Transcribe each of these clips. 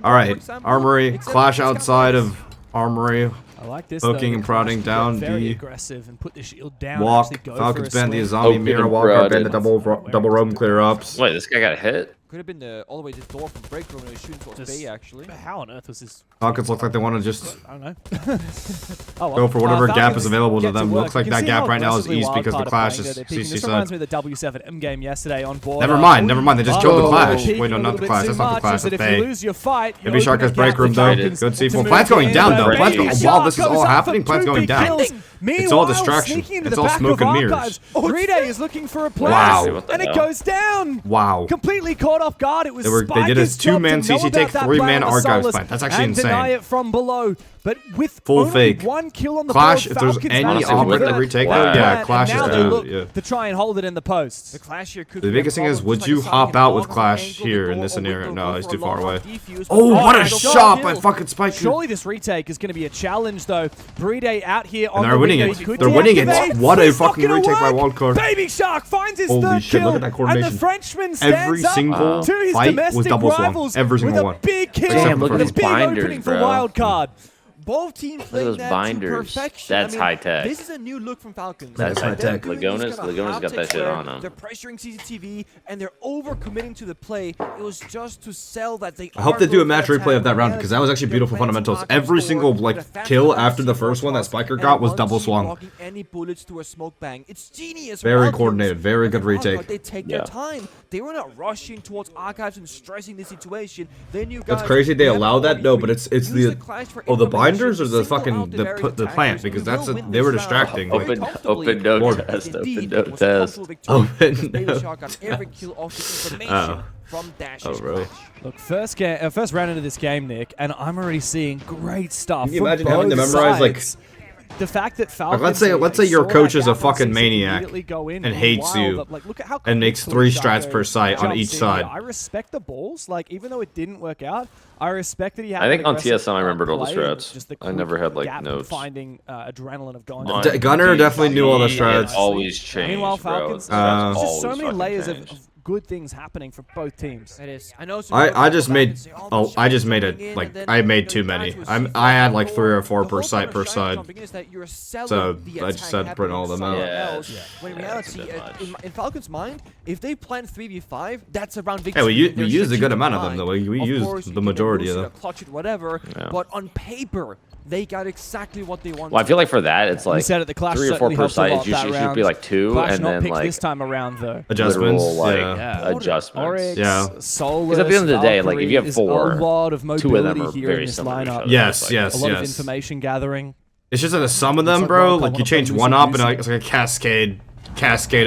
All right, Armory, clash outside of Armory. I like this. Poking and prodding down very the aggressive and put the shield down. walk. Falcons bend the zombie mirror. Wildcard bend the double roam clear ups. Wait, this guy got hit? Could have been all the way to the door from break room and he was shooting towards B actually. How on earth was this? Falcons look like they want to just I don't know. Oh, well. go for whatever gap Falcons is available to get them. work. Looks like You can that see gap how right now is aggressively east because the Wildcard are clash playing is there. They're picking- CC This side. reminds me of the W7 M game yesterday on board. Never mind, never mind. They just killed the clash. Peeking Wait, no, a not little the bit clash. too That's not the much clash. is that That's if you Bay. lose your fight, you Baby Shark open has a break gap room for though. Falcons Good to C4. move Plant's going in. down though. Baby Plant's Shark wow, this is goes all up for happening. Plant's 2 going big down. kills. It's all Meanwhile, distraction. sneaking into It's the all back smoke of and mirrors. Archives, 3-Day is looking for a play. Wow. And it goes down. Wow. Completely caught off guard. It was They did a 2-man CC take, 3-man Archives plant. That's actually and deny insane. it from below. But with Full only fake. 1 kill on the Clash, board, if there's Falcons any managed to option convert to retake, wow. yeah, Clash and now is they out. look Yeah. to try and hold it in the posts. The Clash here could The be biggest a thing is, problem, would just you like a hop Sonic out with Ball Clash angle here before in this or scenario? Weibo No, go he's for too a far long away. defuse, Oh, but what a nice shot by kill. fucking Spike. Surely this retake is going to be a challenge, though. Brede out here on they're the winning window. it. He could They're winning it. deactivate. What a It's not fucking gonna retake by work. Wildcard. Baby Shark finds his Holy third shit, kill. look at that And coordination. the Frenchman stands Every up single to his fight was domestic double swung. rivals Every single with one. a big kill. Damn, look at and a these big binders, opening for bro. Wildcard. Both teams Look at playing those that binders. to perfection. That's high tech. This is a new look from Falcons. That's high tech. Lagona's got that shit on him. They're pressuring CCTV and they're overcommitting to the play. It was just to sell that they. I hope they do a match replay of that round because that was actually beautiful fundamentals. Every single kill after the first one that Spiker got was double swung. Any bullets to a smoke bang. It's genius. Very coordinated, very good retake. They take their time. They were not rushing towards Archives and stressing the situation. They knew. That's crazy they allow that. No, but it's the binders or the fucking the plant because they were distracting. Open no More. test. Open no test. Open no Oh, bro. Look, first round into this game, Nick, and I'm already seeing great stuff. Can you from imagine having to both memorize, like- sides. The fact that Falcons, let's say your saw coach that is a gap and fucking sees it maniac immediately go in and for a hates while, you but, like, look at how and makes quickly 3 strats Shaco per site on jumps each in side. here. I respect the balls. Like, even though it didn't work out, I respect that he had. I think that on aggressive TSN I remembered all the play and strats. just the I never had, like, gap notes. Finding adrenaline of going. On Gunner definitely knew all the TV, strats. It always changed, Meanwhile, bro. Falcons, The strats there's just so always many fucking layers changed. of good things happening for both teams. It is. I know. I just made I made too many. I had like 3 or 4 per site per side. So I just had to print all of them out. Yeah. When in Yeah, reality, that's a bit much. in Falcons' mind, if they plan 3v5, that's a round victory. Hey, we They're used a good keeping amount of in them though. mind. We Of used course, you the can majority lose of it them. or clutch it, whatever. Yeah. But on paper, they got exactly what they wanted. Well, I feel like for that, it's like said it, the Clash 3 or 4 certainly per helped a site. lot It that should be round. like 2, Clash and not then picked like this time around though. Adjustments. literal, like, Yeah. adjustments. Oryx, Yeah. Solus, Because at the end of the day, like, if you have Valkyrie, 4, is a lot of 2 of mobility them are here very in this similar to each lineup. other. Yes, Like, yes, A lot of yes. information gathering. It's just that some of them, like bro, Wildcard, like you Wildcard, change Lucy, one up Lucy. and it's like a cascade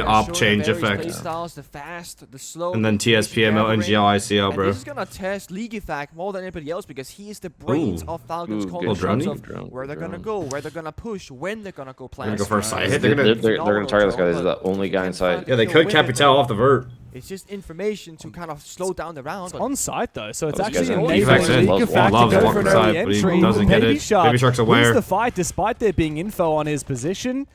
op change effect. The fast, the slow, And then TSPML, NGL, ICL, and bro. this is gonna test League Effect more than anybody else because he is the brains of Falcons. Ooh, calling good the shots drone. of where they're gonna go, where they're gonna push, when they're gonna go play. They're gonna go for a side hit. They're They're gonna gonna. target this guy. This is the only guy inside. Yeah, they could Capital off the vert. It's just information to kind of slow down the round. It's on site though, so it's Those actually guys are enabling Defects in. League Effect to Loves go for walking an side, early but he entry. doesn't get Baby it. Shark Baby Shark's wins aware. the fight despite there being info on his position.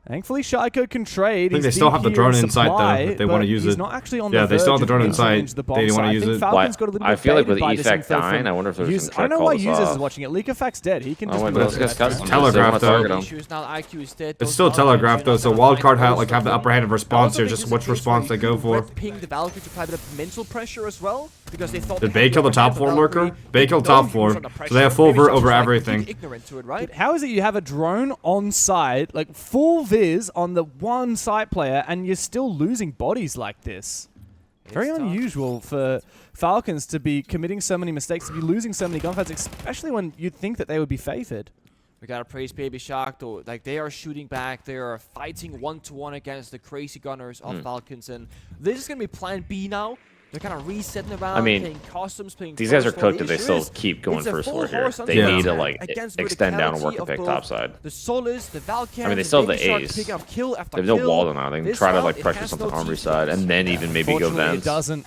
Thankfully, Shaiko can trade. I think they still have the drone in sight, though, if they want to use He's it. not actually on Yeah, the they still have the verge drone of in sight. challenge the bomb They wanna side. I use think it. Falcons got a little bit I feel like with baited by this Effect info dying, from I wonder if there's Use- some I try don't to know call why this Users off. is watching it. Leak Effect's dead. He can Oh, just wait, move those it. guys custom. Telegraph, though. It's still telegraphed though, so Wildcard have the upper hand of response here. Just which response they go for. Ping the Valkyrie to apply a bit of mental pressure as well because they thought. Did Bay kill the top floor lurker? Bay killed top floor, so they have full vert over everything. Ignorant to it, right? How is it you have a drone on site, like full viz on the one site player, and you're still losing bodies like this? Very It's tough. unusual for Falcons to be committing so many mistakes, to be losing so many gunfights, especially when you'd think that they would be favored. We gotta praise Baby Shark though. Like they are shooting back, they are fighting 1-to-1 against the crazy gunners of Falcons, and this is gonna be Plan B now. They're kind of resetting around, I mean, playing customs, playing. These guys are first floor. cooked if The they issue still keep going it's a first full floor here. horse on They the need to attack like against extend down and verticality work a of pick both top side. The Solus, the Valkyrie. I mean, they still have Baby the Shark ace. picking up kill after They have no kill. wall now. They can This try to round, like it pressure has something no Armory team side, plays. and then even maybe go Fortunately, it vents. doesn't.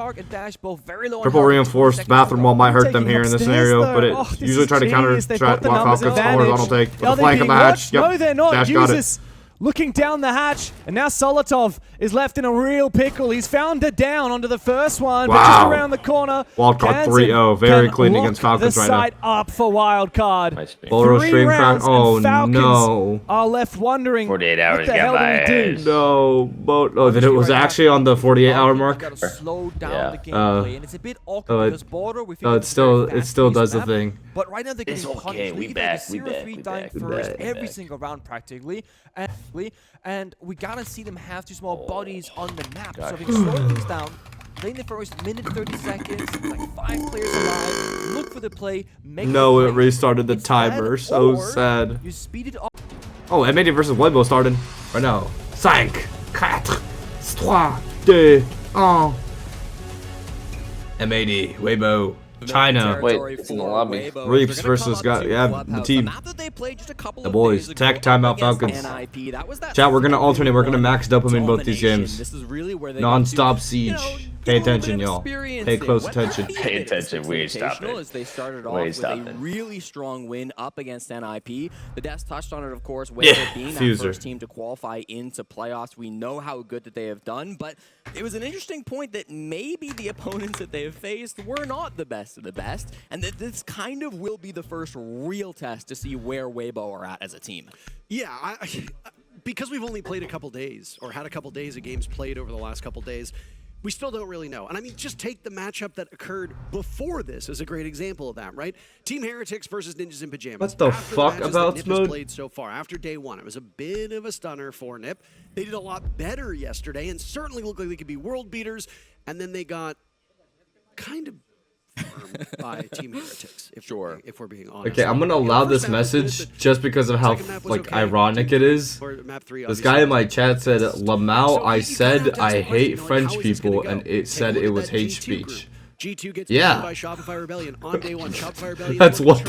Shark and Dash both very low on Triple health. reinforced 20 seconds bathroom to wall go. might hurt Taking them here in this upstairs, scenario, though. but it Oh, this usually is try to counter genius. They've got strat the while numbers Falcons advantage. horizontal take with Now the they're flank of being the hatch. watched. No, they're not. Dash got it. Uses looking down the hatch, and now Solotov is left in a real pickle. He's found it down onto the first one, but just Wow. around the corner. Wildcard Kansas 3-0, very can clean lock against Falcons the right now. site up for Wildcard. Nice pick. Bolo 3 stream crack. rounds, Oh and Falcons no. are left wondering 48 what hours the hell got do we my do? ass. No. Oh, then it was actually on the 48-hour mark. Gotta slow down Yeah. the gameplay, and it's a bit awkward oh, it- because Border, we think Oh, it's it a very still fast-paced does the map, thing. But right now they're It's getting okay, punished. we They back, get we 0-3 back, dying we first back, we every back. single round practically, and we gotta see them have 2 small bodies on the map. So if we can slow things down, play in the first minute 30 seconds, like 5 players alive, look for the play, make No, the it play. restarted the It's timer. bad, So or sad. You speed it up. Oh, M80 versus Weibo started right now. 5, 4, 3, 2, 1. M80, Weibo, China. Wait, it's in the lobby. Reeks versus the team. The boys. Tech, timeout, Falcons. Chat, we're gonna alternate. We're gonna max dopamine both these games. Non-stop siege. Pay attention, y'all. Pay close attention. Pay attention, we ain't stopping. As they started off We ain't with a stopping. really strong win up against NIP. The Deaths touched on it, of course, Yeah, Weibo being that Fuser. first team to qualify into playoffs. We know how good that they have done, but it was an interesting point that maybe the opponents that they have faced were not the best of the best, and that this kind of will be the first real test to see where Weibo are at as a team. Yeah, because we've only played a couple days, or had a couple days of games played over the last couple days, we still don't really know. And I mean, just take the matchup that occurred before this as a great example of that, right? Team Heretics versus Ninjas in Pajamas. What the After fuck matches about that NIP has Smooth? played so far, after day 1, it was a bit of a stunner for NIP. They did a lot better yesterday and certainly looked like they could be world beaters, and then they got kind of farmed by Team Heretics, if we're being honest. Okay, I'm gonna allow this message just because of how like ironic it is. This guy in my chat said, "Lamau, I said I hate French people, and it said it was hate speech." G2 gets Yeah. by Shopify Rebellion on day 1. Shopify Rebellion. That's what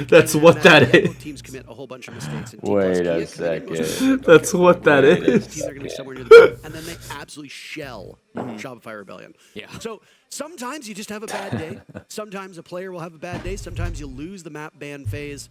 that's what that is. Teams commit a whole bunch of mistakes. And Wait T+Kia a committing most of second. them. That's what that Teams is. are going to be somewhere near the top, and then they absolutely shell Shopify Rebellion. Yeah. So sometimes you just have a bad day. Sometimes a player will have a bad day. Sometimes you lose the map ban phase.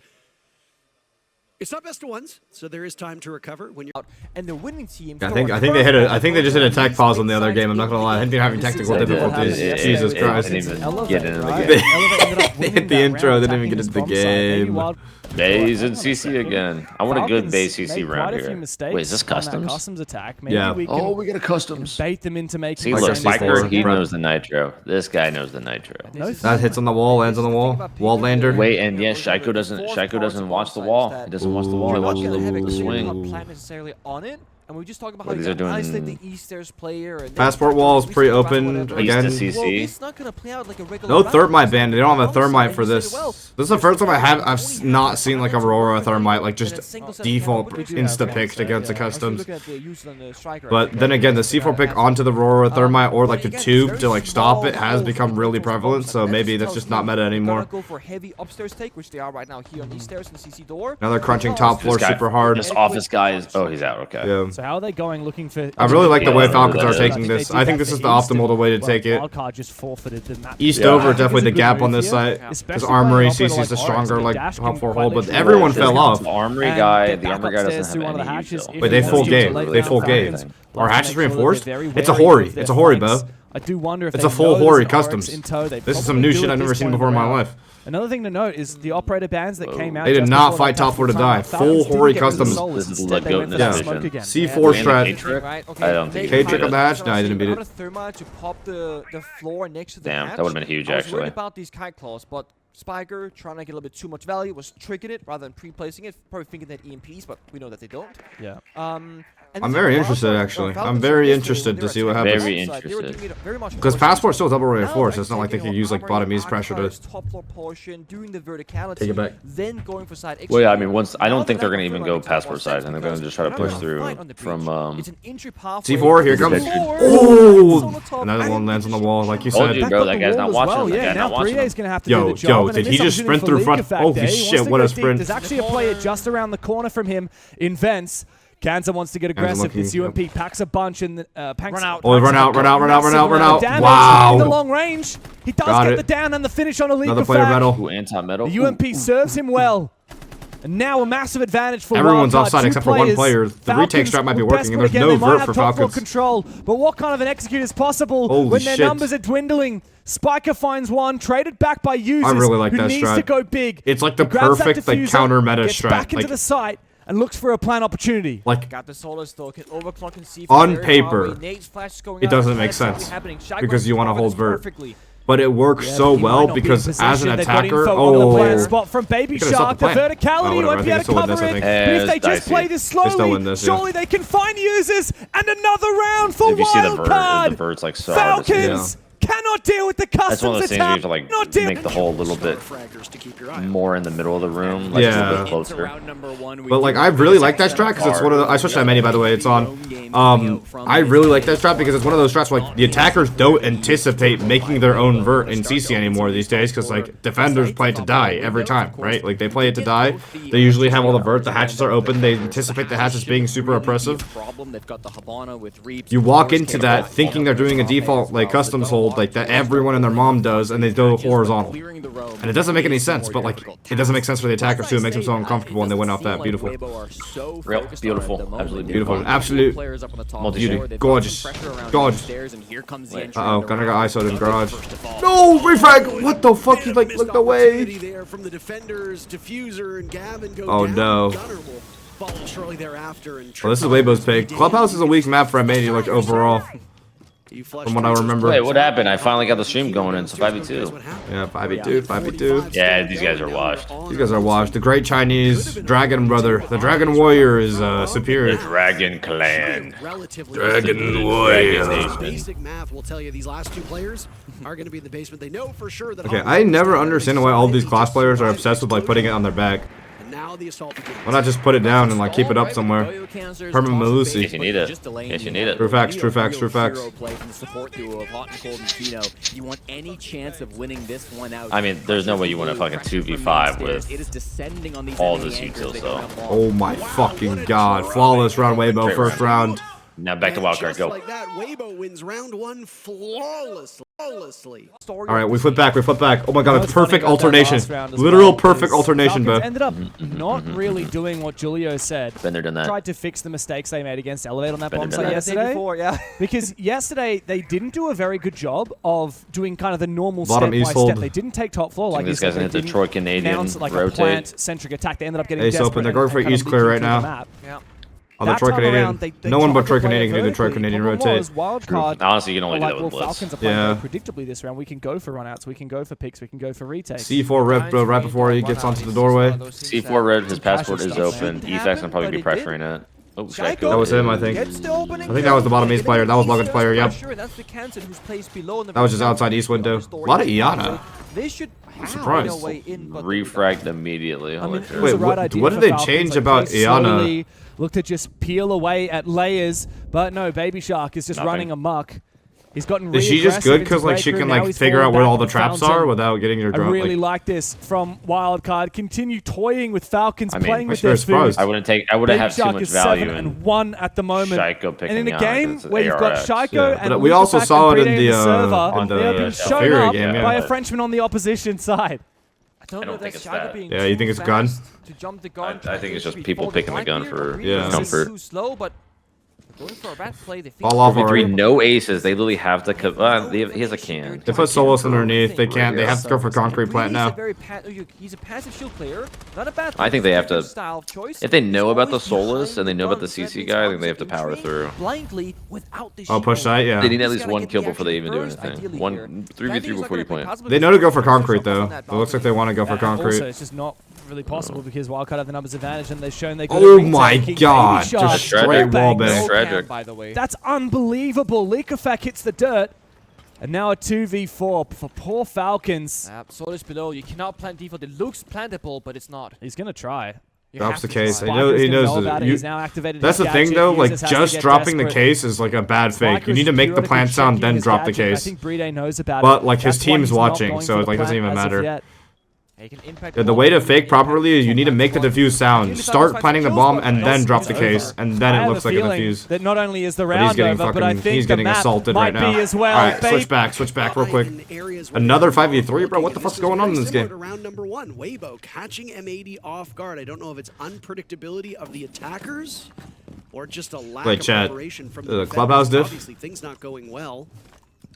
It's not best of ones, so there is time to recover when you're Out, and the winning team. I think they just hit a tech pause on the other game. I'm not gonna lie. I think they're having technical difficulties. Jesus Christ. Didn't even Elevate, get into the right? game. Elevate ended up They winning hit the that intro, round, they didn't even attacking get into the his bomb site. Maybe game. Wild- Bays and CC again. I want a good Falcons Bay CC made round quite a few here. mistakes Wait, is this on that customs? customs attack. Maybe Yeah. we can Oh, we got a customs. bait them into making See, Like look, I said, Spiker, he prep. knows the nitro. This guy knows the nitro. No That hits on the wall, lands on the wall. Wall lander. Wait, and yes, Shaiko doesn't watch the wall. He doesn't watch the wall. He You're not watches gonna have a the clear swing. cut plan necessarily on it. And we just talked about how Well, you these are can isolate doing- the Easters player. And Passport then wall is we pre-opened whatever. again. East to CC. Well, it's not gonna play out like a regular No round. thermite band. They don't have a thermite for And you this. said, well, This is the first time I've not seen like Aurora thermite like just default insta picked against the customs. But then again, the C4 pick onto the Aurora thermite or like the tube to like stop it has become really prevalent. So maybe that's just not meta anymore. Go for heavy upstairs take, which they are right now here on these stairs in the CC door. Now they're crunching top floor This guy- super hard. This office guy is. Oh, he's out. Okay. Yeah. So how are they going looking for... I really like the way Yeah, Falcons are that's- taking this. I think this is the optimal way to take it. Wildcard just forfeited the map. East Yeah. over I think definitely it's a the good gap move on this here, site. especially Because playing Armory an operator CC is the like stronger Oryx, like the dash top can 4 quite hold, but literally everyone just fell come off. The armory and guy. get The back armory guy upstairs doesn't to one of have the any hatches use. if Wait, they he full wants to game. delay They the full game. Falcons. Our Like, hatch make is sure that reinforced. they're very It's a wary Hori. of their It's a Hori, flanks. bro. I do wonder if It's they a full know Hori there's an Oryx customs. in tow. They This is some probably new do shit at I've never this seen point before in my round. life. Another thing to note is the operator bans that came out. They did just not before fight that top four to tactical die. timeout. Full Falcons didn't Hori get rid of the customs. solos. This is Instead, they the went for goat that in smoke this again. C4 Yeah. strat. K-trick? Right, I don't think he K-trick on the hatch? No, he didn't beat it. Thermite to pop the floor next to the Damn, hatch. that would've been huge, I was worried actually. about these kite claws, but Spiker trying to get a little bit too much value was tricking it rather than pre-placing it, probably thinking that EMPs, but we know that they don't. Yeah. And I'm this very is interested, Wildcard, actually. Falcons I'm very yesterday interested when they to were see what attacking happens. Very outside, they were interested. doing it very much Because cautious. Passport's still double Now reinforced. they're It's not like they taking can use like armory bottom east on pressure to. Occupiers, top floor portion, doing the verticality, Take it back. then going for side Well, yeah, I execute. mean, once I Now don't think they're they're gonna even not go gonna passport side, and they're gonna just try to push They're through fine on the from. breach. It's an entry pathway. C4, here to the comes. floor. Oh! Solotov Another one and lands on the wall, like you Told said. you, Back bro, up that the guy's wall not as watching well. him. That Yeah, guy's now not watching Breede's him. going to have to Yo, do the job. yo, and did a he just missed sprint opportunity through front? for League Holy Effect, eh? shit, Wants what to a go deep. sprint. There's actually a player just around the corner from him in Vents. Kanza wants to get aggressive. looking, This UMP packs a bunch and packs Run out. Oh, run out. damage Wow. in the long range. He does Got get it. the down and the finish on a League Another of player Fact. medal. Ooh, anti-metal. The UMP serves him well. And now a massive advantage for Everyone's Wildcard. offside Two except for one player. The retake strat might be working, and there's no vert for Falcons. Control, but what kind of an execute is possible Holy when their shit. numbers are dwindling? Spiker finds one, traded back by users. I really like who that needs strat. to go big. It's like the He grabs that perfect like diffuser, counter meta gets strat. back into Like, the site and looks for a plan opportunity. like Got the Solus though, can overclock and see On very paper, far away. Nate's flash is going it out. doesn't That's make exactly sense happening. Shaq because you want to hold vert. perfectly. But it works Yeah, so but he might well not be in because as an position. They've got attacker, info on the plan oh, spot from Baby Could've stopped Shark. The the plan. verticality Oh, won't be whatever. able to I cover think they it. still win this, I think. But if they just Dicey. play this They still slowly, win this, yeah. surely they can find users. And another round for If you see the vert, Wildcard. the vert's like so hard to see. Falcons cannot deal with the That's customs one of those things where you have to like Not deal. make the hole a little bit Fraggers to keep your eye on. more in the middle of the room, like a Yeah. little bit closer. But like I really like that strat because it's one of the. I switched to M80 by the way. It's on. I really like that strat because it's one of those strats where like the attackers don't anticipate making their own vert in CC anymore these days because like defenders play it to die every time, right? Like they play it to die. They usually have all the vert. The hatches are open. They anticipate the hatches being super oppressive. You walk into that thinking they're doing a default like customs hold like that everyone and their mom does, and they go horizontal. And it doesn't make any sense, but like it doesn't make sense for the attackers too. It makes them so uncomfortable, and they win off that. Beautiful. Real beautiful, absolutely Beautiful. Absolute beauty. Gorgeous. Gorgeous. Uh-oh, Gunner got ISO'd in garage. No, refrag! What the fuck? He like looked away. There from the defenders, Diffuser and Gavin go Oh, down. no. Gunner will follow shortly thereafter and Well, this is Weibo's pick. Clubhouse is a weak map for M80, like overall. From what I remember. Wait, what happened? I finally got the stream going in, so 5v2. Yeah, 5v2, 5v2. Yeah, these guys are washed. These guys are washed. The great Chinese dragon brother, the dragon warrior is superior. Dragon Clan. Dragon warrior. Basic math will tell you these last two players are going to be in the basement. They know for sure that. Okay, I never understand why all these class players are obsessed with like putting it on their back. Now the assault begins. Why not just put it down and like keep it up somewhere? Herman If Malusi. you need it. Yes, you need it. True facts, true facts, true facts. You want any chance of winning this one out? I mean, there's no way you win a fucking 2v5 with all this utils though. Oh my fucking god. Flawless round Weibo, first round. Now back to And Wildcard, just go. like that, Weibo wins round one flawlessly. Alright, we flip back, we flip back. Oh my god, What's it's perfect funny about that alternation. last round as Literal well perfect is alternation, Falcons bro. ended up not really doing what Julio said. Been there, done that. Tried to fix the mistakes they made against Elevate on that Been bomb there, site done that. yesterday. Before, yeah. Because yesterday they didn't do a very good job of doing kind of the normal Bottom step by east step. hold. They didn't take top floor like This you guy's said. gonna They hit the didn't Troy Canadian announce like a rotate. plant-centric attack. They ended up getting Ace desperate open. They're and going for kind of East clear leaked right into now. the map. Yeah. Oh, the That Troy time Canadian. around, they No one tried but to Troy play Canadian can do the Troy vertically. Canadian Problem rotate. was Wildcard Honestly, you can were only like, do it well, with Blitz. Falcons are playing Yeah. very predictably this round. We can go for runouts. We can go for picks. We can go for retakes. C4 rip, bro, right before he gets onto the doorway. C4 red, his passport is Shouldn't open. happen, Efac's gonna probably be but it did. pressuring it. Oh, Shaq That was him, I think. Gets the opening I think that was the bottom east player. That was Logan's player, yep. Sure, that's the Kansan who's placed below in the That was just outside east window. A lot of Iana. They should have surprised. a way in, but Refragged immediately. I Holy mean, shit. it was Wait, the right what- idea what for did they Falcons. change Like, about they Iana? slowly looked to just peel away at layers, but no, Baby Shark is just Nothing. running amok. He's gotten Is she just good because like she can like figure out where all the traps are without getting your I drone? really Like, like this from Wildcard. Continue toying with Falcons, I mean, playing I'm with very their surprised. food. I wouldn't have Baby had too Shark much is value 7-1 at the moment. Shaiko picking And in a Iana game 'cause it's where you've got ARX. Shaiko Yeah, and but we also Lukafac saw and it in Brede the, server, on they have the been shown Algeria up game, yeah. by a Frenchman on the opposition side. I don't I know don't think that's it's Shaka that. being Yeah, you think too it's a gun? fast to jump the gun. I think it's just Should be people folding picking the right gun here, for but really this is comfort. Too slow, but going for a rat play. They Fall off 4v3, already. no aces. They literally have to. He has a can. They put Solos underneath. They can't. They have to go for concrete plant now. He's a passive shield player. Not a bad. I think they have to. Style of choice. If they know He's about the always Solus behind and they know about the guns. CC That means guy, I think they have to Falcons power can through. train blindly without the Oh, push shield. site, yeah. They need at He's least gotta one get kill the before they action even do first, anything. ideally One here. 3v3 Vandy's not before you gonna play point. possible They know to go because for he's so concrete up though. on that It looks like they want to go for Also, concrete. it's just not really possible because Wildcard have the numbers advantage and they've shown they could. Oh my god! Baby Shark. Just straight wall Bang. bang. Tragic. By the way. That's unbelievable. Liquefac hits the dirt. And now a 2v4 for poor Falcons. Solus below. You cannot plant default. It looks plantable, but it's not. He's going to try. You Drops have the to case. try. I know he Spiker's gonna knows about that. it. He's now activated That's his the thing gadget. though. Like Users has to just get dropping the desperate. case is like a bad fake. You Spiker's need to make the periodically plant sound, checking then his drop the gadget. I case. think Brede knows about But, it. like, his That's why team's he's not watching, going so for it, the like, doesn't plant even as of matter. yet. Yeah, the way to fake properly is you need to make the defuse sound. Start planting the bomb and then drop the case, and then it looks like a defuse. That not only is the But he's round getting over, but I fucking, think he's the getting map assaulted might right now. be as well. Alright, switch back real quick. Another 5v3, bro. What the fuck's going on in this game? Round number 1, Weibo catching M80 off guard. I don't know if it's unpredictability of the attackers or just a lack of preparation from the clubhouse diff. Obviously, things not going well.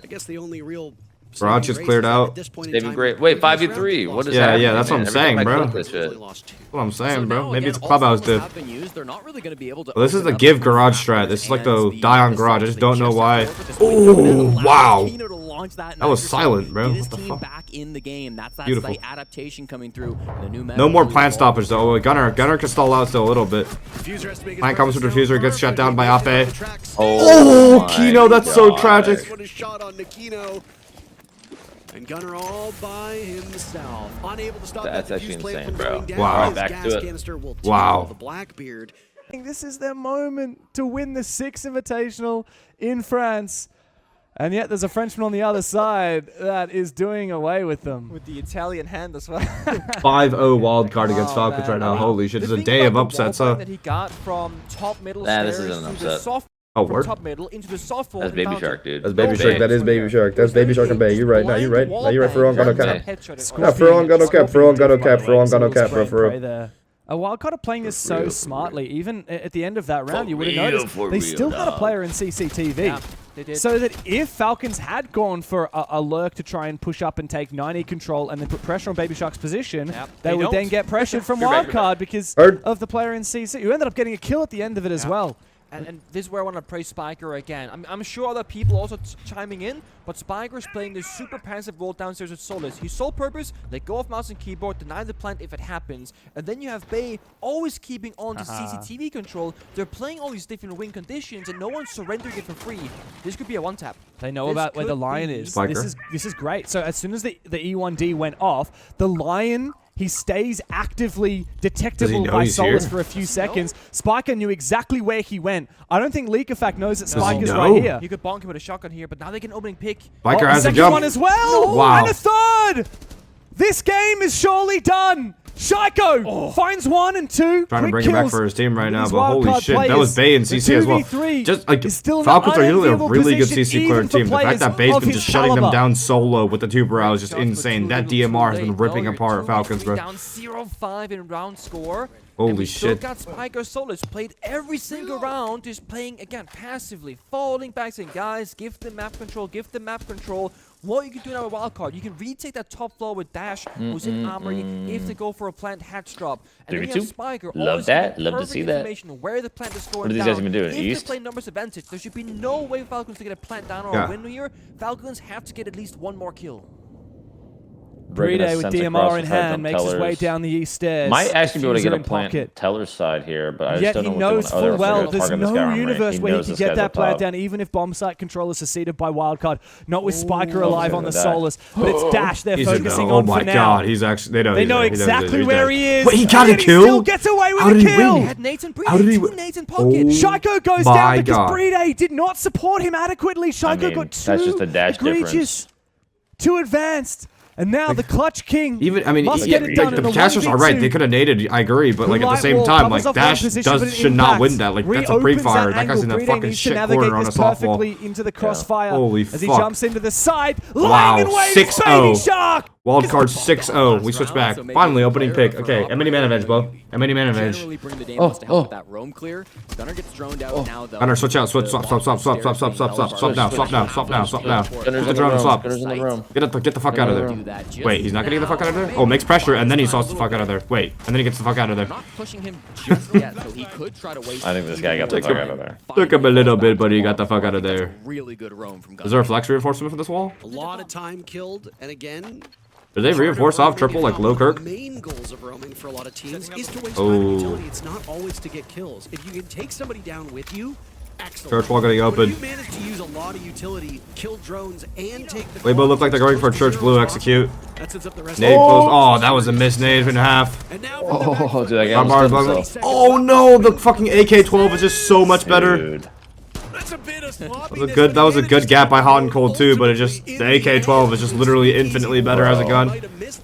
I guess the only real Garage is cleared out. David Gray. Wait, 5v3. What is Yeah, happening? yeah, that's what I'm saying, bro. This shit. That's what I'm saying, bro. Maybe it's a clubhouse diff. Well, This is the give garage strat. This is like the die on garage. I just don't know why. Oh, wow. That was silent, bro. What the fuck? Back in the game. That's Beautiful. adaptation coming through. The new No more plant stoppage though. Gunner can stall out still a little bit. Plant comes with diffuser, gets shut down by Ape. Oh, Kino, that's so tragic. What a shot on Nikino. And Gunner all by himself, unable to stop That's that actually defuse plant insane, from bro. going down. Wow. His Back gas to it. canister will Wow. tickle the Blackbeard. This is their moment to win the 6th Invitational in France. And yet there's a Frenchman on the other side that is doing away with them. With the Italian hand as well. 5-0 wild card against Falcons right now. Holy shit, it's a day of upsets, huh? That he got from top middle Nah, this stairs isn't an to the upset. soft Oh, from word? top middle into the soft wall. That's and Baby found Shark, it. dude. That's Baby No Shark. That is Baby Shark. That's Baby Shark and Bay. You're right. Nah, you're right. Nah, you're right. For all gun, no cap. Nah, for all gun, no cap. For all gun, no cap. For all gun, no cap, bro. For real. A Wildcard are playing this so smartly. Even at the end of that round, you would have noticed they real, still had a player in CCTV. Yeah, they did. So that if Falcons had gone for a lurk to try and push up and take 90 control and then put pressure on Baby Shark's position, Yep. they They would don't. then get pressured from You're back, Wildcard because Heard. of the player in CC, who ended up getting a kill at the end of it as well. And this is where I want to praise Spiker again. I'm sure other people also chiming in, but Spiker's playing this super passive role downstairs with Solus. His sole purpose, let go of mouse and keyboard, deny the plant if it happens. And then you have Bay always keeping on to CCTV control. They're playing all these different win conditions, and no one's surrendering it for free. This could be a one-tap. They know This about where the could lion be- is. Spiker. This is great. So as soon as the E1D went off, the lion, he stays actively detectable know by he's Solus here? for a few seconds. Spiker knew exactly where he went. I don't think Leakafact knows that he Spiker's know? right here. You could bonk him with a shotgun here, but now they get an opening pick. Biker A has a second jump. one as well. Wow. And a third. This game is surely done. Shaiko finds 1 and 2. Trying to quick bring it back kills. for his team right now, These but holy wildcard shit, that players, was Bay and the CC as well. 2v3 Just like is still in Falcons an are usually a unenviable really good position, CC player even for team. The fact players that Bay's of been his just shutting them caliber. down solo with the 2 barrels just Just insane. too That little, too DMR has late. been ripping No, apart you're Falcons, bro. down 0-5 in round score. Holy and we still shit. got Spiker Solus played every single round, just playing again passively, falling back, saying, guys, give the map control, give the map control. What you can do now with Wildcard, you can retake that top floor with Dash, who's in armory, if they go for a plant hatch drop. And then you have 3v2. Spiker, Love always that. getting Love to perfect see that. information where the plant is going What are these down. guys gonna do, If East? they play numbers advantage, there should be no way Falcons to get a plant down or Yeah. a win here. Falcons have to get at least one more kill. Breaking a Brede with sense DMR across in the head hand from makes his way Tellers. down the east stairs. Might actually be able to get Diffuser a in plant pocket. Teller's side here, but I just Yet don't he know knows what full they're well going to there's target this guy no on right. universe where he knows can this get guy's that up player top. down, even if bomb site control is succeeded by Wildcard. Not with Spiker Oh, alive on the that. Solus, but it's Dash they're He's in focusing the, oh on my for now. god, he's actually, They know exactly where he is. Wait, he got and a he kill? still gets away with How a did he kill. win? Had Nathan Breed, How did he two win? nades in pocket. Shaiko goes My down because God. Brede did not support him adequately. Shaiko mean, got that's too just a Dash egregious, difference. too advanced. And now the Clutch King Even, I mean, must yeah, get it done like, in the a casters are right. 1v2. They could have naded, I agree, but like at the Light same wall time, covers like off one Dash position, but it should not impacts. win that. Like that's a Reopens pre-fire. that That guy's in the angle. fucking Brede needs to shit navigate corner on a this softball. perfectly into the crossfire Holy as he fuck. jumps into the side. Wow, Lying in wait, 6-0. Baby Shark. Wildcard 6-0. We switch back. Finally, opening pick. Okay, M80 man advantage, bro. M80 man advantage. Generally bring the damage to help with that roam clear. Gunner gets droned out now, though. Gunner, switch out. Swap now. Swap now. Swap now. Gunner's Put the in the drone and room. swap. Gunner's in the room. Get the fuck out of there. Do that just Wait, he's not getting the now. fuck out of there? Oh, makes pressure, and then he saws the fuck out of there. Wait, and then he gets the fuck out of there. Not pushing him just yet, so he could try to waste. I think this guy got the fuck out of there. Took him a little bit, but he got the fuck out of there. Really good roam from Gunner. Is there a flex reinforcement for this wall? A lot of time killed, and again. Did they reinforce off triple like low Kirk? The main goals of roaming for a lot of teams is to waste Oh. time and utility. It's not always to get kills. If you can take somebody down with you, excellent. Church wall getting But open. if you manage to use a lot of utility, kill drones, and take the Weibo look like they're going for Church Blue execute. That sets up the rest Nade of the close. Oh, that was a miss nade in half. And now Oh, dude, that guy Bar almost killed bubble. himself. Oh no, the fucking AK-12 is just so much better. Dude. That's a bit of That was a good gap by Hot and Cold too, but it just the AK-12 is just literally infinitely better as a gun. These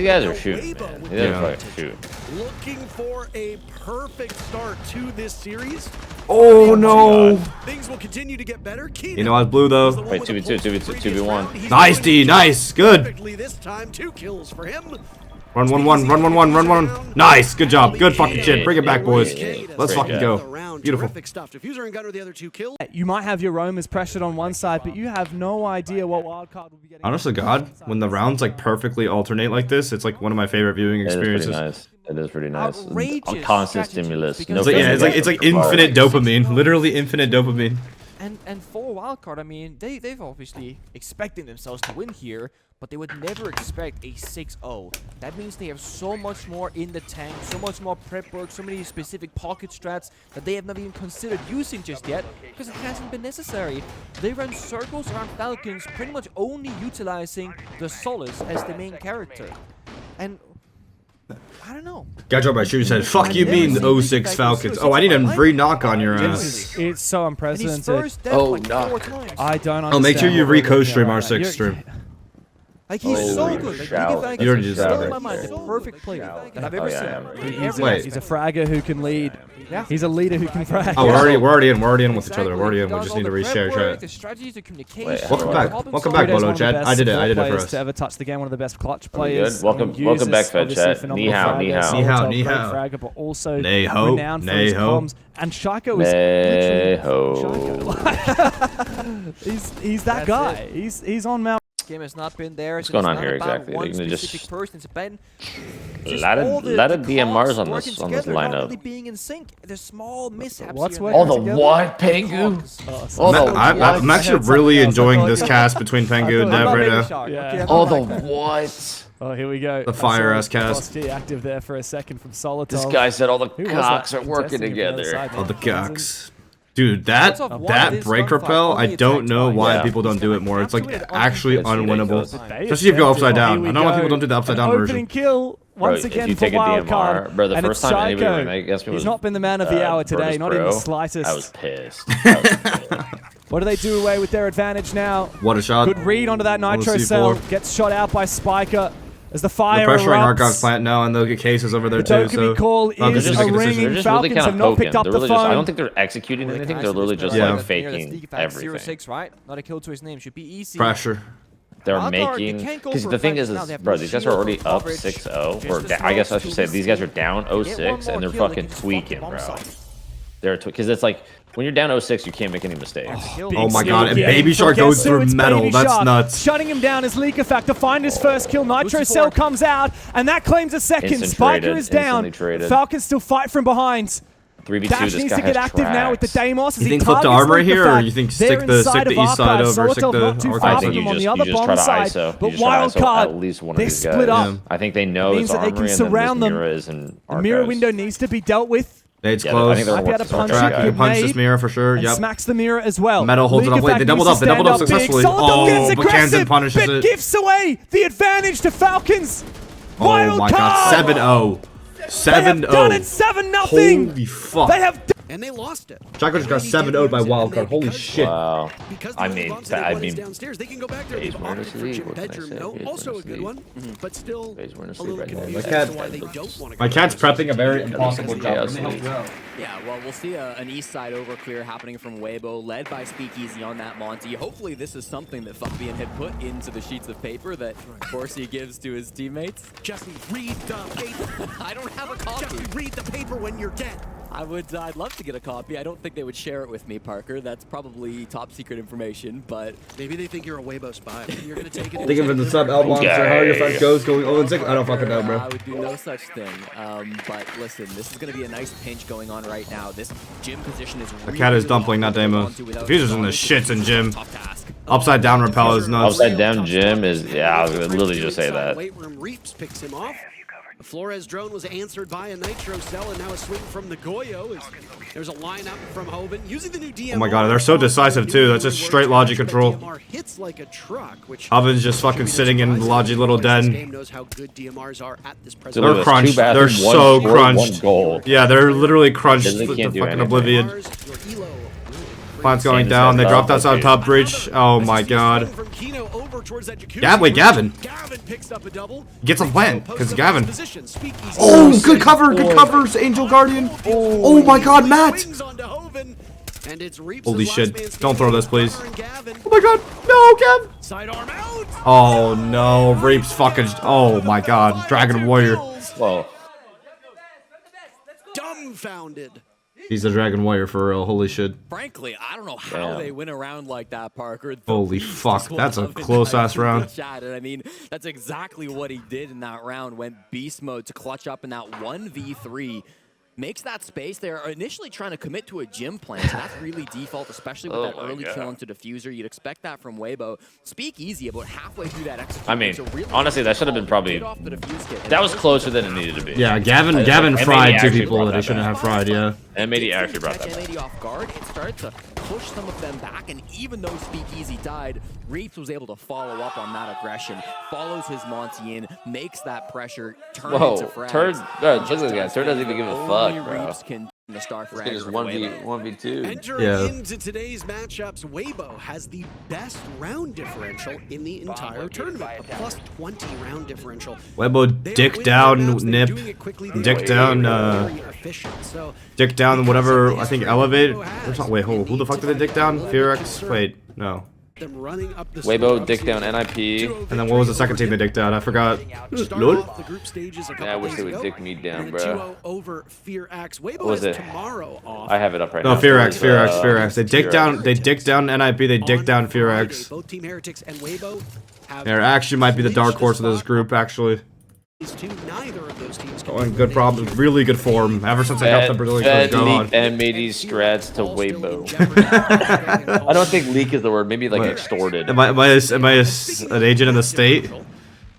guys are shooting, man. These guys are fucking shooting. Looking for a perfect start to this series. Oh no! Things will continue to get better. You know I was blue though. Wait, 2v2, 2v1. Nice D, nice, good. This time, 2 kills for him. Run 1-1, run 1-1, run 1. Nice, good job, good fucking shit. Bring it back, boys. Let's fucking go. Beautiful. Diffuser and Gunner, the other 2 kills. You might have your roamers pressured on one side, but you have no idea what Wildcard will be getting. Honest to God, when the rounds like perfectly alternate like this, it's like one of my favorite viewing experiences. It is pretty nice. Outrageous Constant strategy, stimulus. because No It's like infinite dopamine, literally infinite dopamine. And for Wildcard, I mean, they've obviously expecting themselves to win here, but they would never expect a 6-0. That means they have so much more in the tank, so much more prep work, so many specific pocket strats that they have not even considered using just yet, because it hasn't been necessary. They run circles around Falcons, pretty much only utilizing the Solace as the main character. And I don't know. Guy dropped my shoe said, "Fuck you mean 06 Falcons." Oh, I need a re-knock on your ass. It's so unprecedented. Oh, no. I don't understand. Oh, make sure you what we're re-co looking stream at right R6 now. stream. Like, he's so Holy good. Like, shout. League of You already Legends did is that. still in my mind the perfect player that I've ever seen. He's a fragger who can lead. Yeah. He's a leader who can frag. Oh, we're already in with each other. We're already in. We just need to reshare chat. The strategies, the communication. Wait, Welcome back. Welcome back, One of Bolo the Chad. best I did it for players us. to ever touch the game. One of the best clutch Good. players. Welcome back, Fett Chat. Ni hao, ni hao. Ni hao, ni hao. Fragger, but also Nay ho, renowned for nay his ho. comms. And Shaiko is Nay literally ho. he's that guy. He's on Mount. Game has not been there. What's going on it's here not about exactly? one They're gonna just- specific person. It's been A just lot all of the DMRs cogs on working this together, not lineup. really being in sync. There's small mishaps. What's here with- and Oh, there. the what, Pengu? Oh, I'm actually really enjoying this cast between Pengu and Dev right now. Yeah. Oh, the what? Oh, here we go. The fire-ass cast. Frosty active there for a second from Solitov. This guy said all the Who was cocks that are working contesting him from the together. other side, Oh, the man? cocks. Dude, that brake rappel, I don't know why people don't do it more. It's like actually unwinnable. Especially if you go upside down. I don't know why people don't do the upside down Opening version. kill once Bro, again if you for take a Wildcard. DMR, bro, the And first it's time anybody Shaiko. ran against me He's was not been the man of the hour today, Virtus not in the Pro. slightest. I was pissed. I was pissed. What do they do away with their advantage now? What a shot. Good read onto that On the nitro C4. cell. Gets shot out by Spiker as the fire They're pressuring erupts. Archives plant now, and they'll get cases over there The too. So Dokkaebi call Falcons is just a make a ringing. decision. They're just Falcons really kind have of not poking. picked up They're the really phone. just, I don't think they're executing anything. They're literally just Yeah. like faking everything. 06, right? Not a kill to his name. Should be easy. Pressure. They're Wildcard, you making, can't go because for the a thing fact is now. They have bro, no these guys shield, are already no up coverage. 6-0, Just or the I guess I smokes should to say the these guys are C. down Get one 06 more and they're kill, they fucking can just tweaking, fuck the bro. bomb site. They're because it's like when you're down 06, you can't make any mistakes. Oh my Big god, and steal Baby again Shark from goes Gessu. through It's metal. Baby That's Shark nuts. Shutting him down as Leakafact to find his first kill. Nitro Lucifer. Cell comes out, and that claims a second. Instant Spiker traded, is down. instantly traded. Falcons still fight from behind. 3v2, Dash this needs guy to get has active now with the tracks. Deimos as You he think flip the targets armory here, or Leakafact. you think They're stick the inside of east side Archive. over, stick Solotov the not too Archive? far I from think him on the you other just try bomb to side. ISO. You But just try to ISO Wildcard, at least one of they these split guys. up. I think they know Means it's that they armory can and then surround this them. mirror is in The mirror Archives. window needs to be dealt with. Nate's Yeah, close. I think they're Might be able to working punch on Track, it. guy. you punch this Nade mirror for sure. and Yep. smacks the mirror as well. Metal holds it up. Wait, they Leakafact doubled needs up. to They doubled stand up successfully. big. Solotov Oh, gets but Kansan aggressive, punishes but it. gives away the advantage to Falcons. Oh my god, 7-0. They have done it 7-0. 7-0. Holy fuck. They have And they lost it. Shaco just got 7-0'd by Wildcard. Holy shit. Wow. Because I the mean, bombs that I they mean, downstairs, they can go back there. Phase They've awareness opted for league, Gym what can I bedroom, say? no, Phase also a awareness good league. one, but still Phase awareness a league little right now. confused My as to cat- why they don't want to My go cat's there. prepping a very impossible job. Chaos league. Yeah, well, we'll see an east side over clear happening from Weibo, led by Speakeasy on that Monty. Hopefully this is something that Fabian had put into the sheets of paper that Corsi gives to his teammates. Jesse, read the paper. I don't have a copy. Jesse, read the paper when you're dead. I'd love to get a copy. I don't think they would share it with me, Parker. That's probably top secret information, but Maybe they think you're a Weibo spy. You're going to take it. Think of it the sub L monster. How your friend goes going 0-6. I don't fucking know, bro. I would do no such thing. But listen, this is going to be a nice pinch going on right now. This gym position is The cat is dumpling, not Damo. Diffuser's in the shits in gym. Tough task. Upside down repel is nuts. Upside down gym is, yeah, I was literally just say that. Weight room Reaps picks him off. The Flores drone was answered by a Nitro cell, and now a swing from the Goyo. There's a lineup from Hoven using the new DMR. Oh my god, they're so decisive too. That's just straight logic control. DMR hits like a truck, which Oven's just fucking sitting in the Logi little den. game knows how good DMRs are at this present They're Lewis, crunched. 2 bathrooms, They're 1 so score, crunched. 1 goal. Yeah, they're literally crunched They with can't the do fucking anything. Oblivion. Plant's going down. They dropped outside top breach. Oh my god. Wait, Gavin. Gets a plant, because Gavin. Oh, good cover. Good covers, Angel Guardian. Oh my god, Matt. Holy shit. Don't throw this, please. Oh my god. No, Gav. Oh no. Reap's fucking. Oh my god. Dragon Warrior. Whoa. Dumbfounded. He's a Dragon Warrior for real. Holy shit. Frankly, I don't know how they went around like that, Parker. Holy fuck. That's a close-ass round. I mean, that's exactly what he did in that round. Went beast mode to clutch up in that 1v3. Makes that space. They're initially trying to commit to a gym plan, so that's really default, especially with that early kill into Diffuser. You'd expect that from Weibo. Speak easy about halfway through that execution. I mean, really honestly, that should have been probably... That was closer than it needed to be. Yeah, Gavin fried 2 people that he shouldn't have fried, yeah. M80 actually brought that M80 off guard. It started to push some of them back, and even though Speakeasy died, Reaps was able to follow up on that aggression, follows his Monty in, makes that pressure turn into frags. Turd doesn't even give a fuck, bro. Reaps can the star frag. It's 1v2. Entering into today's matchups, Weibo has the best round differential in the entire tournament, a plus 20 round differential. Weibo dick down Nip, dick down dick down whatever, I think elevate. Wait, who the fuck did they dick down? Fearx? Wait, no. Weibo, dick down NIP. And then what was the second team they dicked out? I forgot. Lol? Yeah, I wish they would dick me down, bro. What was it? I have it up right No, now. Fearx. They dicked down NIP, they dicked down Fearx. Both Team Heretics and Weibo have There actually might be the dark horse of this group, actually. neither of those teams Going good problem, really good form. Ever since I helped the Brazilian Fett coach go on. leaked M80 strats to Weibo. I don't think leak is the word. Maybe like extorted. Am I an agent in the state?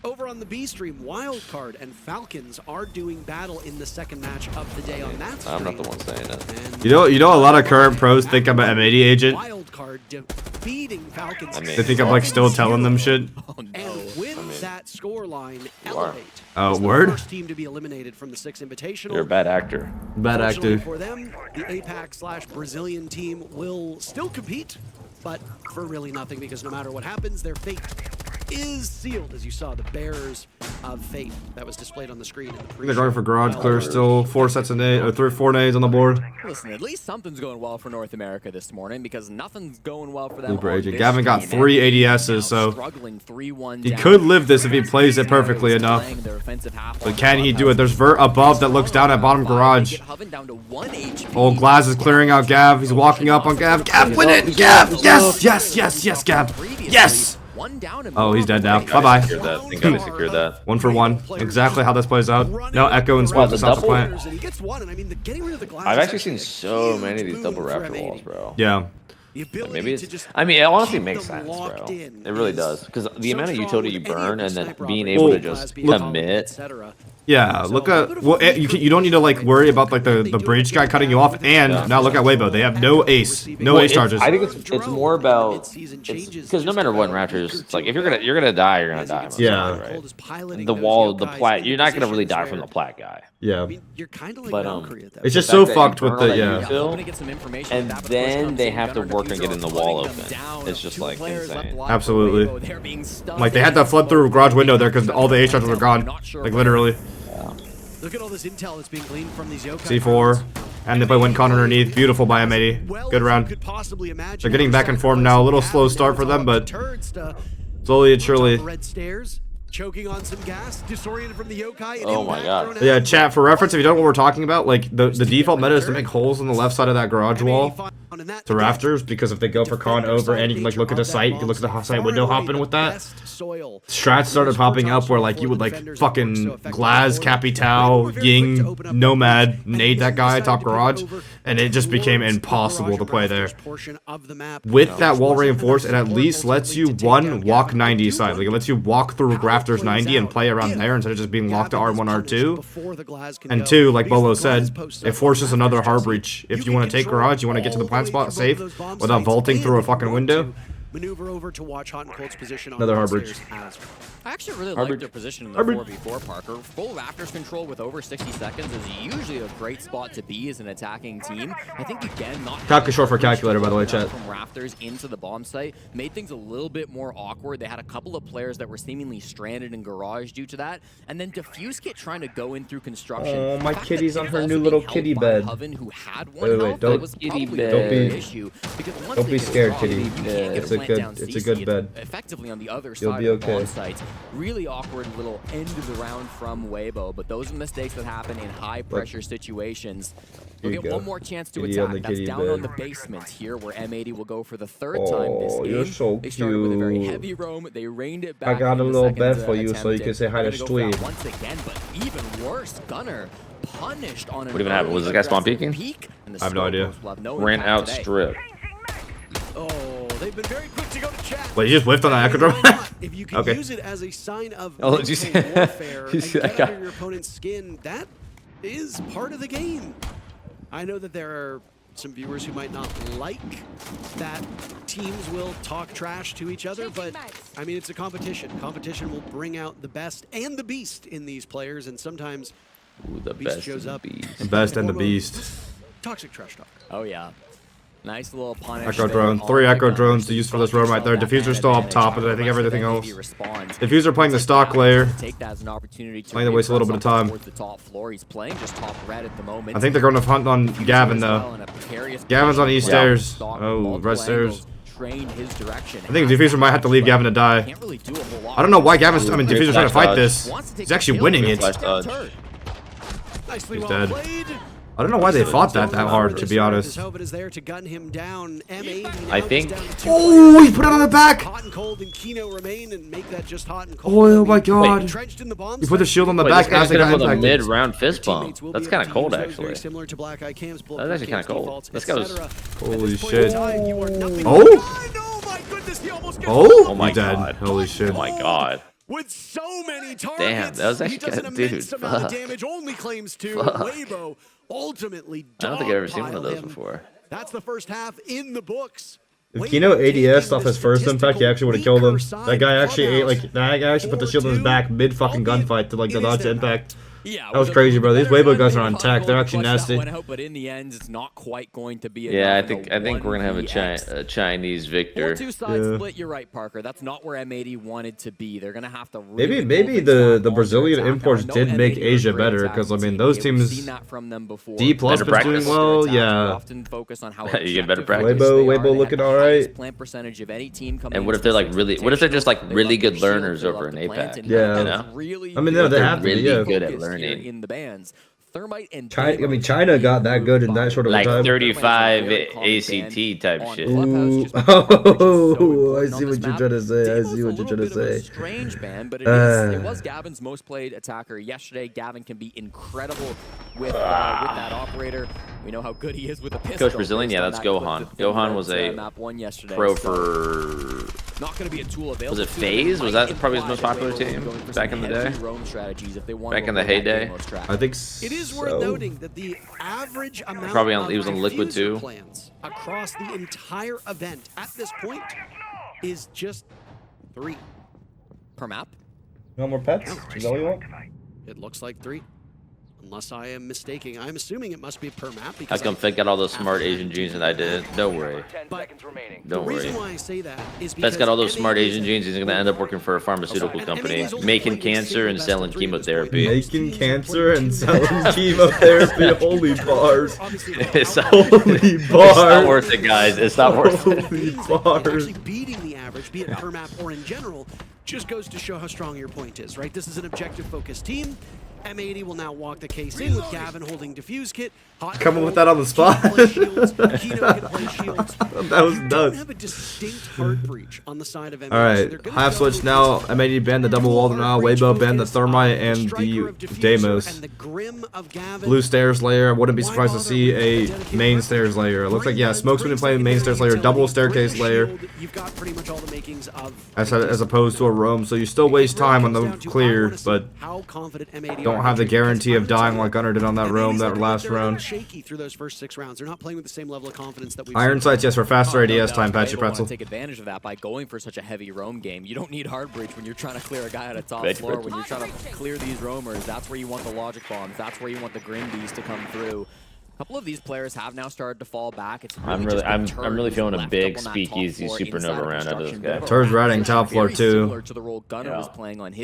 Over on the B stream, Wildcard and Falcons are doing battle in the second match of the day on that stream. I'm not the one saying it. You know, a lot of current pros think I'm an M80 agent. Wildcard defeating Falcons. They think I'm like still telling them shit. And with that scoreline, elevate. Oh, word? First team to be eliminated from the 6 Invitational. You're a bad actor. Bad Fortunately actor. for them, the APAC/Brazilian team will still compete, but for really nothing, because no matter what happens, their fate is sealed, as you saw the bearers of fate that was displayed on the screen. They're going for garage clear still. 4 sets of nades, or 4 nades on the board. Listen, at least something's going well for North America this morning, because nothing's going well for them. Super on agent. this Gavin got stream. 3 And ADSs, now so struggling 3-1 he down. could live this if he plays it perfectly enough. Playing their offensive half But on can he the do it? There's Vert above that looks down at bottom garage. They get Hoven down to 1 HP. Old Glass is clearing out Gav. He's walking up on Gav. Gav, win it! Gav! Yes! Yes! Yes! Yes, Gav! Yes! One down and Oh, he's dead now. Thank Bye-bye. Thank God he secured that. 1 for 1. Exactly how this plays out. No Echo and Swap the to stop the double? plant. I've actually seen so many of these double raptor walls, bro. Yeah. Maybe it's. I mean, it honestly makes sense, bro. It really does, because the amount of utility you burn and then being able to just commit. Yeah, look at you don't need to like worry about like the bridge guy cutting you off, and now look at Weibo. They have no ace, no ace charges. I think it's more about because no matter what in Raptors, it's like if you're gonna die, you're gonna die. Yeah. Right? The wall, the plat, you're not gonna really die from the plat guy. Yeah. But It's just so fucked with the and then they have to work on getting the wall open. It's just like insane. Absolutely. Like they had to flood through a garage window there because all the ace charges were gone. Like literally. Look at all this intel that's being gleaned from these C4. And they play WinCon underneath. Beautiful by M80. Good round. They're getting back in form now. A little slow start for them, but slowly and surely. Choking on some gas, disoriented from the yokai. Oh my god. Yeah, chat, for reference, if you don't know what we're talking about, like the default meta is to make holes on the left side of that garage wall to rafters, because if they go for con over and you can like look at the site, you can look at the site window hopping with that. Strats started popping up where like you would like fucking Glaz, Capital, Ying, Nomad, nade that guy top garage, and it just became impossible to play there. With that wall reinforced, it at least lets you walk 90 side, like it lets you walk through rafters rafters 90 and play around there instead of just being locked to R1, R2. And 2, like Bolo said, it forces another hard breach. If you want to take garage, you want to get to the plant spot safe without vaulting through a fucking window. Maneuver over to watch Hot and Cold's position on Another hard the breach. stairs. I actually really like their position in the 4v4, Parker. Full Raptors control with over 60 seconds is usually a great spot to be as an attacking team. I think, again, not Calc is short for calculator, by the way, chat. From Raptors into the bomb site made things a little bit more awkward. They had a couple of players that were seemingly stranded in garage due to that. And then Diffuse Kit trying to go in through construction. Oh, my kitty's on her new little kitty bed. Who had one Wait, don't be scared, kitty. It's a good bed. Effectively on the other You'll side be of the okay. bomb site. Really awkward little end of the round from Weibo, but those are mistakes that happen in high pressure situations. We'll get one more chance to attack. That's down on the basement here, where M80 will go for the third time this game. You're so they started with a very cute. heavy roam. They reined it back. I got a in the little second, bed for you so you attempt. can say hi to They're gonna go for that Stweeb. once again, but even worse, Gunner punished on an What even happened? Was this guy spawn peeking? peek, and the I have no idea. Scorpions will have no Ran impact out today. strip. Oh, they've been very quick to go to chat. Wait, you just whiffed on the Why acro not? If you can Okay. use it as a sign of Oh, did you see- mental warfare you and see that get guy? under your opponent's skin, that is part of the game. I know that there are some viewers who might not like that teams will talk trash to each other, but I mean, it's a competition. Competition will bring out the best and the beast in these players, and sometimes Ooh, the beast best shows up. beast. The best and the Form of beast. Toxic trash talk. Oh yeah. Nice little punish. Echo there drone. on 3 the echo Gunners. drones to use for this roam right there. That Diffuser's still up advantage. top, but I think The rest of everything them else. maybe responds. Diffuser playing the stock layer. Take that as an opportunity to Playing to waste a little bit of repress up time. towards the top floor. He's playing just top red at the moment. I think they're going to hunt on Gavin, though. Gavin's on the east stairs. Oh, red stairs. Trained his direction. I think Diffuser might have to leave Gavin to die. Can't really do a whole lot. I don't know why Gavin's... I mean, Diffuser's trying to fight Dodge. this. He's actually winning it. Flash dodge. Nicely He's well dead. played. I don't know why they fought that hard, to be honest. Is there to gun him down. M80 I now think- just down to 2 Oh, players. he put it on the back. Hot and Cold and Kino remain and make that just Hot and Cold. Oh, my God. Entrenched in the bomb He put the site. shield on the Wait, back this guy's as they gonna got have a impacted. mid-round fist bump. Teammates will That's be kind able of to cold, use those actually. very similar to Black Eye Cam's That's actually kinda cold. defaults, This guy was- etc. Holy At this point shit. in time, you are nothing Oh? but- Oh my goodness, he almost gets Oh? Oh my He's dead. god. Holy shit. Oh my god. with so many targets. Damn, that was he actually does an kinda- dude, immense amount of fuck. damage, only claims 2. Fuck. Weibo ultimately I don't think I've ever seen one of dogpiled those him. before. That's the first half in the books. If Kino ADS off his first impact, he actually would have killed him. That guy actually ate, like, that guy actually put the shield in his back mid-fucking gunfight to, like, dodge the impact. Yeah, That was crazy, bro. These Weibo guys are on attack. They're actually nasty. But in the end, it's not quite going to be. Yeah, enough in I think we're gonna have a 1vx. Chinese victor. 4-2 side Yeah. split. You're right, Parker. That's not where M80 wanted to be. They're gonna have to. Really Maybe pull things the back on Brazilian their attack. imports I know did make M80 are Asia a great better, attacking 'cause, I mean, team. those We've teams- seen that from them before. D plus Better was doing practice. well, Their attacks yeah. often focus on how You get better objective practice. they are. Weibo They looking have the alright. highest plant percentage of any team coming And what if into they're this like really? What if they're just like They really love good the shield, learners they over love an the plant, APAC? and Yeah. You know? really I mean, no, they They're have to be, really yeah. good at focused here learning. in the bands. Thermite and I mean, China got that good in that short of a Like time. 35 ACT type shit. Ooh. Oh, I see what you're trying to say. I see what you're trying to say. Strange band, but it was Gavin's most played attacker yesterday. Gavin can be incredible with that operator. We know how good he is with a pistol. Coach Brazilian, yeah, that's based on that Gohan. clip that Gohan was a map won yesterday, Pro so for not going to be a tool available. Was it to them. FaZe? Was Might that probably his most imply that popular Weibo team is going for back some in the heavy day? roam strategies if they want Back to in the avoid that heyday? game track. I think It is so. worth noting that the average amount Probably on- of he was on Liquid diffuser too. plans across the entire event at this point is just 3. per map. No more pets? Is that what you want? It looks like 3. Unless I am mistaking. I'm assuming it must be per map How because come Fett got all those smart Asian genes and I didn't? Don't worry. But Don't the reason worry. why I say that is because Fett's got all those smart M80 Asian genes. He's gonna end up working for a pharmaceutical And company, M80 's only making playing cancer and best of selling 3 at this point. chemotherapy. Making cancer and selling chemotherapy. Holy bars. It's not, Holy it's not bars. worth it, guys. It's not worth it. Holy And bars. actually beating the average, be it per map or in general, just goes to show how strong your point is, right? This is an objective-focused team. M80 will now walk the case in with Gavin holding defuse kit. Coming with that on the spot. That was Don't nuts. have a distinct heart breach on the side of M80. Alright, half switch now. M80 banned the double wall now. Weibo banned the thermite and the Deimos. Blue stairs layer. I wouldn't be surprised to see a main stairs layer. It looks like, yeah, Smoke's been playing main stairs layer, double staircase layer. You've got pretty much all the makings of As opposed to a roam, so you still waste time on the clear, but don't have the guarantee of dying like Gunner did on that roam that last round. Shaky through those first 6 rounds. They're not playing with the same level of confidence that we've Iron seen. sights, yes, for faster ADS time, Patchy Weibo Pretzel. wanna take advantage of that by going for such a heavy roam game. You don't need hard breach when you're trying to clear a guy at a top Patchy floor. Pretzel. When you're trying to clear these roamers, that's where you want the logic bombs. That's where you want the Grim Bees to come through. A couple of these players have now started to fall back. It's I'm really feeling a big speakeasy supernova round out of this guy. Turds riding top floor too.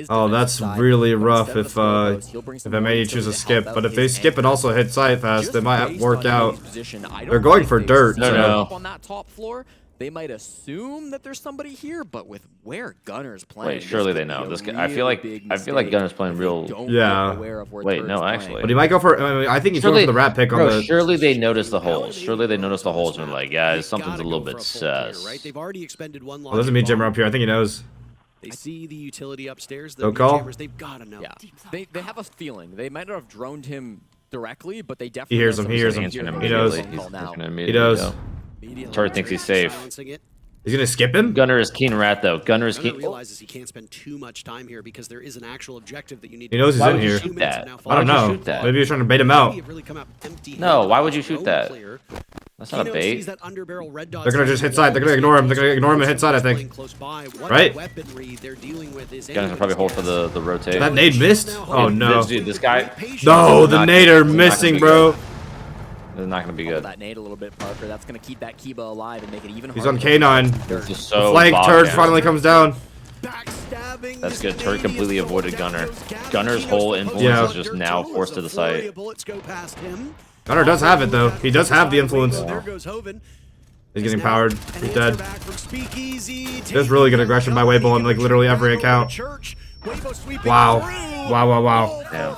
Oh, that's really rough if M80 chooses a skip. But if they skip and also hit site fast, they might work out. They're going for dirt. No, so. no. On that top floor, they might assume that there's somebody here, but with where Gunner's playing, Wait, surely they know. This guy, I feel like Gunner's playing real. Yeah. Wait, no, actually. But he might go for. I mean, I think he's going for the rat pick on Bro, the. surely they notice the holes. Surely they notice the holes and are like, guys, something's a little bit sus. Right? They've already expended one Well, doesn't mean Jimmer up here. I think he knows. They see the utility upstairs. The No call? jammers, they've got to know. Yeah, they have a feeling. They might not have droned him directly, but they He definitely. hears know him. He hears him. something's He here. knows. He's call now. He knows. Turd thinks he's safe. Silencing it. He's gonna skip him. Gunner is keen rat though. Gunner is Gunner keen. realizes he can't spend too much time here because there is an actual objective that you need. He knows he's Why in would you here. shoot that? I don't know. shoot that? Maybe he's trying to bait him out. No, why would you shoot that? That's not a bait. They're They're gonna just hit side. They're gonna ignore him. They're gonna ignore him and hit side, I think. Right? Gunner's probably hold for the rotate. That nade missed? Oh no. Dude, this guy. No, the Not- nader not missing, gonna be bro. This is not gonna be Hold good. that nade a little bit, Parker. That's gonna keep that Kiba alive and make it even He's harder. on K9. This is so Flank bogged Turd down. finally comes down. That's good. Turd completely avoided Gunner. Gunner's whole influence Yeah. is just now forced to the site. Gunner does have it though. He does have the influence. There goes Hoven. He's getting powered. He's dead. There's really good aggression by Weibo on, like, literally every account. Wow. Wow, wow, wow. Yeah.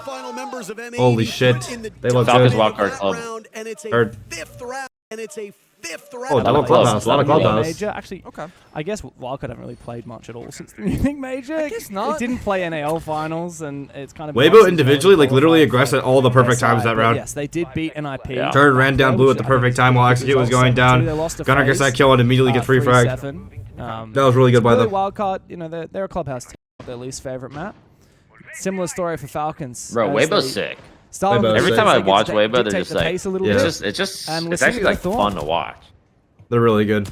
Holy shit. They look Falcons good. wildcard club. Third. Oh, lot double of clubs. clubhouse. A lot of Lot of clubhouse. Major, actually, I guess Wildcard haven't really played much at all since the Munich Major. I guess not. It didn't play NAL finals, and it's kind of. Weibo individually, like, literally aggressed at all the perfect times that round. Yes, they did beat NIP. Yeah. Turd ran down blue at the perfect time while Execute was going down. Gunner gets that kill and immediately gets free frag. That was really good by them. Wildcard, you know, they're a clubhouse team. Their least favorite map. Similar story for Falcons. Bro, as Weibo's they sick. start Weibo's with Every sick. time I they get watch to Weibo, they're dictate just the like, pace a little Yeah. bit. it's And it's listen actually to like Thorn. fun to watch. They're really good.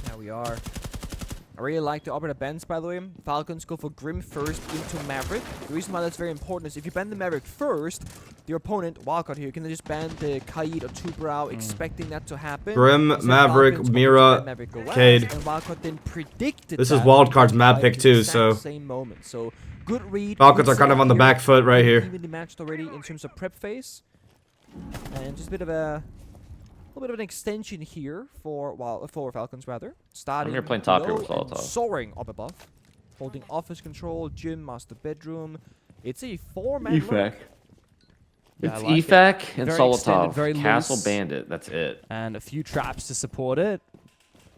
There we are. I really like the operator bends, by the way. Falcons go for Grim first into Maverick. The reason why that's very important is if you bend the Maverick first, your opponent, Wildcard here, can then just bend the Kaid or Two-Brow, expecting that to happen. Grim, Instead, Maverick, Falcons Mira, opted to let Maverick go last, Cade. And Wildcard then predicted This is that Wildcard's and map applied pick the too, exact so same moment. So good read. Falcons good are kind of setup on the here. back foot right here. Evenly matched already in terms of prep phase, and just a bit of a little bit of an extension here for Falcons rather. Starting you're playing top here low with and Solotov. soaring up above, holding office control, gym, master bedroom. It's a 4-man look. Yeah, It's I like it. EFAC and Very extended, Solotov. very Castle loose. Bandit. That's it. And a few traps to support it.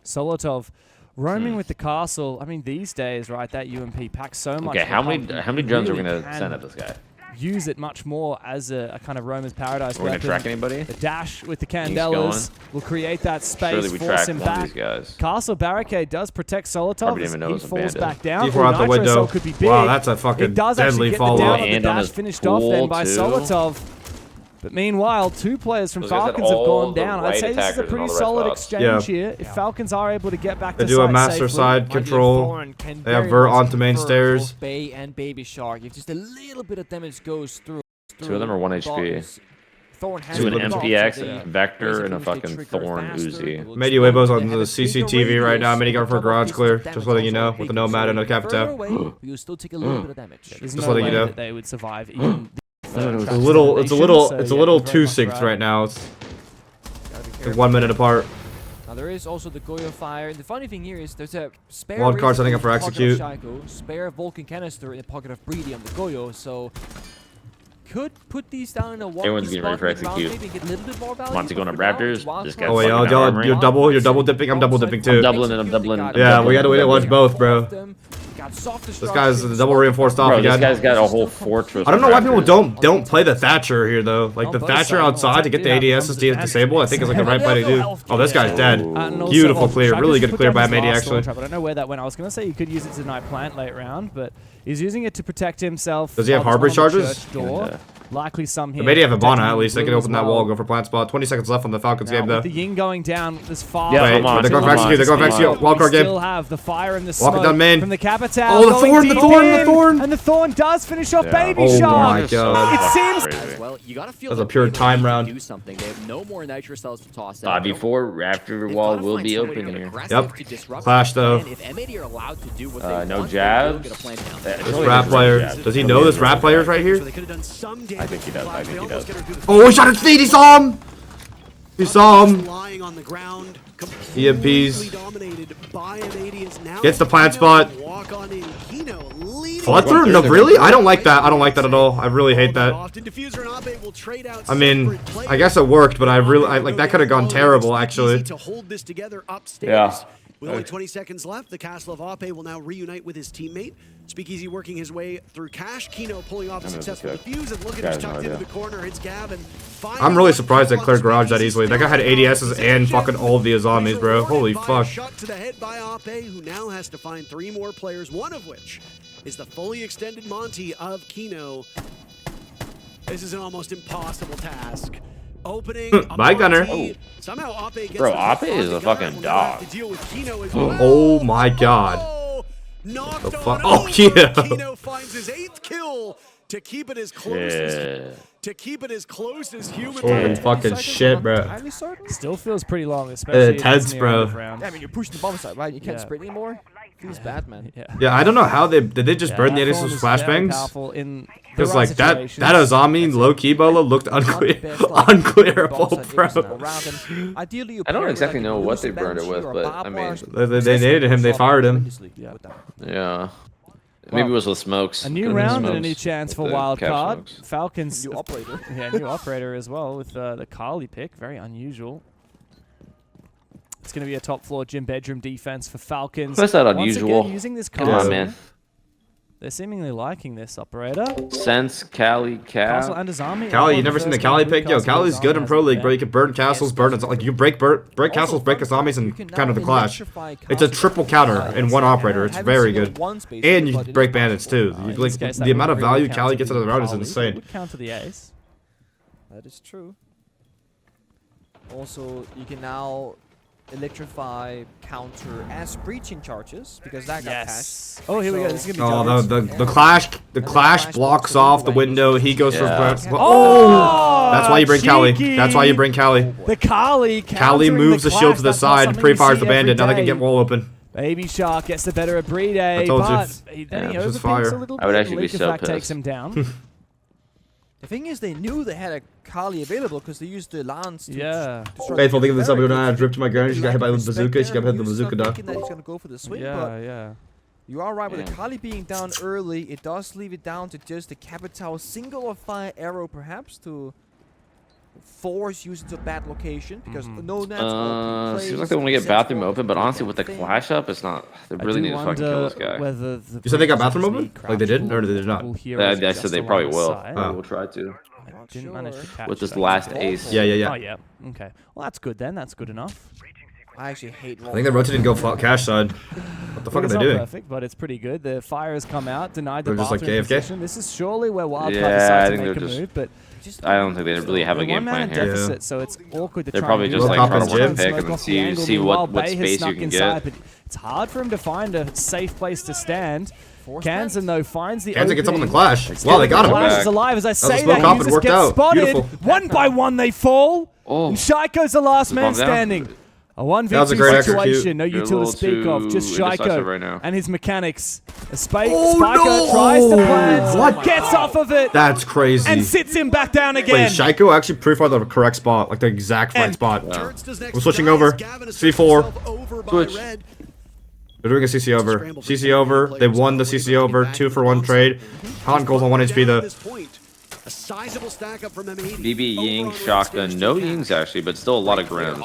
Solotov roaming with the castle. I mean, these days, right, that UMP packs so much. Okay, of how a many pump, how many you drones are we really gonna can send at this guy? Use it much more as a kind of roamer's paradise We're gonna weapon. track anybody? The dash with the He's candelas will create that space, Surely we force track him one of back. these guys. Castle Barricade does protect Solotov Probably as didn't even know he it was a falls bandit. back down. D4 out the Nitro window. Cell could be big. Wow, that's a fucking It does actually deadly get the follow down up. on the And on dash his finished off then pool, by too. Solotov. But meanwhile, two players from Those guys had Falcons have all gone the down. I'd right say this is a attackers and pretty all the right solid spots. exchange Yeah. here. If Falcons are able to get back They to do a site master safely, side control. Thorn can They have very Vert much onto main convert stairs. both Bay and Baby Shark. If just a little bit of damage goes through. Two of them are 1 HP. Buttons, Thorn has To an the buttons, MPX, so they Vector, and a basically fucking trigger Thorn faster. Uzi. Will Medi explode. Weibo's They on have the a bigger CCTV right radius, now. Medi got for double garage pieces clear. of damage Just letting you know, also with the big, Nomad so and a further Capita. away, you'll still take a little bit of damage. There's Just no letting way you know. that they would survive even It's a little too synced right now. It's like 1 minute apart. Now there is also the Goyo fire. The funny thing here is there's a spare Wildcard Razor setting in up for the pocket of execute. Shaiko, spare Vulcan canister in the pocket of Breedy on the Goyo, so could put these down in a one. Everyone's getting ready for execute. Monty going to Raptors. This guy's Oh wait, you're double dipping. I'm double dipping too. I'm doubling. Yeah, we gotta watch both, bro. This guy's double reinforced off Bro, again. this guy's got a whole fortress. I don't know why people don't play the Thatcher here though. Like the Thatcher outside to get the ADS's disabled, I think is like the right play to do. Oh, this guy's dead. Beautiful clear, really good clear by M80 actually. I don't know where that went. I was gonna say you could use it to deny plant late round, but he's using it to protect himself. Does he have harbor charges? Likely some here. Maybe have a Bana at least. They can open that wall, go for plant spot. 20 seconds left on the Falcons game though. With the Yin going down this far. Yeah, they're going for execute. They're going for execute. Wildcard game. Still have the fire and the smoke Walking down main. from the Capital. Oh, the thorn. And the thorn does finish off Baby Oh Shark. my god. It seems. Well, you gotta feel That's a pure time round. do something. They have no more nitro cells to toss 5v4 Raptor wall will be open here. Yep. Clash though. If M80 are allowed to do what they No want, jabs. This rat player. Does he know this rat player's right here? They could have done some damage. I think he does. I think he does. Oh, he shot his feet. He saw him. He saw him. Lying on the ground. EMPs. Dominated by M80 is now Gets the plant spot. Walk on in. Kino leading. Flood through? No, really? I don't like that. I don't like that at all. I really hate that. I mean, I guess it worked, but I like that could have gone terrible actually. To hold this together upstairs. Yeah. With only 20 seconds left, the Castle of Ape will now reunite with his teammate. Speakeasy working his way through Cash. Kino pulling off a successful defuse, and look at him tucked into the corner. Hits Gav, and I'm really surprised they cleared garage that easily. That guy had ADSs and fucking all of the Azamis, bro. Holy fuck. Shot to the head by Ape, who now has to find 3 more players, one of which is the fully extended Monty of Kino. This is an almost impossible task. Opening Bye, Gunner. Somehow Ape gets Bro, Ape is a fucking dog. Oh my god. Knocked The fuck? on Oh, over. yeah. Kino finds his 8th kill to keep it as close as human. Holy fucking shit, bro. Still feels pretty long, especially tense, bro. Yeah, I mean, you're pushing the bomb side, right? You can't sprint anymore. Feels bad, man. Yeah, I don't know how did they just burn the ADS's flashbangs? Because like that Azami low key bolo looked unclearable, bro. I don't exactly know what they burned it with, but I mean, they needed him. They fired him. yeah. Maybe it was with smokes. A new round and a new chance for With the Wildcard. cap Falcons. New operator. Yeah, new operator as well with the Carly pick. Very unusual. It's going to be a top floor gym bedroom defense for Falcons. That's not Once unusual. again, using this Come on, man. They're seemingly liking this operator. Sense, Cali, Castle Cal. and Azami. Cali, you never seen the Cali pick? Yo, Cali's good in Pro League, bro. You can burn castles, burn it. Like you break castles, break Azamis, and counter the clash. It's a triple counter in one operator. It's very good. And you can break bandits too. Like the amount of value Cali gets out of the round is insane. Would counter the ace. That is true. Also, you can now electrify counter as breaching charges because that got Yes. Oh, here we go. This is gonna be Oh, dominant. the clash blocks off the window. He goes for Oh! That's why you bring Cali. Cheeky. That's why you bring Cali. The Cali. Cali moves the shield to the side, pre-fires the bandit. Now they can get wall open. Baby Shark gets the better of Brede, I told you. but he Yeah, overthinks this is fire. a little bit. I would actually be Leak so effect takes pissed. him down. The thing is, they knew they had a Kali available because they used the lance. To Yeah. Faithful, think of this up. When I dripped to my ground, she got hit by the bazooka. She got hit by the bazooka dog. Thinking that he's gonna go for the swing, Yeah, but yeah. you are right with the Kali being down early. It does leave it down to just the Capital single or fire arrow, perhaps to force use into a bad location because no nets. Seems like they want to get bathroom open, but honestly, with the clash up, it's not. They really need to fucking kill this guy. You said they got bathroom open? Like they did, or did they not? I said they probably will. Oh. We'll try to. Didn't manage to catch With this that. last ace. Yeah. Oh, yeah. Okay. Well, that's good then. That's good enough. I actually hate. I think they rotated and go cash side. What the fuck are It's they not doing? perfect, but it's pretty good. The fire has come out, denied the They're just like bathroom AFK? position. This is surely where Wildcard Yeah, I decides to think make a they're just- move, but I don't think they really have a game one-man plan here. deficit, so it's awkward to They're try probably and just do like that. trying to work Smoke the pick and off see- the angle. see Meanwhile, what Bay has space you snuck can inside, get. but it's hard for him to find a safe place to stand. Kansan, though, finds the Kansan gets up on the opening. clash. Wow, they got him. Clash is alive. As I say smoke that, up, it users worked get out. spotted. Beautiful. One by one, they fall. Oh. And Shaiko's the last man bomb down. standing. A 1v2 That was a great situation. execute. No You're a util to little speak of. too Just indecisive Shaiko right now. and his mechanics. A Oh, Spiker no! tries to plant, What? gets off of it, That's crazy. and sits him back down again. Wait, Shaiko actually pre-fired the correct spot, like the exact right And- spot. We're We're switching over. C4. Switch. They're doing a CC over. CC over. They won the CC over. 2-for-1 trade. Han goes on 1 HP though. A sizable stack up from M80. BB, Over Ying, on red Shotgun. stairs No to Yings actually, but still a lot of Grims.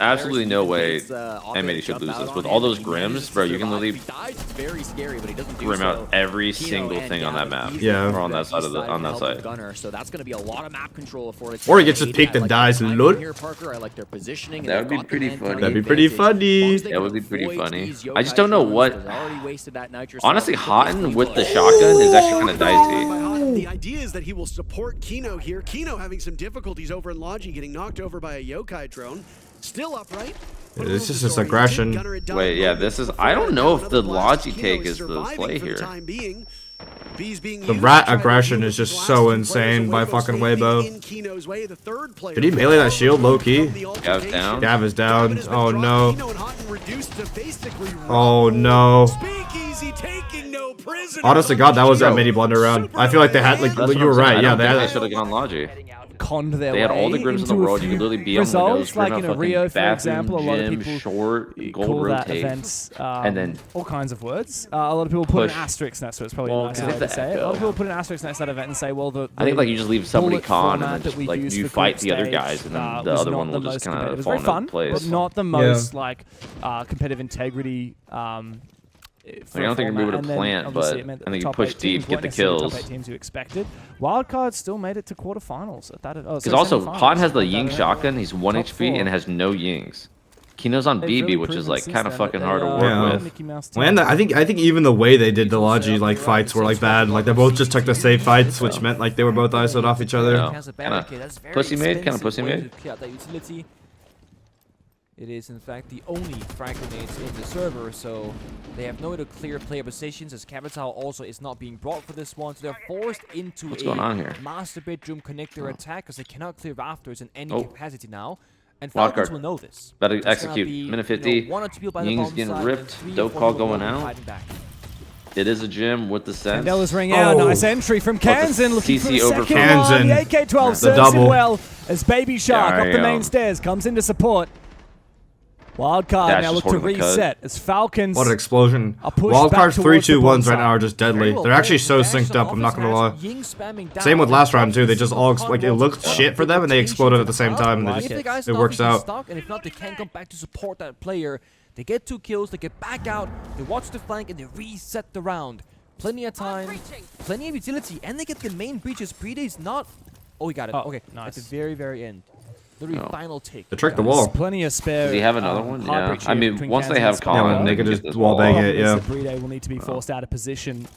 Absolutely no way M80 should lose this. With all those Grims, bro, you can literally Grim out every single thing on that map. Yeah. Or on that side of the side. So that's going to be a lot of map control for it. Or he gets just peeked and dies. Lol. I like their positioning. That would be pretty funny. That'd be pretty funny. That would be pretty funny. I just don't know what. Honestly, Houghton with the shotgun is actually kind of dicey. The idea is that he will support Kino here. Kino having some difficulties over in Logi, getting knocked over by a yokai drone. Still upright. This is just aggression. Wait, yeah, this is. I don't know if the Logi take is the play here. The rat aggression is just so insane by fucking Weibo. Did he melee that shield low key? Gav's down. Gav is down. Oh no. Oh no. Honest to God, that was that mini blunder round. I feel like they had, like, you were right. Yeah, they should have gone Logi. Conned their They had all the way Grims in the into a world. You few could literally be on results, Windows, like Grim in out a Rio, fucking for example. A lot of bathroom, people gym, short, gold call that rotate. events, and then all kinds of words. A lot of people put push. an asterisk next to it. It's probably Well, a nicer 'cause way to it's the say it. A lot of echo. people put an asterisk next to that event and say, well, I think like you just leave somebody bullet con and format then that we just, like used you for fight group the other stage, guys and then the was other not one the will most just kind competitive. of It was fall very into fun, place. but not the most like competitive integrity. I don't think you're moving to plant, but I think you push deep, get the kills. Top 8 teams you expected. Wildcard still made it to quarterfinals at that. Because also, Han has the Ying Top shotgun. He's 1 top HP and four. has no Yings. Kino's on They've BB, really which is proven like since kind of then fucking that hard to they work are Yeah. with. Mickey Mouse And team. I think even the way they did the Logi like fights were like bad. Like they both just took the safe fights, which meant like they were both ISO'd off each other. Yeah. Kinda pussy made, kinda pussy made. It is, in fact, the only frag grenades in the server, so they have no way to clear player positions, as Capital also is not being brought for this one, so they're forced into What's going on here? master bedroom connector attack, because they cannot clear rafters in any Oh. capacity now. And Falcons Wildcard. will know this. Better It's gonna execute. be, Minute you 50. know, 1 or 2 people by the Ying's bomb getting side, ripped. and 3 or Dope 4 call people going out. hiding back. It is a gym with the sense. Candelas ring out. Oh. Nice entry from Kansan. Looking for CC the over second from one. Kansan. The AK-12 The serves double. him well as Baby Shark Yeah, up the yeah. main stairs comes into support. Wildcard Dash now is look to holding the cut. reset as Falcons. What an explosion. A push back Wildcard's towards the 3-2-1s bomb right now are side. just deadly. They're actually so synced up, I'm not gonna lie. Same with last round too, they just all, like, it looked shit for them and they exploded at the same time and they If just, the guy's it not, works he's out. stuck, and if not, they can come back to support that player. They get 2 kills, they get back out, they watch the flank, and they reset the round. Plenty of time, plenty of utility, and they get the main breaches. Pre-day's not... Oh, he got it. Oh, Okay, nice. at the very, very end. Literally No. final take. They tricked the wall. Plenty of spare. Does he have another one? hard Yeah. breach I here mean, between once they Kansas have and Colin, Colin, they could get just this wall bang wall. it, yeah. Brede will need to be forced out of position.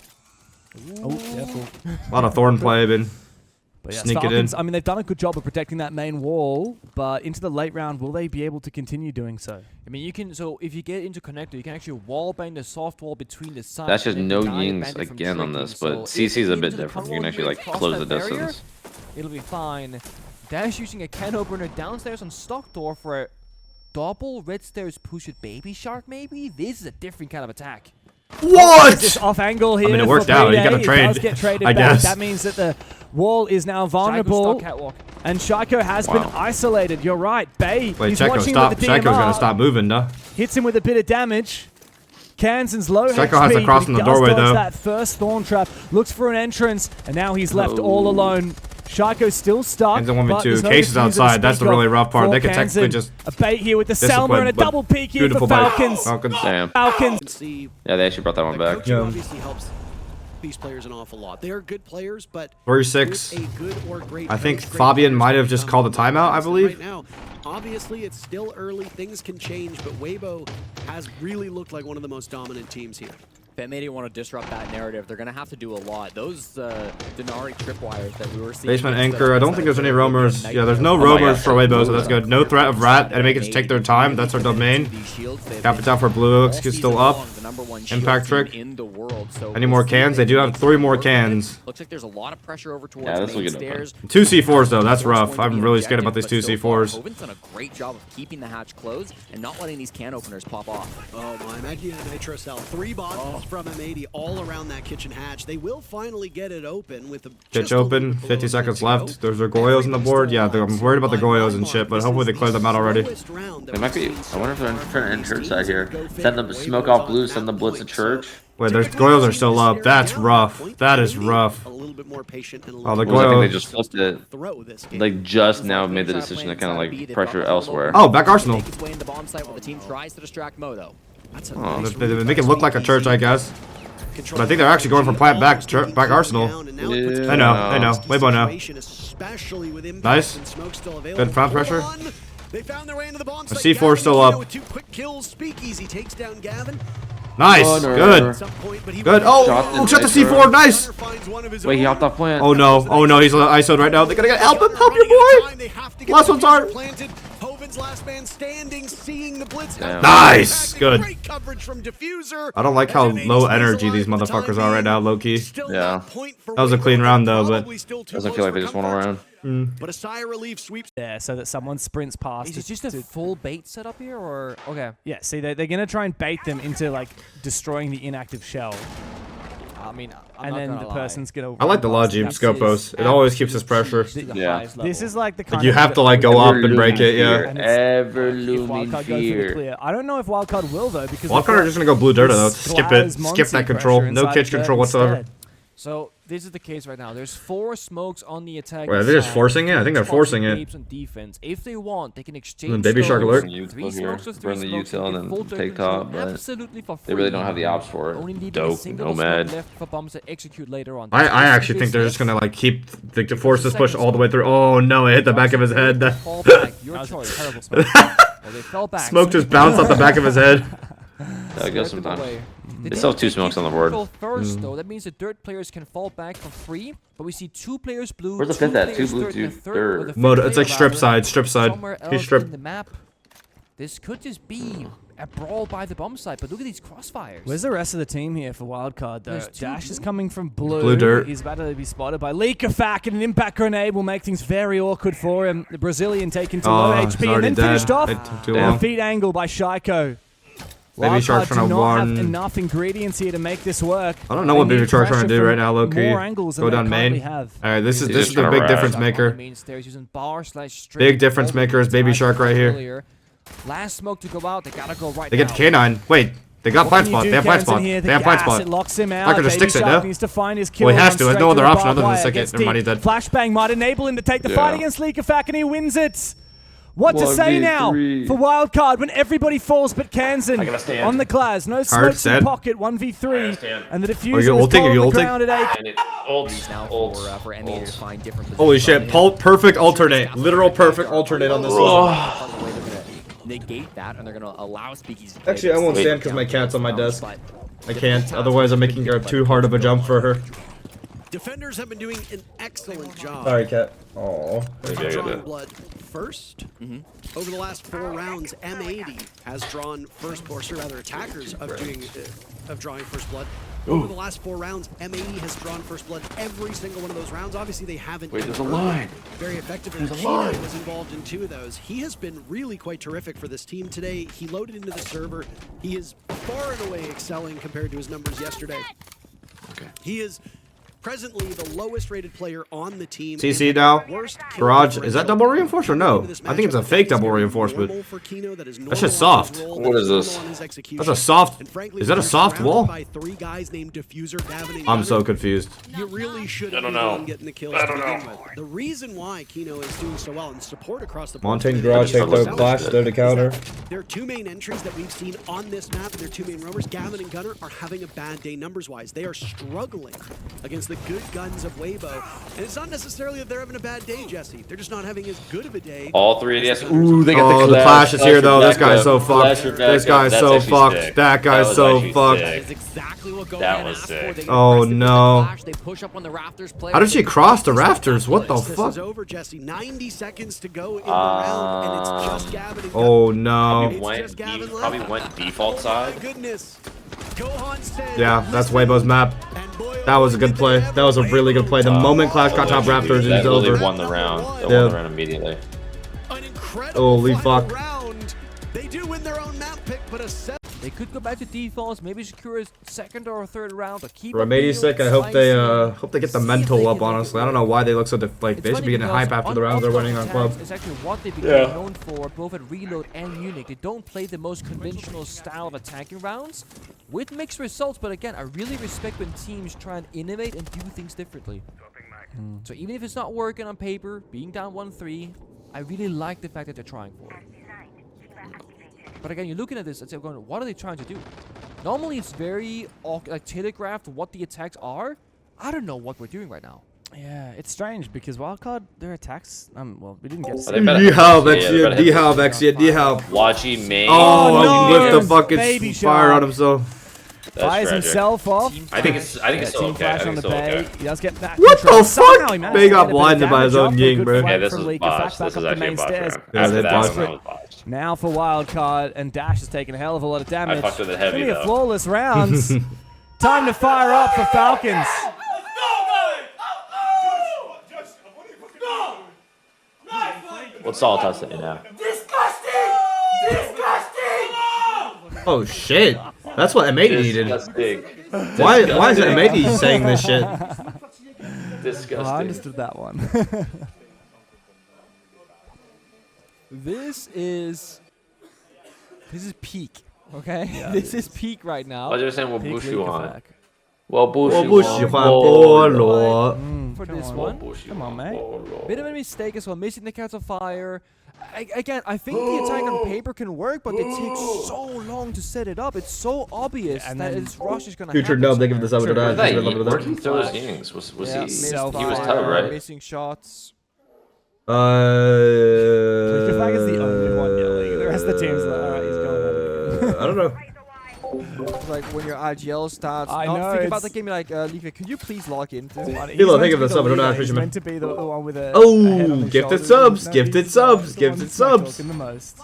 Oh, careful. A lot of thorn play, been But yeah, sneak it in. Falcons, I mean, they've done a good job of protecting that main wall, but into the late round, will they be able to continue doing so? I mean, you can... So, if you get into connector, you can actually wall bang the soft wall between the sides. That's just and no then Yings bandit from again on tricking. this, but So if CC's a you get bit into the different. tunnel You can and actually like cross close the that barrier, distance. it'll be fine. Dash using a can opener downstairs on stock door for a double red stairs push with Baby Shark, maybe? This is a different kind of attack. This What? off angle here. I mean, it for worked out. You Brede. gotta It trade, does get traded I back. guess. That means that the wall is now Shaco's vulnerable, stuck catwalk. and Shaco has been isolated. You're right, Bay. Wait, He's Checo, watching stop. with the Checo's DMR. gonna stop moving, no? Hits him with a bit of damage. Kansan's low Checo HP, has to cross but in he the does doorway, dodge though. that first thorn trap, looks for an entrance, and now he's left all alone. Shaco's still stuck. Kansan 1v2. but there's no Case is diffuser to outside. That's speak the really of rough part. for They could technically Kansan. just A bait here with the Selma discipline, and a but double peek here for beautiful by Falcons. Falcons. Damn. Falcons. See, Yeah, they actually brought that one back. coaching Yeah. obviously helps these players an awful lot. They are good players, but 3-6. with a good or great I think coach, great Fabian players might have can just become called a timeout, I right believe. now. Obviously, it's still early. Things can change, but Weibo has really looked like one of the most dominant teams here. Fett may want to disrupt that narrative. They're going to have to do a lot. Those Denari tripwires that we were seeing. Basement against anchor. I don't think there's any roamers. Yeah, there's no my roamers God. for Weibo, so that's good. No threat of rat, and make it just take their time. That's our domain. Capital for Blue Oaks is still up. Impact trick. In the world. So Any more cans? They do have 3 more cans. Looks like there's a lot of pressure over towards Yeah, this the will main get it done. stairs. 2 C4s though, that's rough. Going to be I'm really scared about these objective, 2 but so far, C4s. Hoven's done a great job of keeping the hatch closed and not letting these can openers pop off. Oh my, Maggie and Nitro Cell. 3 bot, from M80 all around that kitchen hatch. They will finally get it open with the Kitch open, 50 seconds left. There's their Goyos on the board. Yeah, I'm worried about the Goyos and shit, but hopefully they cleared them out already. They might be. I wonder if they're trying to end church side here. Send them smoke off blue. Send the blitz to church. Wait, their Goyos are still up. That's rough. That is rough. A little bit more patient and a Oh, the little I think they Goyos. just flipped it. throw this game. Like just now made the decision to kind of like pressure elsewhere. Oh, back Arsenal. Make its way into bomb site while the team tries to distract Moto. That's a Oh, nice they make it look like a church, I guess. But I think they're actually going for plant back Arsenal. Yeah. I know. Weibo now. Nice. Good front pressure. They found their way into the bomb The site. C4 still up. With 2 quick kills, Speakeasy takes down Gavin. Nice. Oh, no. Good. At some point, but he Good. was- Oh, shot the C4. Nice. Finds one of his Wait, he own. hopped off plant. Oh no. Oh no. He's ISO'd right now. They gotta help him. Help your boy. Last one's hard. Planted. Hoven's last man standing, seeing the blitz. Damn. Nice. Good. Great coverage from Diffuser. I don't like how low energy these motherfuckers are right now, low key. Yeah. That was a clean round, though, but Doesn't feel like they just won around. But a sigh of relief sweeps. there so that someone sprints past. Is it just a full bait setup here, or okay? Yeah, see, they're going to try and bait them into, like, destroying the inactive shell. I mean, I'm And not then gonna the lie. person's going to... I like the Logi Scopos. It always keeps us pressure. Yeah. This is like the kind You of... have to like go up and break it, yeah. And it's- Ever if looming Wildcard goes for the fear. clear. I don't know if Wildcard will, though, because... Wildcard are just gonna go blue dirt though. Skip it. Skip that control. No kitch control whatsoever. So this is the case right now. There's 4 smokes on the attack. Wait, are they just forcing it? I think they're forcing it. On defense. If they want, they can exchange. And Baby Shark those. alert. Util 3 here. smokes with 3 Burn the smokes, util get and full then dirt take control top, but absolutely for free. they really don't have the ops for Only it. need a Dope, single nomad. smoke left for bombs to execute later on. I actually think they're just gonna like keep the force this push all the way through. Oh no! It hit the back of his head. Fall back. Your choice. Terrible smoke. Well, they fell back. Smoke just bounced off the back of his head. That goes sometimes. They They still have 2 smokes on the board. First, though, that means the dirt players can fall back for free. But we see 2 players blue. Where's the 2 Fett at? 2 players blue, dirt, 2 and a third, third. with a Mode. fifth It's like player strip rather side. Strip side. somewhere He's else stripped. in the map. This could just be a brawl by the bomb site. But look at these crossfires. Where's the rest of the team here for Wildcard, though? There's 2 Dash is blue. coming from blue. Blue dirt. He's about to be spotted by Leakerfack, and an impact grenade will make things very awkward for him. The Brazilian taken to low Oh, he's HP and already then dead. finished off. It took too A long. feet angle by Shaiko. Baby Shark's Wildcard trying do to not have warn. enough ingredients here to make this work. I don't know They what Baby need Shark's trying to pressure do right from now, low key. more angles than Go they down currently main. have. All right, this He's is just the trying big to difference rush. maker. Main stairs using bar / Big difference maker is Baby Shark right here. Earlier. Last smoke to go out. They gotta go right They get now. the K9. Wait, they got What plant can you spot. do, They have plant Kenton, spot. here? They The have plant gas, spot. It locks him out. Parker just Baby sticks it, Shark no? needs to find his kill. Well, he has Run to. There's straight no other the option barbed other than wire. stick it. Gets Never mind, deep. he's dead. Flashbang might enable him to take the Yeah. fight against Leakerfack, and he wins it. What to say now 1v3. for Wildcard when everybody falls but Kansan I gotta stand. on the glass. No Hard smokes in stand. pocket, 1v3. stand. And the Are diffuser you is ulting? Are you on the ulting? ground at 8. And it ults. Now Ults. for M80 to find different Holy positions shit! on him. Perfect alternate. Literal perfect alternate on this one. By the way, they're gonna negate that, and they're gonna allow Speakeasy. to play Actually, I won't this stand 'cause down my cat's on my down, desk. but I can't. Otherwise, I'm making her too hard of a jump for her. Defenders have been doing an excellent job. Sorry, cat. Oh. Maybe I Drawing got it. blood first. Over the last 4 rounds, M80 has drawn first, or rather, attackers of drawing first blood. Over the last 4 rounds, M80 has drawn first blood every single one of those rounds. Obviously, they haven't Wait, been there's a line. very effectively. There's a Kino line. was involved in 2 of those. He has been really quite terrific for this team today. He loaded into the server. He is far and away excelling compared to his numbers yesterday. Okay. He is presently the lowest rated player on the team. CC and now. worst kill Garage. differential. Is that double reinforced or no? Into this I think it's a matchup, fake that is double very reinforcement. normal for Kino, that is That's just normal on his soft. role, What that is this? normal on his execution. That's a soft. And frankly, Is that a when you're soft surrounded wall? by 3 guys named Diffuser, Gavin, and I'm Gunnar, so confused. you really should I don't be the know. one getting the kills I to don't begin know. with. The reason why Kino is doing so well and support across the board. Montaigne has Garage been take the so flash solid. there to counter. There are 2 main entries that we've seen on this map, and their 2 main roamers, Gavin and Gunnar, are having a bad day numbers-wise. They are struggling against the good guns of Weibo. And it's not necessarily that they're having a bad day, Jesse. They're just not having as good of a day. All 3 ADS. Ooh, they got Oh, the the Flash is here though. This guy's so fucked. Flash This guy's so fucked. That guy's so That fucked. is exactly what Gohan That was asked sick. for. They get Oh, aggressive with the no. flash, They push up on the rafters. How did she cross the rafters? What the This fuck? is over, Jesse. 90 seconds to go in the round, and it's just Gavin and Gunnar. Oh no. Probably went default side. My goodness. Gohan said, Yeah, that's Weibo's map. and boy, That was a good play. That was a really good play. The moment Clash got top Raptors, it That was really over. won the round. They Yeah. won the round immediately. an incredible Holy final fuck. round. They do win their own map pick, but a They could go back to defaults, maybe secure a second or third round, or keep For M80's sake, I hope they get the mental up. Honestly, I don't know why they look so like they should be getting hype after the rounds they're winning on club. It's actually what they became known for, both at Reload and Munich. They don't play the most conventional style of attacking rounds, with mixed results. But again, I really respect when teams try and innovate and do things differently. So even if it's not working on paper, being down 1-3, I really like the fact that they're trying for it. But again, you're looking at this and say, going, what are they trying to do? Normally, it's very like telegraphed what the attacks are. I don't know what we're doing right now. Yeah, it's strange because Wildcard, their attacks, well, we didn't get to see. D-Help. Waji main. Oh, no, with the fucking baby fire shot. on himself. Fires himself off. I think it's still Team okay. flash on the bay. He does get that. What control. the Somehow he fuck? managed Bay to got get a bit of blinded by his damage own off. ying, Good bro. flank Yeah, this from was Leaker. botched. Back This is up the actually main a botched stairs. round. Yeah, After they that botched. round was botched. Now for Wildcard, and Dash has taken a hell of a lot of damage. I fucked with it heavy, Gonna be a though. flawless rounds. Time to fire up for Falcons. What's Salta saying now? Oh shit. That's what M80 needed. Disgusting. Why is M80 saying this shit? Disgusting. Oh, I understood that one. This is peak, okay? This is peak right now. What are you saying? What Peak Bush Leaker you want? flag. 我不喜欢菠萝。 For Come this on. one. Come on, mate. Bit of a mistake as well, missing the Cats of Fire. Again, I think the attack on paper can work, but it takes so long to set it up. It's so obvious and that then its rush is gonna Future happen. no, they give this over to Where that. did he throw his innings? Was Yeah, he? missed He was fire, tough, right? Missing shots. Leaker flag is the only one yelling. The rest of the team's like, alright, he's going at it. I don't know. Like when your IGL starts, I not know, think about it's- the game, you're like, Leaker, could you please log in? Hilo, think of this up. I don't know how to He's fish him. meant to be the one with a Oh, head on his gifted shoulders. subs, No, gifted he's, subs, the one gifted that's, like, subs. talking the most.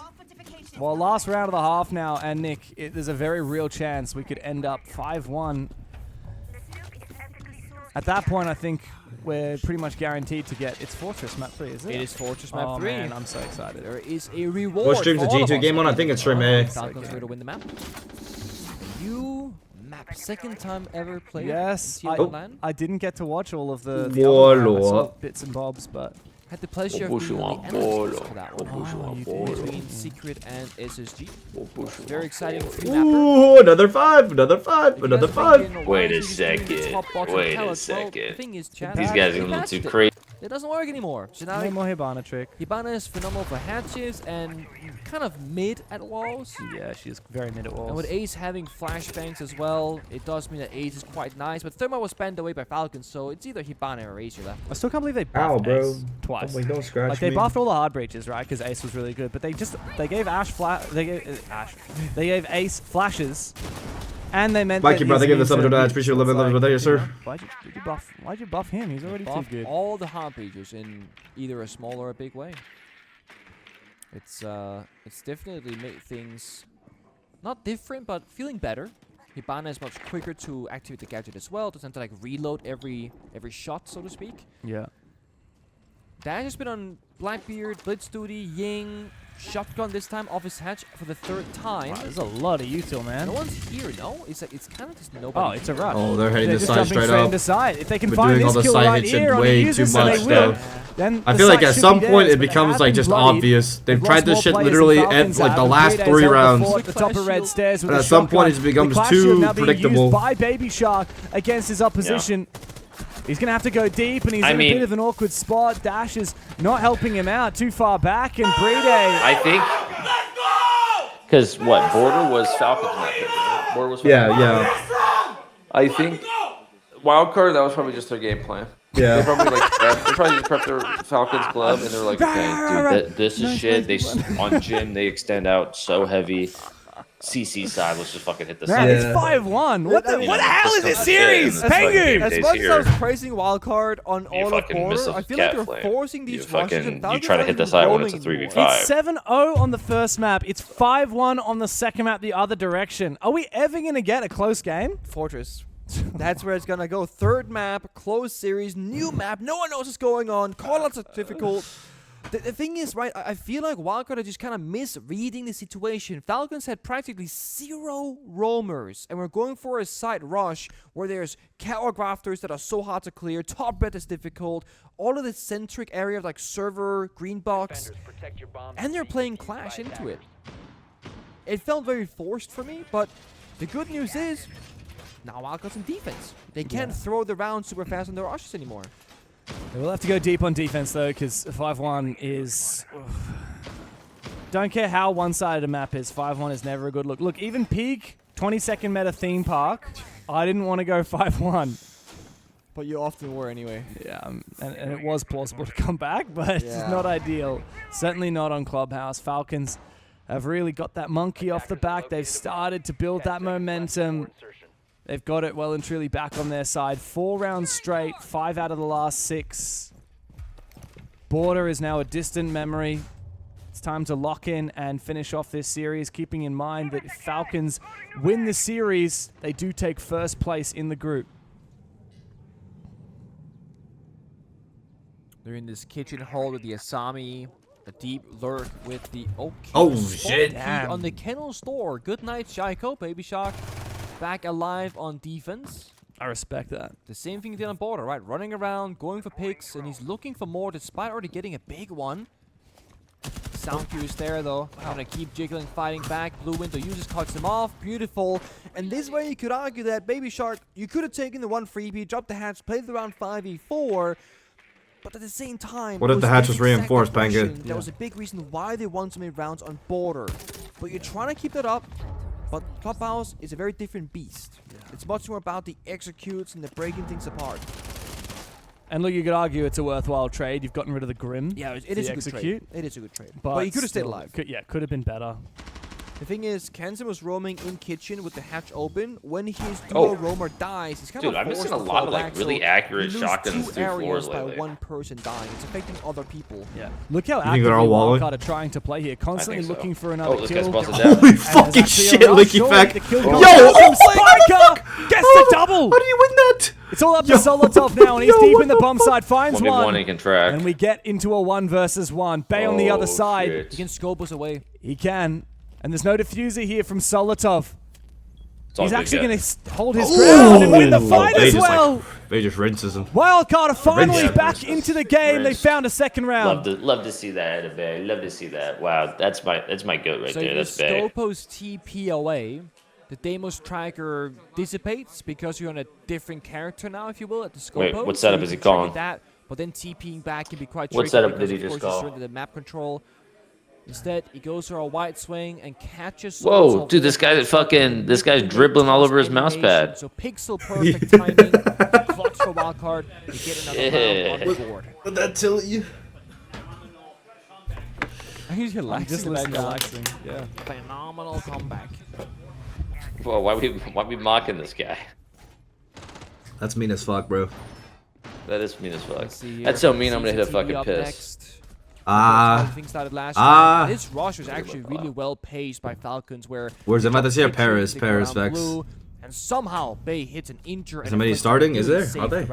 Well, last round of the half now, and Nick, there's a very real chance we could end up 5-1. At that point, I think we're pretty much guaranteed to get. It's Fortress Map 3, is it? It is Fortress Map 3. Man, I'm so excited. There is a reward. What stream's the for all of G2 us. game on? I think it's stream A. Falcons way to win the map. New map, second time ever played. Yes, in Teal Land. I didn't get to watch all of the Whoa, other round. I saw Lord. bits and bobs, but Had the pleasure of What being bush on you the want? analysis Bolo. for that What one. bush you want? you Bolo. did. Between Secret and SSG. What bush you Very want? exciting Bolo. three-mapper. Ooh, another five, another five, If you another guys are five. thinking, why Wait a is he just doing the second. top bottom Wait a pallets? Well, second. the thing is, chat, These guys are he a little patched too it. crazy. It doesn't work anymore. So now no more Hibana trick. Hibana is phenomenal for hatches and kind of mid at walls. Yeah, she's very mid at walls. And with Ace having flashbangs as well, it does mean that Ace is quite nice. But Therma was banned away by Falcons, so it's either Hibana or Ace you're left. I still can't believe they Ow, buffed bro. Ace twice. Oh, wait, don't scratch Like they me. buffed all the hard breaches, right? Because Ace was really good, but they gave Ash they gave Ace flashes, and they meant. Mikey, that brother, his give this up means to that that. Appreciate it's it, love it, like, yes, you sir. know, Why'd you buff him? He's already too Buff good. all the hard breaches in either a small or a big way. It's definitely made things not different, but feeling better. Hibana is much quicker to activate the gadget as well. Doesn't have to like reload every shot, so to speak. Yeah. Dash has been on Blackbeard, Blitz Duty, Ying, Shotgun this time off his hatch for the third time. Wow, there's a lot of util, man. No one's here, no? It's like it's kind of just nobody. Oh, it's a rush. Oh, they're heading They're this just side jumping straight straight up. into side. If they can We're find doing all this the kill side right hits and here on way the too users, and much, they will. though. Then I the feel like site at should some be point theirs, it but they becomes have like been just bloodied. obvious. They've They've tried lost this more shit players than literally Falcons at like the have. last Breeday's 3 held the rounds. fort at the top of red stairs with And the at some point shotgun. it becomes The Clash too Shield now being predictable. used by Baby Shark against his opposition. He's going to have to go deep, and he's in a bit of an awkward spot. Dash is not helping him out, too far back, and Breeday. I think. Because what? Border was Falcons map. Right? Border was Falcons. Yeah. I think Wildcard, that was probably just their game plan. They Yeah. probably they probably just prepped their Falcons glove and they're like, okay, dude, this is shit. They on Jim, they extend out so heavy. CC side, let's just fucking hit the Man, side. it's 5-1. What the hell is this series? Pengu! As much as I was praising Wildcard on You all of fucking miss Border, a I feel like cat they're flame. forcing You these rushes. fucking And you Falcons try to aren't hit the even side when it's a rolling anymore. 3v5. It's 7-0 on the first map. It's 5-1 on the second map the other direction. Are we ever going to get a close game? Fortress. That's where it's gonna go. Third map, closed series, new map. No one knows what's going on. Callouts are difficult. The thing is, right, I feel like Wildcard are just kind of misreading the situation. Falcons had practically 0 roamers, and we're going for a side rush where there's catwalk rafters that are so hard to clear, top red is difficult, all of the centric area of like server, green box, and they're playing Clash into it. It felt very forced for me, but the good news is, now Wildcard's in defense. They can't throw the round super fast on their rushes anymore. We'll have to go deep on defense, though, because 5-1 is... Don't care how one-sided a map is, 5-1 is never a good look. Look, even peak 22nd meta theme park, I didn't want to go 5-1. But you often were anyway. Yeah, and it was plausible to come back, but it's not ideal. Certainly not on Clubhouse. Falcons have really got that monkey off the back. They've started to build that momentum. They've got it well and truly back on their side. 4 rounds straight, 5 out of the last 6. Border is now a distant memory. It's time to lock in and finish off this series, keeping in mind that if Falcons win the series, they do take first place in the group. They're in this kitchen hole with the Asami, a deep lurk with the... Oh, shit. On the Kennel store. Good night, Shaiko, Baby Shark. Back alive on defense. I respect that. The same thing he did on Border, right? Running around, going for picks, and he's looking for more despite already getting a big one. Sound cue is there, though. Gonna keep jiggling, fighting back. Blue Window uses, cuts him off. Beautiful. And this way you could argue that Baby Shark, you could have taken the 1 freebie, dropped the hatch, played the round 5v4, but at the same time... What if the hatch was reinforced, Panga? That was a big reason why they won so many rounds on Border. But you're trying to keep that up. But Clubhouse is a very different beast. It's much more about the executes and the breaking things apart. And look, you could argue it's a worthwhile trade. You've gotten rid of the Grim. Yeah, it is a good trade. It is a good trade. But you could have stayed alive. Could have been better. The thing is, Kenzen was roaming in kitchen with the hatch open. When his duo roamer dies, he's kind of I'm forced missing a to lot fall of like back, really so accurate you lose shotguns 2 through areas floors by lately. 1 person dying. It's affecting other people. Yeah. Look how think they're actively all walling? Wildcard are trying to play here. Constantly so. looking for another this kill. guy's busted down. Holy fucking shit, Licky Fact. Yo, Spiker gets the double. How do you win that? It's all up to Solotov now, and he's deep in the bomb side. Finds 1v1 one. he can track. And we get into a 1 versus 1. Bay on the other side. Shit. He can scope us away. He can. And there's no diffuser here from Solotov. It's all He's good, actually yeah. going to hold his ground and win the fight They as just, well. They just rinses him. Wildcard are finally Rinse. back into the game. They found a second round. Love to see that, Adabay. Love to see that. Wow, that's my goat right So there. if That's Bay. Scopos TP away, the Deimos tracker dissipates because you're on a different character now, if you will, at the Scopos. Wait, what so setup you is he can trigger calling? That, but then TPing back can be quite What tricky. setup because, did he of just course, call? you're into the map control. Instead, he goes for a wide swing and catches. Whoa, Solotov dude, this guy's dribbling all over his mouse pad. So pixel perfect timing, clutch for Wildcard to get another round on the board. Would that tilt you? He's I'm relaxing. just listening, relaxing. Yeah. Phenomenal comeback. Whoa, why we mocking this guy? That's mean as fuck, bro. That is mean as fuck. Let's see here. That's so mean. I'm gonna hit a CCTV fucking up piss. next. Things started last Ah. year. This rush was actually really well paced by Falcons, where Where's it? This here? Picture, Paris, they go Paris, around Vex. blue, and somehow Bay hits an injure. Is somebody starting? Is there? Are they?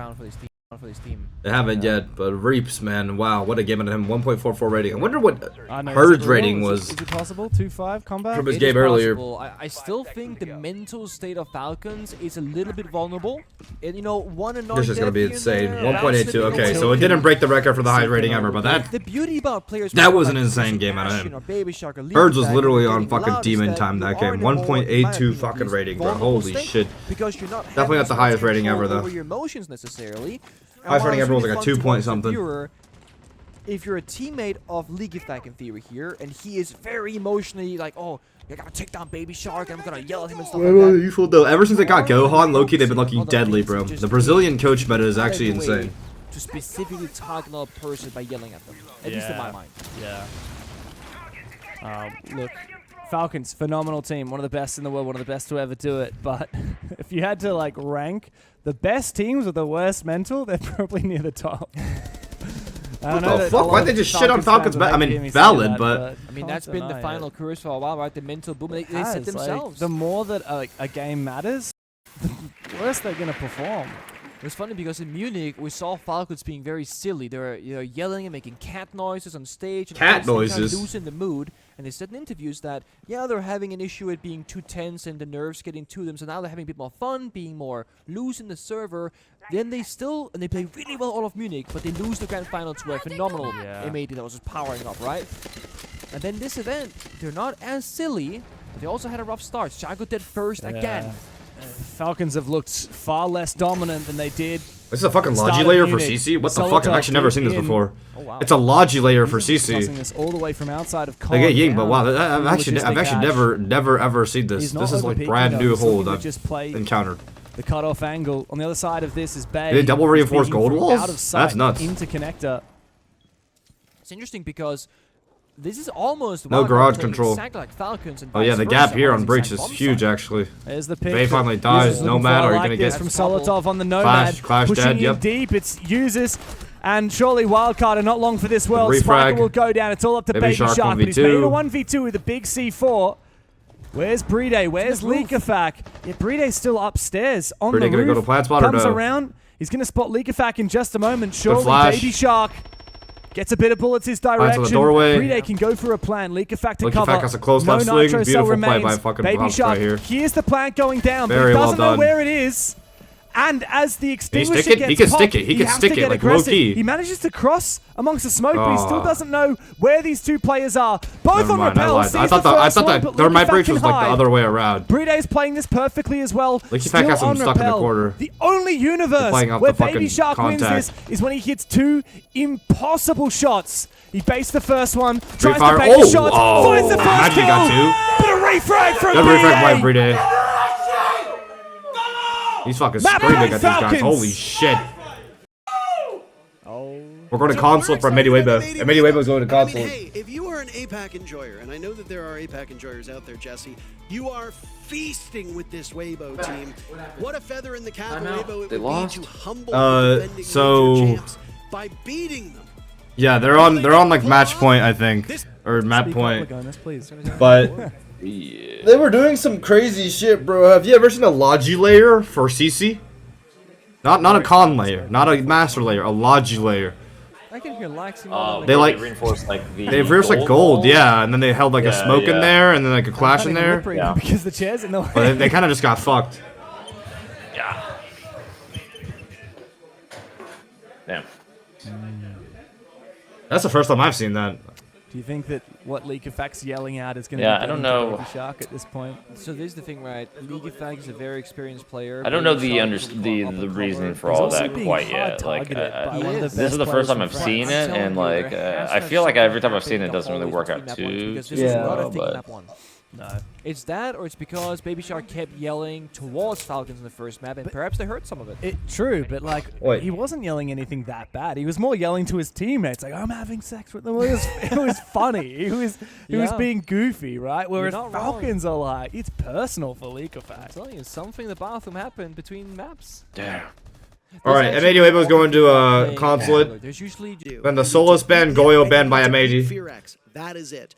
For this team. They haven't yet, but Reaps, man, wow, what a game out of him. 1.44 rating. I wonder what I know, Herd's is it real? rating Is was. it possible? 2-5 combat? From his It game is earlier. possible. I still think the mental state of Falcons is a little bit vulnerable. And, you know, one and This is gonna be here and insane. there, 1.82. bouncing Okay, a so it little didn't break the record for the highest rating ever, but that the beauty about players That was like an insane Bastion game out of him. or Baby Shark or Herd's was Leafback, literally you're on getting fucking loud demon instead, time you that are game. in a more, in my 1.82 opinion, fucking at least, rating, bro. vulnerable Holy state, shit. because you're not Definitely not the highest rating control ever, though. over your emotions necessarily. And Highest while rating it's ever was really like a fun 2 to point watch the something. viewer, if you're a teammate of Leafback in theory here, and he is very emotionally like, oh, I gotta take down Baby Shark, and I'm gonna yell at him and stuff like that. Useful though. Ever since they got Gohan, Loki, they've been looking deadly, bro. The Brazilian coach meta is actually Find a way insane. To specifically target another person by yelling at them, at least in my mind. Yeah. Look, Falcons, phenomenal team. One of the best in the world, one of the best to ever do it. But if you had to, like, rank the best teams with the worst mental, they're probably near the top. What the fuck? Why'd they just shit on Falcons? I mean, valid, but... I mean, that's been the final curse for a while, right? The mental boom. They set themselves. Like, the more that a game matters, the worse they're going to perform. It was funny because in Munich we saw Falcons being very silly. They were yelling and making cat noises on stage. And Cat noises? kind of losing the mood. And they said in interviews that, yeah, they're having an issue with being too tense and the nerves getting to them. So now they're having a bit more fun, being more loose in the server. Then they play really well all of Munich, but they lose the grand final to a phenomenal M80 that was just powering up, right? And then this event, they're not as silly, but they also had a rough start. Shago dead first again. Falcons have looked far less dominant than they did. This is a fucking Logi layer for CC? What the fuck? I've actually never seen this before. Oh, wow. It's a Logi layer for Discussing CC. this all the way from outside of Like, yeah, but wow, I've actually never ever seen this. This is like brand new hold I've encountered. The cutoff angle on the other side of this is Bay. They double reinforced speaking gold from walls? out of sight That's nuts. Into connector. It's interesting because this is almost No Wildcard garage playing control. exactly like Falcons and Oh yeah, vice the versa gap here on on the breach exact is bomb huge site. actually. There's the pick. Bay finally Users dies. looking Nomad, for are a you like gonna this get from Solotov on the Nomad? Clash pushing dead, in yep. deep. It's users. And surely Wildcard are not long for this world. Refrag. Spiker will go down. It's all up to Baby Shark, but he's 1v2. made a 1v2 with a big C4. Where's Brede? Where's Leakafak? Yeah, Brede's still upstairs on Brede the gonna roof. go to plant spot or Comes no? around. He's going to spot Leakafak in just a moment. Surely flash. Baby Shark gets a bit of bullets his Finds on direction. the doorway. Brede can go for a plan. Leakafak to Leakafak cover. has a close No left swing. nitro cell Beautiful play remains. by fucking Baby Bobs Shark. right here. Here's the plant going down, Very but he well doesn't know done. where it is. And as the extinguisher stick it? gets He can popped, stick it. He can has stick to it, get like, aggressive. low-key. He manages to cross amongst the smoke, but he still Oh. doesn't know where these two players are. Both Never on mind, I rappel. lied. Sees I thought the first one, that but their my Leakafak breach can was like the hide. other way around. Brede's playing this perfectly as well. Leakafak Still has him on stuck in the rappel. corner. The only universe playing out where the Baby fucking Shark wins contact. this is when he hits two impossible shots. He based the first one, tries Fire. to bait the shots, Oh, finds the first imagine kill. he got two. But a refrag from Good refrag by Brede. Brede. He's fucking Map screaming point at these guys. Falcons. Holy shit. Oh. We're going to console for M80 Weibo. M80 Weibo's going to I console. mean, hey, if you are an APAC enjoyer, and I know that there are APAC enjoyers out there, Jesse, you are feasting with this Weibo team. What a feather in the cap of Weibo it They would lost. be to humble the defending so- major champs by beating them. Yeah, they're on like match point, I think. Or map Speak up, point. Lagonis, please. But they were doing some crazy shit, bro. Have you ever seen a Logi layer for CC? Not a con layer, not a master layer, a Logi layer. I can hear Laxi. They like reinforced like the they reinforced like gold, yeah, and then they held like a Yeah, smoke in yeah. there, and then like a clash in there. Yeah. Because the chair's in the way. But they kind of just got fucked. Yeah. Damn. That's the first time I've seen that. Do you think that what Leakafak's yelling at is going to Yeah, be I don't getting to know. Baby Shark at this point? So this is the thing, right? Leakafak is a very experienced player. I don't know Baby the Shark under is the up and the cover. reasoning for He's all also that being quite hard yet. Like targeted by one of the this is best the first players time from I've France. seen it, and like I feel like every time I've seen it, it doesn't really work out too. Because this is well, not a thing in but map one. No. It's that, or it's because Baby Shark kept yelling towards Falcons in the first map, and perhaps they heard some of it. True, but like, Wait. he wasn't yelling anything that bad. He was more yelling to his teammates, like, I'm having sex with them. It was funny. He was Yeah. being goofy, right? Whereas not wrong. Falcons are like, it's personal for I'm Leakafak. telling you, something in the bathroom happened between maps. damn. All right, M80 Weibo's going to consulate. There's usually Then the Solus ban, Goyo ban by M80. Fearex. That is it.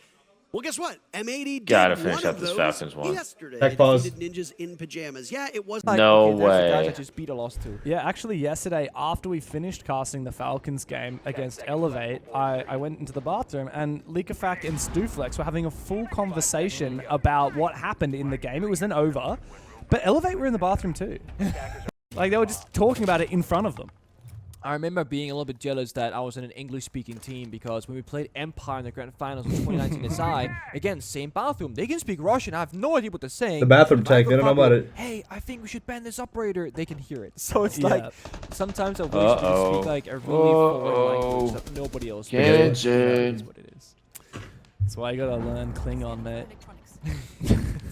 Well, guess what? M80 Gotta did finish one out of this those Falcons one. yesterday. Tech pause. They defeated Ninjas in pajamas. Yeah, it was. No okay, that's the guys way. that just beat or lost to. Yeah, actually, yesterday, after we finished casting the Falcons game against Elevate, I went into the bathroom, and Leakafak and Stuflex were having a full conversation about what happened in the game. It was then over, but Elevate were in the bathroom too. Like, they were just talking about it in front of them. I remember being a little bit jealous that I was in an English-speaking team because when we played Empire in the grand finals of 2019 SI, again, same bathroom. They can speak Russian. I have no idea what they're saying. The bathroom If I tech, go they don't know pop about up, it. Hey, I think we should ban this operator. They can hear it. So it's Yeah. like sometimes I wish we could speak like a really foreign language that nobody else speaks. Genshin. That's what it is. That's why you gotta learn Klingon, mate.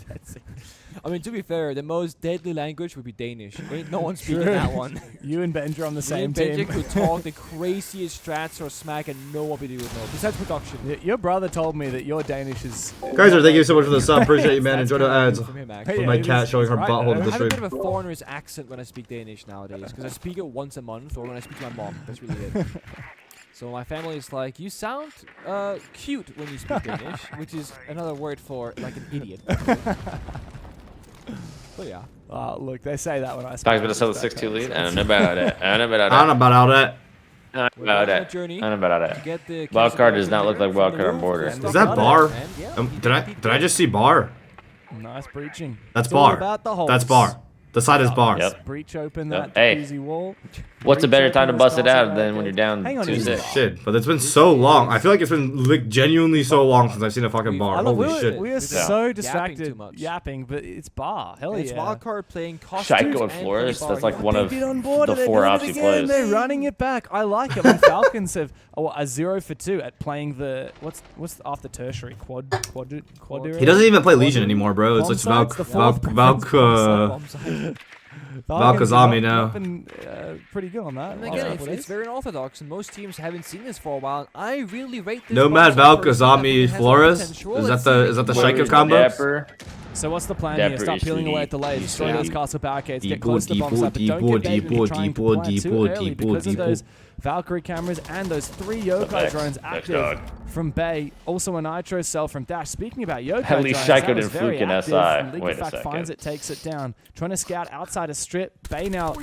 That's it. I mean, to be fair, the most deadly language would be Danish. Ain't no one speaking that one. You and Benja on the Me same and Benji team. could talk the craziest strats or smack and nobody would know. Besides production. Your brother told me that your Danish is... Kaiser, thank you so much for the sub. Appreciate you, man. That's Enjoy the kinda ads. cool from him, actually. With my it cat is- showing it's her right, butthole though. to I the have a bit stream. of a foreigner's accent when I speak Danish nowadays, because I speak it once a month or when I speak to my mom. That's really it. So my family is like, you sound cute when you speak Danish, which is another word for like an idiot. But yeah. Look, they say that when I Talks speak. about a solo 6-2 lead. I don't know about it. I don't know about I don't know about all that. I don't know about it. I don't know about it. Wildcard does not look like Wildcard on border. Is that bar? Did I just see bar? Nice breaching. That's It's all bar. about the holes. That's bar. The side is bar. Yep. Breach open Yep. that Hey. easy wall. What's a Breach better time to open bust those it out calls than out when you're there. down Hang on, 2-6? Shit, but it's been so long. I feel like it's been like genuinely so long since I've seen a fucking bar. Holy shit. We are so Yapping distracted too much. yapping, but it's bar. Hell It's yeah. Wildcard playing costumes Shaiko and Flores, that's like one They of did on border. the They're 4 doing ops it he again. plays. They're running it back. I like it. My Falcons have a 0 for 2 at playing the what's after tertiary quad. He doesn't even play Legion anymore, bro. It's like Valkazami now. Pretty good on that. And again, it's very unorthodox, and most teams haven't seen this for a while. I really rate this. Nomad box first, Valkazami it has Flores. potential. Is Let's that the see. Shaiko combo? Dapper. So what's the plan That here? Start British peeling away at the layers, lead. destroy those castle barricades, get Deepo, close to the bomb site, but don't Deepo, get baited into Deepo, trying to Deepo, plant too Deepo, early Deepo, because of Deepo. those Valkyrie cameras and those 3 Yokai Next, drones next active dog. from Bay. Also a Nitro cell from Dash. Speaking about Yokai At least drones, Shaiko that was didn't very fluke in active. SI. Wait a Fact finds second. it, takes it down. Trying to scout outside a strip. Bay now.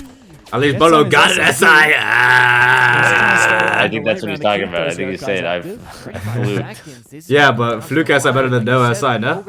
At least Gets Bolo on got his it, SI. SI. I think that's what he's talking about. I think he's saying I've fluked. Yeah, but Fluke SI better than no SI, no?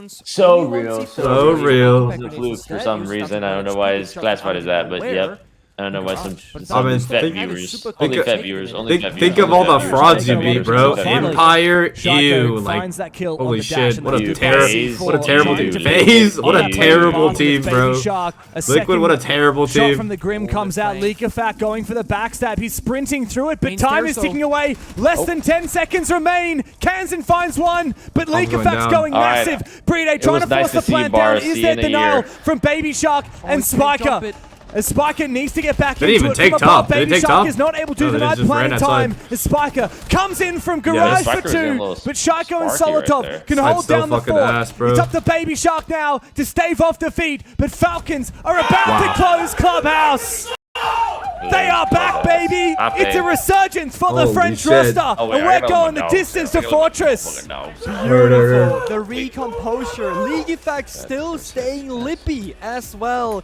So real. So real. He's a fluke for some reason. I don't know why it's classified as that, but yep. I don't know why some I mean, Fett think- viewers. think Only of- Fett viewers. Only Fett viewers. Think of all the only Fett frauds you viewers, beat, bro. only Fett viewers. Empire, Shaiko ew, like, finds that kill holy on the dash shit, and what a the terrible, phase. what a terrible Dude. phase, what a On that terrible play, team, Baby bro. Shark, a Liquid, what a second terrible shot team. from the Grim comes out. Leakafat going for the backstab. He's sprinting through it, but Main time is stairs, ticking away. Less than 10 seconds remain. Kansan finds one, but going Leakafat's down. going All right. massive. Brede trying was to nice force the to see plant down. Bar Is C there in a denial year. from Baby Shark and he can't jump Spiker? it. As Spiker needs to get back They didn't into even it take from above. top. Did they Baby take Shark top? is not able to No, they deny just ran plant time. outside. As Spiker comes in from garage Spiker for was getting a 2, little but Shaiko and sparky right Solotov there. can That's hold so down the fucking fort. ass, bro. It's up to Baby Shark now to stave off defeat, but Falcons are about to close Clubhouse. They are back, baby! It's a resurgence for the Holy French shit. roster, Oh, wait, and I we're got going my the notes. distance to I got my Fortress. fucking notes. Beautiful. The recomposure. League Effect still staying lippy as well.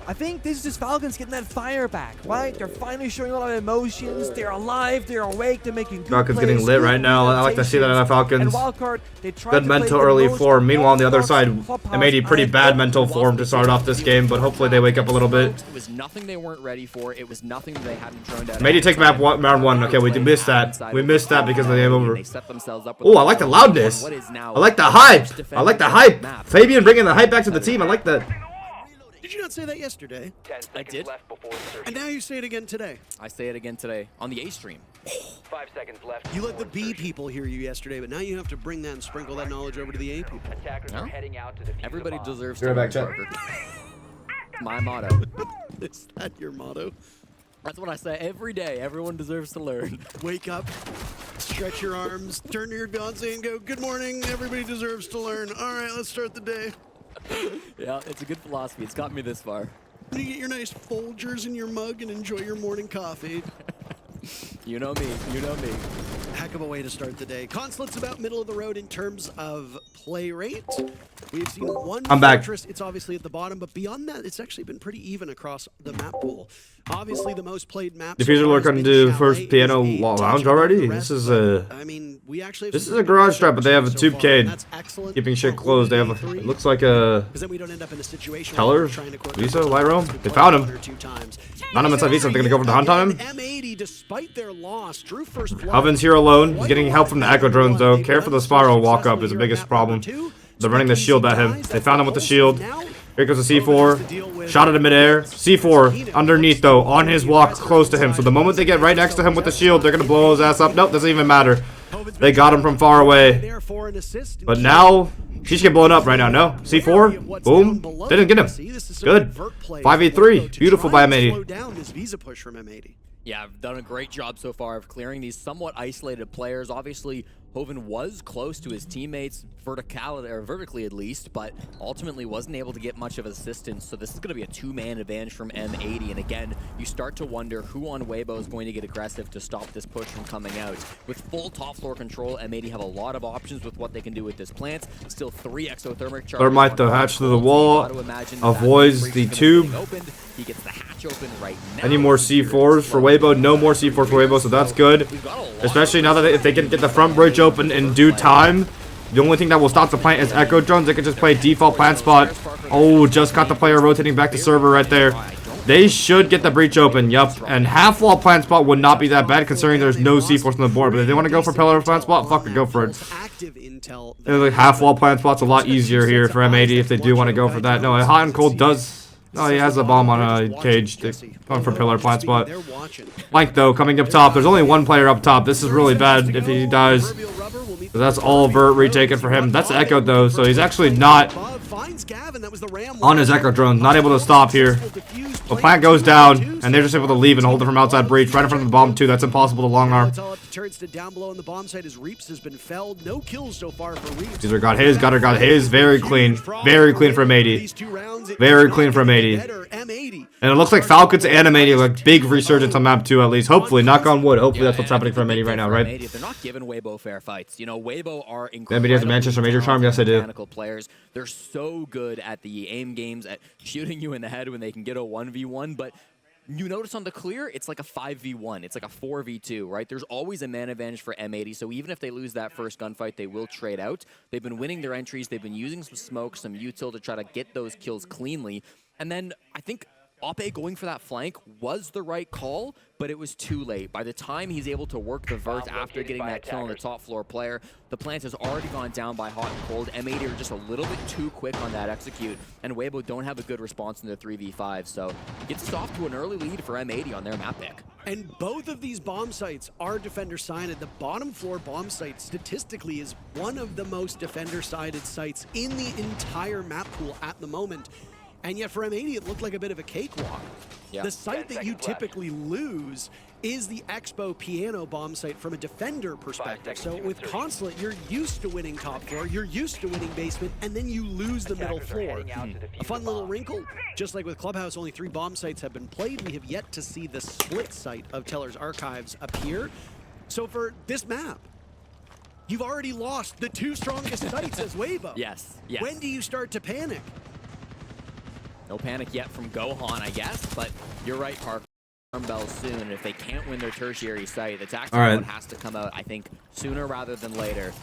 I think this is just Falcons getting that fire back, right? They're finally showing a lot of emotions. They're alive. They're awake. They're making good Falcons plays, getting lit good right now. I like to see that out of Falcons. And Wildcard, they tried Good to play mental the early most form. Meanwhile, on the other orthodox side, Clubhouse M80 pretty I've bad ever mental watched. form to start off this game, but hopefully they wake up a little bit. It was nothing they weren't ready for. It was nothing that they hadn't thrown down. M80 take map round 1. Okay, we missed that. We missed that because of the game over. They set themselves up with Oh, I like the loudness. what is now I like the hype. I like the hype. map. Fabian bringing the hype back to the team. I like that. Did you not say that yesterday? I did. And now you say it again today. I say it again today on the A stream. 5 seconds left. You let the B people hear you yesterday, but now you have to bring that and sprinkle that knowledge over to the A people. Attackers No? are heading out to defuse Everybody the bomb. deserves Be to right back, learn, chat. Parker. My motto. Is that your motto? That's what I say every day. Everyone deserves to learn. Wake up, stretch your arms, turn to your fiance and go, good morning, everybody deserves to learn. All right, let's start the day. Yeah, it's a good philosophy. It's gotten me this far. You get your nice Folgers in your mug and enjoy your morning coffee. You know me. You know me. Heck of a way to start the day. Consulate's about middle of the road in terms of play rate. We've seen one I'm back. Fortress. It's obviously at the bottom, but beyond that, it's actually been pretty even across the map pool. Obviously, the most played map. so Diffuser far Lord has couldn't been do Chalet. first It piano is a lounge touch already? above the This rest, is but, a- I mean, we actually have This some is a good garage trap, but they have a so tube far, cade. and that's excellent Keeping shit for closed. They have only a, it three. looks like a Because then we don't end up in a situation Teller? where we're trying to quote Visa? unquote White Room? to They play found him. one or two times. Not him inside Visa. They're gonna go for the hunt on him. M80, despite their loss, drew first blood. Oven's here alone. He's getting help from the Echo drones though. Care for the spiral walk up is the biggest problem. They're running the shield at him. They found him with the shield. Here goes the C4. Shot at him midair. C4 underneath though, on his walk close to him. So the moment they get right next to him with the shield, they're gonna blow his ass up. Nope, doesn't even matter. They got him from far away. But now he's getting blown up right now. No. C4. Boom. They didn't get him. Good. 5v3. Beautiful by M80. Slow down his Visa push from M80. Yeah, I've done a great job so far of clearing these somewhat isolated players. Obviously, Hoven was close to his teammates vertically at least, but ultimately wasn't able to get much of assistance. So this is going to be a two-man advantage from M80. And again, you start to wonder who on Weibo is going to get aggressive to stop this push from coming out. With full top floor control, M80 have a lot of options with what they can do with this plant. Still 3 exothermic charges. Thermite the hatch through the wall, avoids the tube. He gets the hatch open right now. Any more C4s for Weibo? No more C4s for Weibo, so that's good. Especially now that if they can get the front bridge open in due time. The only thing that will stop the plant is Echo Drones. They can just play default plant spot. Oh, just got the player rotating back to server right there. They should get the breach open, yup. And half wall plant spot would not be that bad considering there's no C4s on the board. But if they want to go for pillar plant spot, fuck it, go for it. Like half wall plant spot's a lot easier here for M80 if they do want to go for that. No, hot and cold does. No, he has a bomb on a cage. Going for pillar plant spot. Flank though, coming up top. There's only one player up top. This is really bad if he dies. So that's all vert retaken for him. That's Echo though, so he's actually not on his Echo drone. Not able to stop here. The plant goes down, and they're just able to leave and hold it from outside breach. Right in front of the bomb too. That's impossible to long arm. Caesar got his, Gutter got his. Very clean. Very clean from M80. Very clean from M80. And it looks like Falcons and M80 like big resurgence on map 2 at least. Hopefully, knock on wood. Hopefully that's what's happening for M80 right now, right? They're not giving Weibo fair fights. You know, Weibo are M80 has a Manchester Major charm. Yes, I do. Players. They're so good at the aim games, at shooting you in the head when they can get a 1v1, but you notice on the clear, it's like a 5v1. It's like a 4v2, right? There's always a man advantage for M80, so even if they lose that first gunfight, they will trade out. They've been winning their entries. They've been using some smoke, some util to try to get those kills cleanly. And then I think Ope going for that flank was the right call, but it was too late. By the time he's able to work the vert after getting that kill on the top floor player, the plant has already gone down by hot and cold. M80 are just a little bit too quick on that execute, and Weibo don't have a good response in their 3v5, so it gets us off to an early lead for M80 on their map pick. And both of these bomb sites are defender-sided. The bottom floor bomb site statistically is one of the most defender-sided sites in the entire map pool at the moment. And yet for M80, it looked like a bit of a cakewalk. Yeah. The site that you typically lose is the Expo Piano bomb site from a defender perspective. So with Consulate, you're used to winning top floor, you're used to winning basement, and then you lose the middle floor. A fun little wrinkle, just like with Clubhouse, only 3 bomb sites have been played. We have yet to see the split site of Teller's Archives appear. So for this map, you've already lost the 2 strongest sites as Weibo. Yes. When do you start to panic? No panic yet from Gohan, I guess, but you're right, Parker. Bell soon, and if they can't win their tertiary site, the tactical one has to come out, I think, sooner rather than later.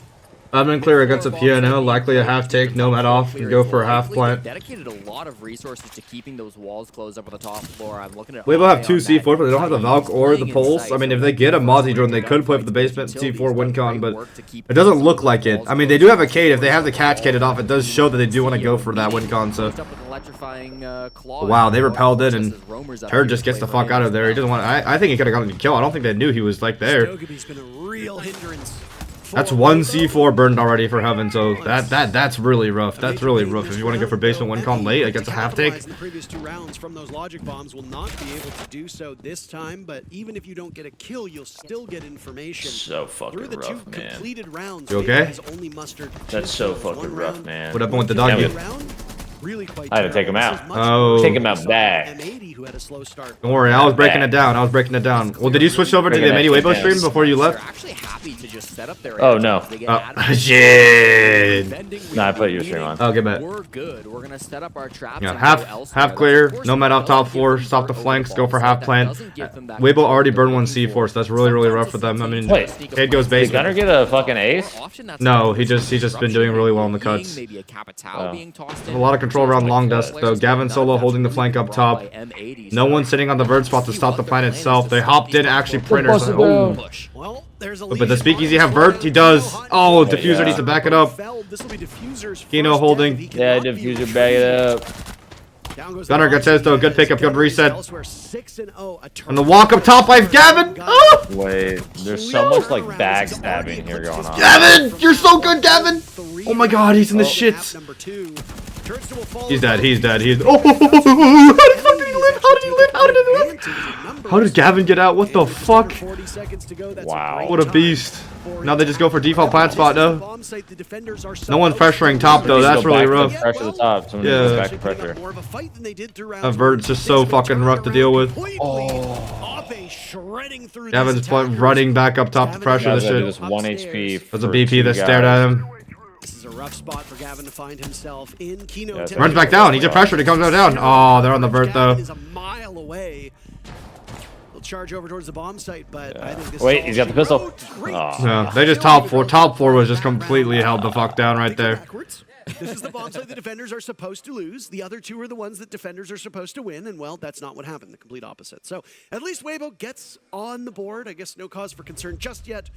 Admin clear against a piano, likely a half take, nomad off, and go for a half plant. Dedicated a lot of resources to keeping those walls closed up on the top floor. I'm looking at Weibo have 2 C4s, but they don't have the Valk or the Pulse. I mean, if they get a Mozzie drone, they could play for the basement C4 win con, but it doesn't look like it. I mean, they do have a Cade. If they have the catch cated off, it does show that they do want to go for that win con, so. Wow, they repelled it, and Turd just gets the fuck out of there. He doesn't want. I think he could have gotten the kill. I don't think they knew he was like there. That's 1 C4 burned already for Heaven, so that's really rough. That's really rough. If you want to go for basement win con late against a half take. The previous 2 rounds from those logic bombs will not be able to do so this time, but even if you don't get a kill, you'll still get information. So fucking Through the rough, 2 man. completed rounds, you okay? only mustered That's so fucking rough, man. What happened with the doggy? Really quite I had to take him out. Oh. Take him out back. M80 who had a slow start. Don't worry, I was breaking it down. I was breaking it down. Well, did you switch over to the M80 Weibo stream before you left? Actually happy to just set up their Oh, no. Oh, shit. No, I put your stream on. Okay, bet. We're good. We're gonna set up our traps. Yeah, half clear, nomad off top floor, stop the flanks, go for half plant. Weibo already burned 1 C4, so that's really rough for them. I mean, Cade goes Did basement. Gunner get a fucking ace? No, he's just been doing really well in the cuts. A lot of control around long desk though. Gavin solo holding the flank up top. No one sitting on the vert spot to stop the plant itself. They hopped in actually printers. Oh. But the speakeasy have vert? He does. Oh, diffuser needs to back it up. Kino holding. Yeah, diffuser, back it up. Gunner gets his though. Good pickup, good reset. And the walk up top by Gavin. Oh! Wait, there's so much like backstabbing here going on. Gavin, you're so good, Gavin. Oh my God, he's in the shits. He's dead. He's dead. He's. Oh, how the fuck did he live? How did he live? How did he live? How did Gavin get out? What the fuck? Wow. What a beast. Now they just go for default plant spot, no? No one's pressuring top, though. That's really rough. Pressure the top. Somebody goes back to pressure. That Vert's just so fucking rough to deal with. Gavin's running back up top to pressure this shit. Just 1 HP. There's a BP that stared at him. This is a rough spot for Gavin to find himself in. Kino Runs back down. He just pressured. He comes down. Oh, they're on the Vert, though. Is a mile away. He'll charge over towards the bomb site, but I think this Wait, he's got the pistol. Oh. Yeah, they just top four. Top four was just completely held the fuck down right there. This is the bomb site the defenders are supposed to lose. The other two are the ones that defenders are supposed to win, and well, that's not what happened. The complete opposite. So at least Weibo gets on the board. I guess no cause for concern just yet,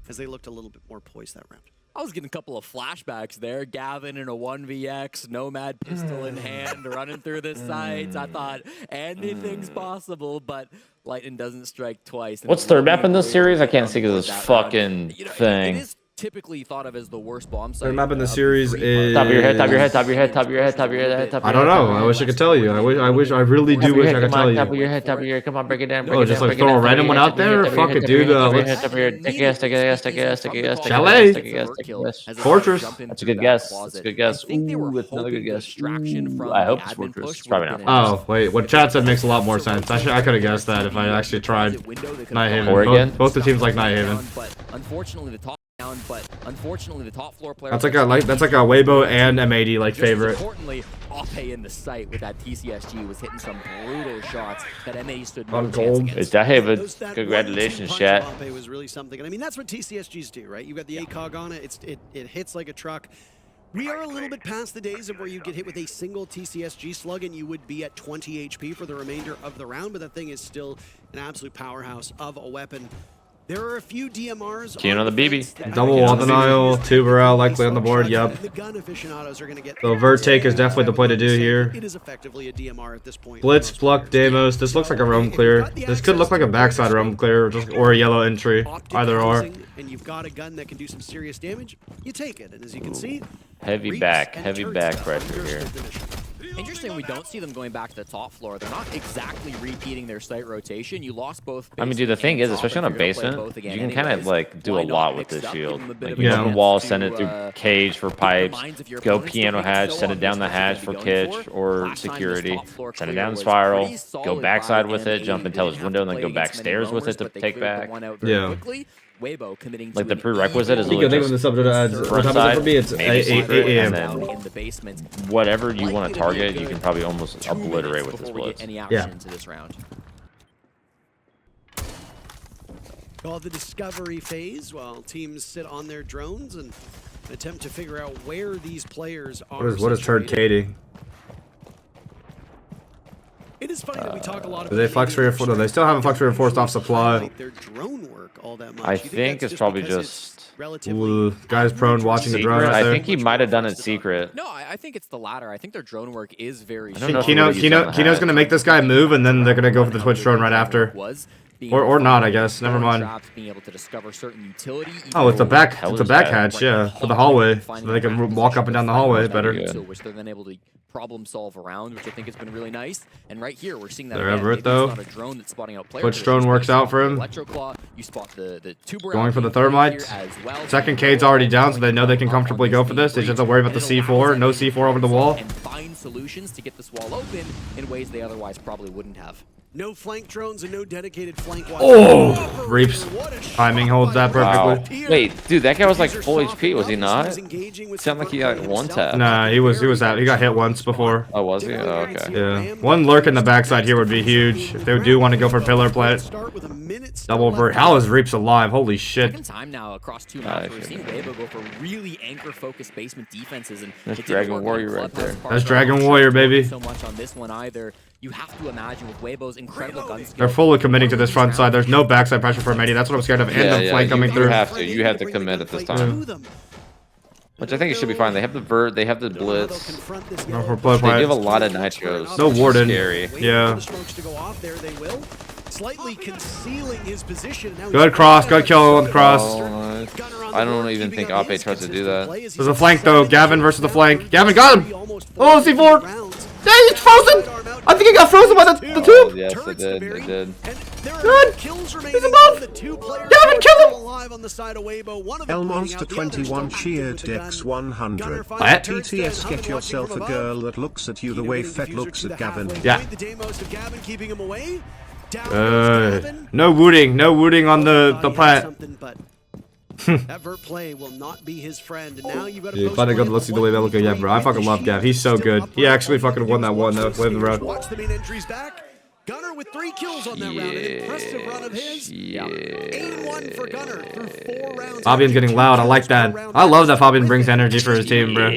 as they looked a little bit more poised that round. I was getting a couple of flashbacks there. Gavin in a 1vx, Nomad pistol in hand, running through the sights. I thought anything's possible, but lightning doesn't strike twice. What's third map in this series? I can't see because this fucking thing. It is typically thought of as the worst bomb site. Third map in the series is Top of your head, top of your head, top of your head, top of your head, top of your head, top of I your head. don't know. I wish I could tell you. I really do wish I could tell Top of you. your head, top of your head. Come on, break it down. Oh, just like throw a random one out there? Fuck it, dude. Top of your head, take a guess, take a guess, take a guess, take a guess. Chalet. Take a guess, take a guess. Fortress. That's a good guess. That's a good guess. I think they were Ooh, that's another good guess. distraction from I hope the it's admin Fortress. push It's probably not. Oh, wait. What Chad said makes a lot more sense. I could have guessed that if I actually tried. Nighthaven. Oregon? Both the teams like Nighthaven. But unfortunately, the top floor player. That's like a Weibo and M80 like favorite. Importantly, Ape in the sight with that TCSG was hitting some brutal shots that M80 stood no On chance gold. against. It's that congratulations, chat. It was really something, and I mean that's what TCSGs do, right? You got the ACOG on it. It hits like a truck. We are a little bit past the days of where you get hit with a single TCSG slug and you would be at 20 HP for the remainder of the round, but that thing is still an absolute powerhouse of a weapon. There are a few DMRs. Keen on the BB. Double wall denial, 2 Varel likely on the board, yep. The gun aficionados are going to get. So Vert take is definitely the play to do here. It is effectively a DMR at this point. Blitz, Pluck, Demos. This looks like a roam clear. This could look like a backside roam clear or a yellow entry. Either or. And you've got a gun that can do some serious damage, you take it. And as you can see, Heavy back pressure here. Interesting, we don't see them going back to the top floor. They're not exactly repeating their site rotation. You lost both. I mean, dude, the thing is, especially on a basement, you can kind of like do a lot with this shield. Like, you open wall, send it through cage for pipes, go piano hatch, send it down the hatch for kitch or security, send it down spiral, go backside with it, jump into his window, and then go back stairs with it to take back. Yeah. Weibo committing Like the to prerequisite is I think literally when the subject adds, what time is it for me? It's 8 a.m. in the basement. Whatever you want to target, you can probably almost obliterate with this Before we get blitz. any Yeah. action into this round. call the discovery phase while teams sit on their drones and attempt to figure out where these players are. What is Turd Katie? It is funny that we talk a lot about. Do they flex reinforced? No, they still haven't flex reinforced off supply. Their drone work all that much. I You think that's it's probably because just it's relatively. Ooh, guys prone watching the drone secret. right I there. think he might have done it secret. No, I think it's the latter. I think their drone work is very. I don't know if Kino's he would've used it on the gonna make this guy move, and then they're gonna go for the Twitch drone right after. Or not, I guess. Never mind. Being able to discover certain utility. Oh, it's a back that? hatch, yeah, for the hallway, so they can walk up and down the hallway better. Which they're then able to problem solve around, which I think has been really nice. And right here, we're seeing that. They're again. ever it, Maybe though. it's not a drone that's spotting out players. Twitch drone works out for him. Electroclaw, you spot the tuber Going for the out thermite. here as well. Second Cade's already down, so they know they can comfortably go for this. They just have to worry about the C4. No C4 over the wall. And find solutions to get this wall open in ways they otherwise probably wouldn't have. No flank drones and no dedicated flank. Oh, Reaps. Timing holds that perfectly. Wow. Wait, dude, that guy was like full HP, was he not? Sound like he got one tap. Nah, he was out. He got hit once before. Oh, was he? Oh, okay. Yeah. One lurk in the backside here would be huge if they do want to go for pillar plant. Double vert. How is Reaps alive? Holy shit. Second time now across two maps, we've seen Weibo go for really anchor-focused basement defenses, and That's it didn't Dragon work on Warrior right Clubhouse there. Park. That's Dragon Warrior, baby. So much on this one either. You have to imagine with Weibo's incredible gun skill. They're fully committing to this front side. There's no backside pressure for Medi. That's what I'm scared of. And the flank coming through. You have to commit at this time. Which I think it should be fine. They have the vert, they have the blitz. No, for play They give a point. lot of nitros. No which is warden. Scary. Yeah. Slightly concealing his position. Now Good cross. Good kill on the cross. Oh, I don't even think Ape tries to do that. There's a flank though. Gavin versus the flank. Gavin got him. Oh, C4. he's frozen! I think he got frozen by the tube! Yes, it did. It did. Good! Kills He's remaining above! on the 2 players Gavin, kill him! alive on the side of Weibo. One of them El bleeding Monster out, the other 21 still cheered active with the Dex gun. 100. Gunner finds What? the turret TTS, stand. get Hunter yourself a watching from girl above. that looks at you the Keto way getting Fett diffuser looks to the at Gavin. halfway Yeah. point. The Deimos of Gavin keeping him away. Down goes Gavin. No wooting. No wooting on the Thought he had plant. something, but that vert play will not be his friend. And now you've got Yeah, finally got to let's see the way that look. Yeah, bro. I fucking love Gav. He's so good. He actually fucking won that one, though. Way in the road. Watch the main entries back. Gunner with 3 kills on that round. An impressive run of his. 8-1 for Gunner through 4 rounds. Fabian's getting loud. I like that. I love that Fabian brings energy for his team, bro.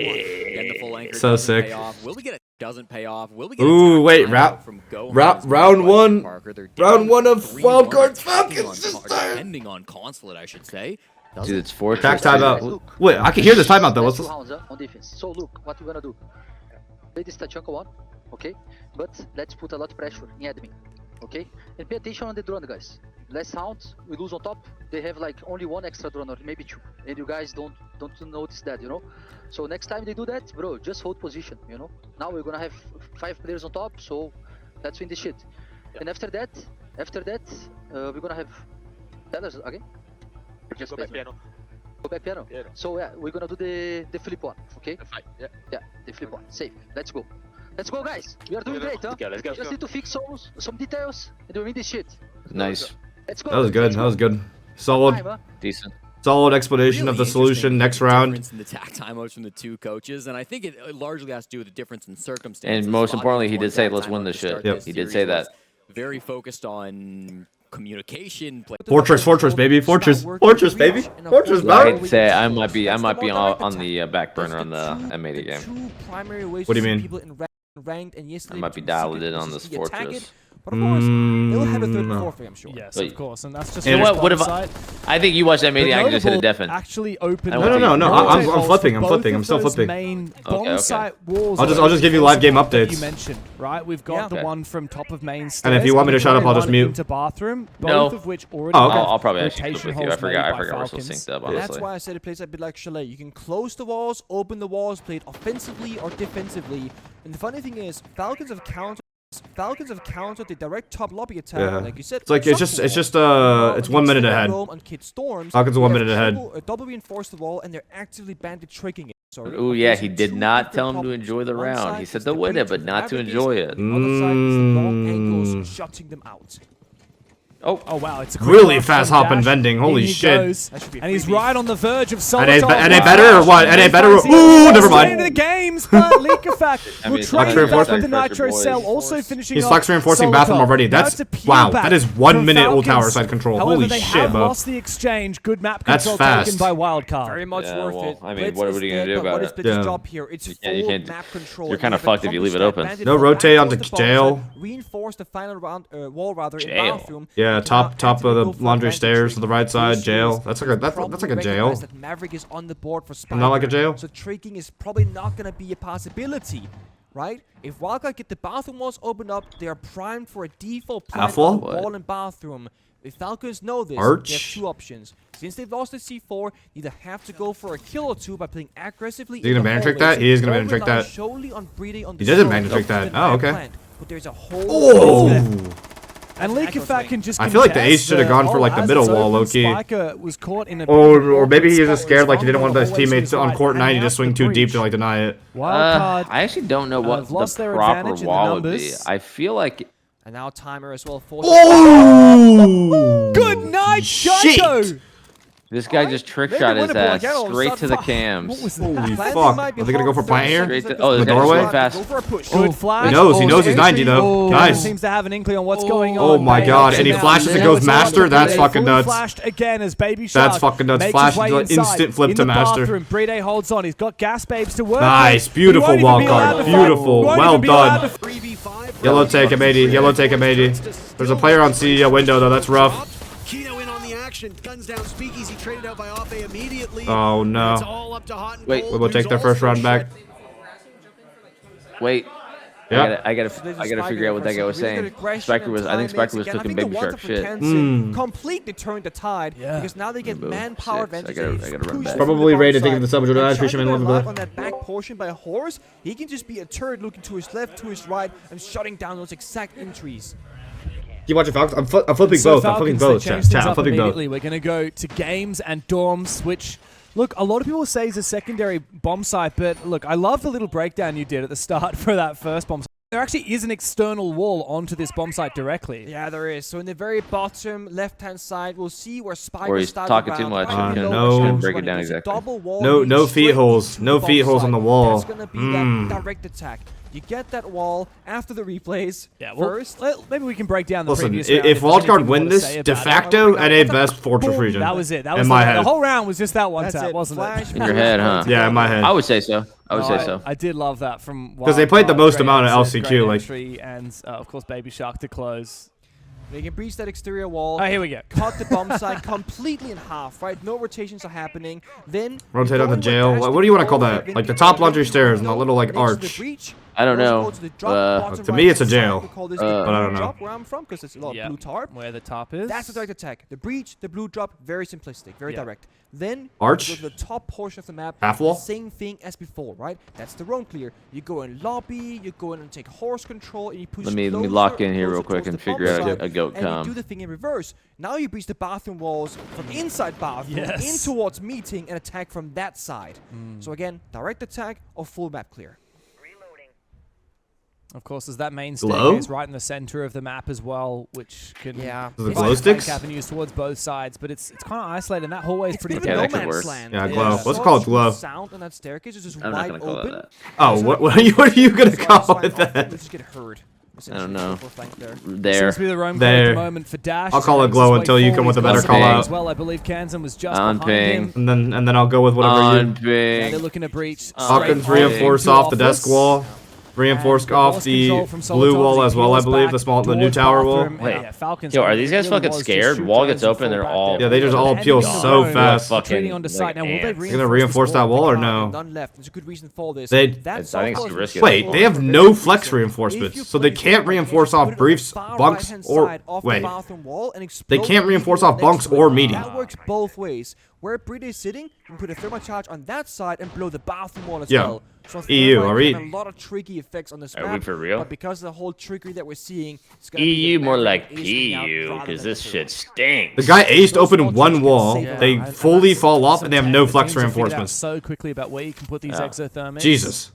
So sick. Will we get it? Doesn't pay off. Will we get Ooh, wait. round Round one of Wildcard Falcons this time. Depending on consulate, I should say. Dude, it's Fortress. Attack timeout. Wait, I can hear this timeout, though. What's this? Rounds on defense. So look, what you gonna do? Play this Tachanka one, okay? But let's put a lot of pressure in admin, okay? And pay attention on the drone, guys. Last round, we lose on top. They have like only 1 extra drone or maybe 2, and you guys don't notice that, you know? So next time they do that, bro, just hold position, you know? Now we're gonna have 5 players on top, so let's win this shit. And after that, we're gonna have tellers again. Just go back piano. Go back piano. Yeah. So yeah, we're gonna do the flip one, okay? Yeah, the flip one. Safe. Let's go. Let's go, guys. We are doing great, huh? Let's go. Just need to fix some details and we win this shit. Nice. Let's go. That was good. That was good. Solid. Decent. Solid explanation of the solution. Next round. Difference in the attack timeouts from the 2 coaches, and I think it largely has to do with the difference in circumstances. And most A lot of importantly, he these did say, attack "Let's win timeouts this to start shit." this He did series say was that. Very focused on communication. Fortress, baby. Fortress, baby. Fortress, bro. I'd say I might be on the back burner on the M80 game. What do you mean? I might be dialed in on this Fortress. But of course, they'll have a 3rd and 4th, I'm sure. Yes, Wait. of course, and that's just You know what? What if side. I think you watched M80, I can just hit a deafen. Actually open. No, I'm flipping. I'm flipping. I'm still flipping. Main Okay. bomb site walls. I'll just give you live game updates. You mentioned, right? We've got the Okay. one from top of main stairs. And if you want me to shut up, I'll just mute. Into bathroom, both No. of which already. Oh, okay. I'll probably actually rotation flip with you. I holes forgot. made I by forgot we're so Falcons. synced up. And that's Honestly. why I said it plays a bit like Chalet. You can close the walls, open the walls, play it offensively or defensively. And the funny thing is, Falcons have countered the direct top lobby attack, Yeah. like you said. It's like it's just 1 minute ahead. Falcons are 1 minute ahead. Double reinforced the wall, and they're actively bandit tricking it. So Ooh, yeah, he did not tell him to enjoy the round. He said to win it, but not to enjoy it. Other side is the long angles shutting them out. Oh wow, it's a quick Really one fast from hopping Dash. vending. Holy In he shit. goes, That should be a and he's freebie. right on the verge of solo. And it better or what? And it better. Ooh, never mind. Into the games, but Leakafact I will mean, try flex to back reinforcement. with the Nitro Boys. Cell, also finishing He's off flex reinforcing Solokov. bathroom already. Now That's it's a peel wow. back That is 1 from minute ult Falcons. tower side control. However, Holy they shit, have bro. lost the exchange. Good map That's control fast. taken by Wildcard. Very much Yeah, worth well, it. I mean, Blitz what are is we gonna dead, do but about what is it? Blitz's Yeah. job here? It's You full can't- map control. you're and kinda they've fucked if you leave it accomplished open. that. Bandit No will rotate reinforce onto the jail. bomb site, reinforce the final round wall rather in Jail. bathroom. Yeah, and top now of actively the go for laundry bandit stairs to trick. the right side. Issue Jail. is That's they like a probably jail. recognize that Maverick is on the board for Spider. Not like a jail. So tricking is probably not gonna be a possibility. Right? If Wildcard get the bathroom walls opened up, they are primed for a default plan Half wall? on wall and bathroom. If Falcons know this, Arch? they have 2 options. Since they've lost the C4, they either have to go for a kill or 2 by playing aggressively. Is he gonna ban trick that? He is gonna ban trick that. He doesn't ban trick that. Oh, okay. But there's a whole Oh! And Leakafact can just I feel like the ace contest should have gone for, like, the as middle it's wall, open, low-key. Spiker was caught in a Or maybe he was just scared, like he didn't Spot want his always teammates to his on right, court and 90 to out swing the too deep breach. to like deny it. Wildcard. I actually don't know what lost the their proper advantage in the wall would be. numbers. I feel like And now timer as well. Oh! Good night, Shit! Jaiko! this guy just trick Maybe shot his winnable ass again all of a straight to the sudden. cams. What was Holy that? fuck. Are they gonna go for plant here? Straight to- oh, The this guy's doorway? so fast. Go for a push. Good flash. He knows he's Oh, 90 though. oh, Nice. Seems to have an inkling on what's going on. Oh my Baby god, Shark and he now. flashes and Now goes it's master? on to That's Brede. fucking Fully nuts. flashed again as Baby Shark That's fucking nuts. makes Flash, his way like, inside. instant flip In to the master. bathroom, Brede holds on. He's got gas babes to work Nice, with. beautiful He won't even be wildcard. allowed to fight. Beautiful. Won't Well even be allowed done. to 3v5. Yellow take him 80. Yellow take him 80. There's a player on CEO window though. That's rough. Keto in on the action. Guns down. Speakeasy traded out by Afe immediately. Oh no. It's all up to Hot and Wait, Cold, we'll take who's their first also round back. Wait. Yeah. I gotta figure out what that guy was saying. Spiker was, I think Spiker was cooking Baby Shark shit. Completely turned the tide because now they get Boom. manpower 6. advantage. I gotta run back. Probably rated taking the sub. They're I trying appreciate to it. go live on that back portion by a horse, he can just be a turret looking to his left, to his right, and shutting down those exact entries. You watching Falcons? I'm flipping both. I'm flipping both. Chat, I'm flipping both. We're going to go to games and dorms, which, look, a lot of people say is a secondary bomb site, but look, I love the little breakdown you did at the start for that first bomb site. There actually is an external wall onto this bomb site directly. Yeah, there is. So in the very bottom left-hand side, we'll see where Spike Or is he's starting talking around. too much. No. Break it down exactly. No feet holes. No feet holes on the wall. That's going to be that direct attack. You get that wall after the replays. Yeah, well, first. Maybe we can break down the Listen, previous round if Wildcard win this, de de facto, NA best Fortress region. That was it. That was in my the head. whole round was just that one That's tap, it. wasn't it? In your head, huh? Yeah, in my head. I would say so. I did love that from because they played the Wildcard, most great amount of answer, LCQ, great like entry, and of course Baby Shark to close. They can breach that exterior wall. Oh, here we go. Cut the bomb site completely in half, right? No rotations are happening. Then rotate on the jail. What do you want to call that? Like the top laundry stairs and the little like arch. I don't know. To me, it's a jail. But I don't know. Where I'm from, because it's a lot of blue tarp. Where the top is. That's the direct attack. The breach, the blue drop, very simplistic, very direct. Then arch. Go to the top portion of the map. Half wall. Same thing as before, right? That's the roam clear. You go in lobby, you go in and take horse control, and you push. Let me lock in here real quick and figure out a goat and you do the thing in reverse. Now you breach the bathroom walls from inside bathroom in towards meeting and attack from that side. So again, direct attack or full map clear. Of course, there's that main staircase right in the center of the map as well, which can glow sticks avenues towards both sides, but it's kind of isolated, and that hallway is pretty that could work. Yeah, glow. What's it called? Glow. Sound on that staircase is just I'm not wide gonna call open. that. Oh, what are you gonna call it that? Let's just get heard. I don't know. There. Seems to be the roam call at the moment for Dash. I'll call it glow until you come with a better call out. As well, I believe Kansan was just on behind ping. him. And then I'll go with whatever you. Yeah, they're looking to breach. Falcons reinforce off the desk wall. Reinforced off the blue wall as well, I believe. The new tower wall. Wait, yo, are these guys fucking scared? Wall gets open, they're all. Yeah, they just all peel so fast. Fucking onto site now. Will they gonna reinforce that wall or no? None left. There's a good reason for this. I think it's risky. Wait, they have no flex reinforcements, so they can't reinforce off briefs, bunks, or wait. They can't reinforce off bunks or meaty. That works both ways. Where Brita is sitting, you can put a thermal charge on that side and blow the bathroom wall as well. So EU, are we? A lot of tricky effects on this map. Are we for real? But because of the whole trickery that we're seeing, it's gonna EU be more like PU, because this shit stinks. The guy aced open one wall, they fully fall off, and they have no flex Teams have figured out reinforcements. so quickly about where you can put these exothermics. Jesus.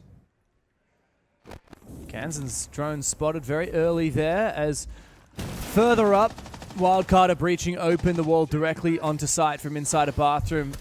Kansan's drone spotted very early there as further up, Wildcard are breaching open the wall directly onto site from inside a bathroom.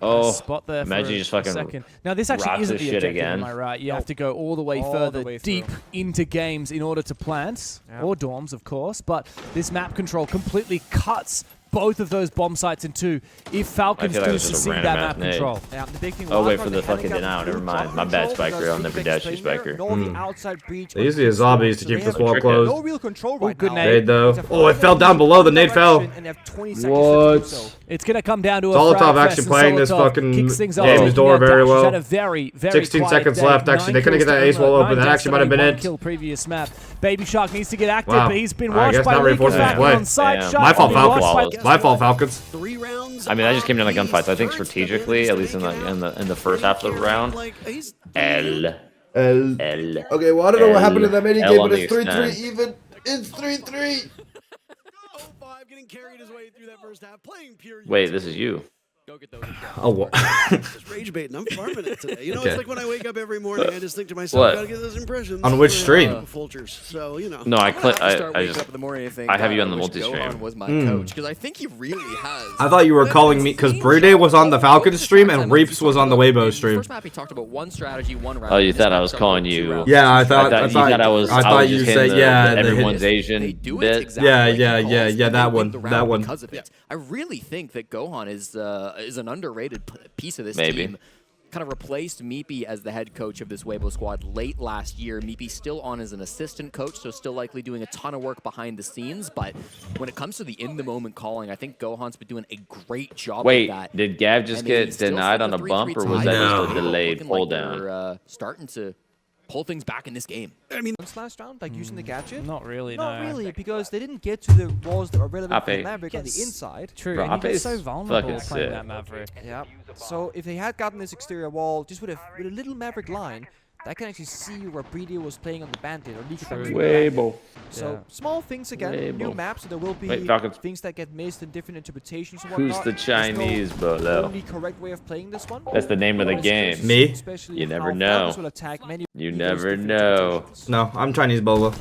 Oh, spot there imagine for you just fucking second. Now this actually isn't the objective, again. am I right? You have to go all the way further deep into games in order to plant, or dorms of course, but this map control completely cuts both of those bomb sites in two if Falcons do succeed that map control. Yeah, the big thing Oh, wait for the fucking denial. Never mind. My bad, Spiker. I'll never dash you, Spiker. They use the zombies to keep this wall closed. No real control right good now. Nade though. Oh, it fell down below. The nade fell. What? It's going to come down to a Solotov frag actually fest, playing and this Solotov fucking kicks things off, game's taking door out very Dash. well. He's had a very 16 quiet seconds day. left. Actually, they couldn't get that 9 ace wall open. That kills actually might have been to it. kill previous map. Baby Shark needs to get active, Wow. but he's been I watched guess by not reinforcing Luka his play. on side. Damn. Shot My fault, being watched Falcons. by- My fault, Falcons. 3 rounds. I mean, I just came down to gunfights. I think strategically, at least in the first half of the round. L. Okay, well I don't know what happened in that mini game, but it's 3-3 even. It's 3-3. Getting carried his way through that first half, playing pure. Wait, this is you. Go get those. Oh, what? Just rage baiting. I'm farming it today. You know, it's like when I wake up every morning, I just think to myself, What? gotta get those impressions. On which stream? Folgers. So, you know. No, I Start waking just. up in the morning and think, I have you on the wish multi-stream. Gohan was my coach, because I think he really has. I thought you were calling me because Brede was on the Falcons stream and Reaps was on the Weibo stream. First map he talked about one strategy, one round. Oh, you thought I was calling you? Yeah, I thought you thought I was. I thought you just said hitting yeah. Everyone's Asian They do it bit. exactly Yeah, like yeah, he yeah, calls, yeah, and that they win one, the that round one. because of it. I really think that Gohan is an underrated piece of this Maybe. team. Kind of replaced Meepy as the head coach of this Weibo squad late last year. Meepy still on as an assistant coach, so still likely doing a ton of work behind the scenes. But when it comes to the in-the-moment calling, I think Gohan's been doing a great job Wait, with that. did Gav just And he's get still denied on a sitting bump, or 3-3 was that tie. just a delayed Looking pull like down? they're, starting to pull things back in this game. I mean, Last round, like using the gadget? Not really, Not no. really, because they didn't get to the walls that were relevant for Ape. Maverick on the inside. True, Bro, and he gets Ape's so vulnerable fucking playing sick. that Maverick. Yeah. So if they had gotten this exterior wall, just with a little Maverick line, I can actually see where Breedy was playing on the Bandit, or League of Weibo. So small things again, new maps, so there will be things that get missed and different interpretations and whatnot. Who's the Chinese Bolo? Only correct way of playing this one. That's the name of the game. Me? You never know. You never know. No, I'm Chinese Bolo.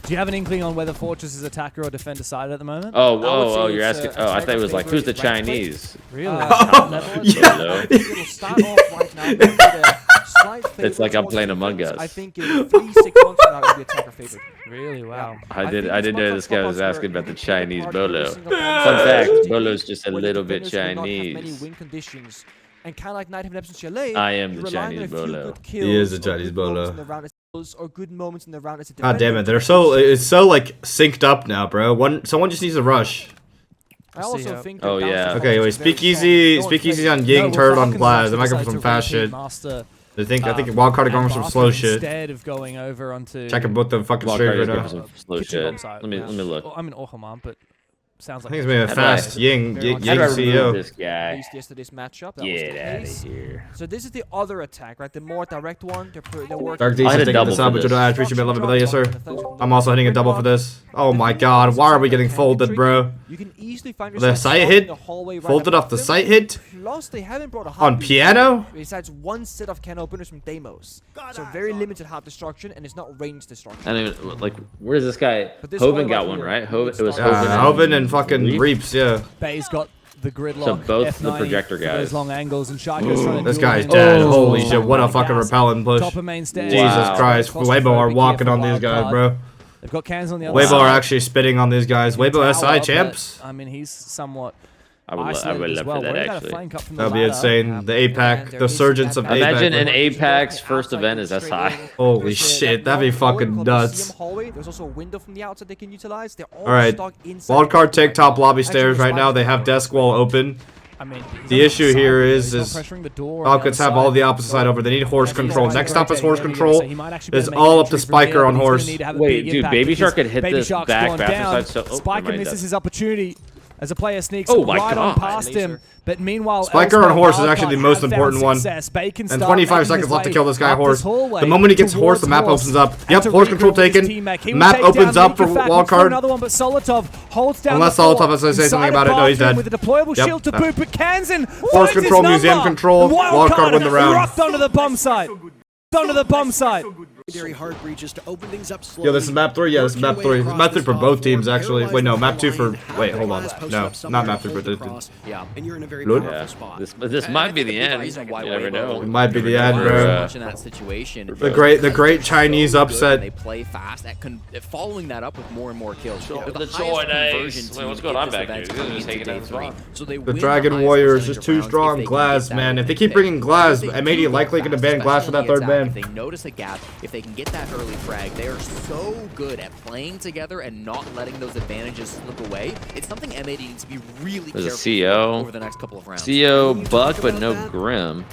Do you have an inkling on whether Fortress is attacker or defender side at the moment? Oh, whoa, you're asking. Oh, I thought it was like, who's the Chinese? Really? Yeah. It'll start off right now with a slight favor It's like I'm towards playing the Among defenders. Us. I think in 3-6 months from now, it'll be attacker favored. Really? Wow. I didn't know this guy was asking about the Chinese Bolo. Fun fact, Bolo's just a little bit Chinese. And kind of like Night of Neptune's Chalet, I am the Chinese Bolo. He is a Chinese Bolo. Or good moments in the round as a God damn it, it's so like synced up now, bro. Someone just needs to rush. I also think Oh, yeah. Okay, wait, speakeasy on Ying, turret on Blaz. I might go for some fast shit. I think Wildcard are going for some slow shit. Instead of going over onto Checking both the fucking straight right now. Some slow shit. Let me look. Well, I'm an Ohaman, but sounds I like think it's gonna be a fast Ying CEO. This guy. At least yesterday's matchup. Get out of here. So this is the other attack, right? The more direct one. They're working. Dark D's I had a taking double this for up, but you this. know, appreciate it, love it, yes sir. I'm also hitting a double for this. Oh my god, why are we getting folded, bro? You can easily find The yourself sight hit? in the hallway right Folded above off the them. sight hit? Plus, they haven't brought a On heartbeat piano? besides one set of can openers from Deimos. So very limited heart destruction, and it's not range destruction. I don't even, like, where's this guy? But this Hoven one got right one, here, right? you Hoven, would it was start- Hoven Hoven and fucking Reaps, yeah. Bay's got the gridlock. So both the F90 projector for those guys. long angles, and Sharko's trying to This duel guy's him. dead. Oh. Holy shit, what a fucking repellent push. Top of main stairs. Jesus Wow. Christ, Weibo are walking on these guys, bro. They've got cans on the other Weibo side. are actually spitting on these guys. Weibo Tower, SI but, champs? I mean, he's somewhat I would isolated as love well. for that, What about a actually. flank up from the That'd be ladder? insane. The APAC, the surgence of Imagine an APAC. Apac's first event is SI. Holy shit, that'd be fucking nuts. There's also a window from the outside they can utilize. They're all Alright, stuck inside Wildcard the take top lobby Actually, stairs right Spike now. They is have not desk wall open. I mean, he's The on issue side, here though. is He's not pressuring the door on Falcons the have other all side. the opposite side over. They need horse Actually, control. Spike Next stop is rotating horse anyway, control. so he might actually be It's able to make all an up to entry from here, Spiker but on he's gonna horse. need to have a Wait, big dude, impact Baby because Shark could hit Baby this Shark's back gone bastard down. side, so- oh, Spiker never mind misses that. his opportunity as a player sneaks Oh my right on God. past him. But meanwhile, Spiker elsewhere, on horse is Wildcard actually the most have important found one. success. Bacon And start 25 making seconds his left to way kill this guy up horse. hallway The moment he gets horse, the map towards opens up. and Yep, to horse control regroup with his taken. teammate. He will Map take opens down up for Mika Fat, looks for Wildcard. another one, but Solotov holds down Unless the fort. Solotov has to say Inside something of about it. No, he's bathroom dead. with a deployable Yep. shield to boot, but Kansan Horse finds his control, museum number. control. Wildcard win the round. Rocked onto the bomb site. Onto the bomb site. Very hard breaches to open things up slowly. Yo, this is map 3? Yeah, this is map 3. This is map 3 for both teams, actually. Wait, no, map 2 for... Wait, hold on. No, not map 3 for this. Yeah. And you're in a very Look. powerful Yeah. spot. This might be the end. You never know. It might be the end, bro. In that situation, The great Chinese They upset. play fast at following that up with more and more kills. Sure. They're The highest Joy conversion Days. team Wait, what's in going on this back event here? These are just coming taking into out day the 3. So they The win Dragon highest Warriors percentage is of too rounds if strong. they can Glass, get that man. If early they keep pick. bringing Glass, They M80 do likely go gonna fast, ban Glass for that especially third attack. ban. If they notice a gap, if they can get that early frag, they are so good at playing together and not letting those advantages slip away. It's something M80 needs to be really There's a careful CO. over the next couple of rounds. CO Buck, but no Grim.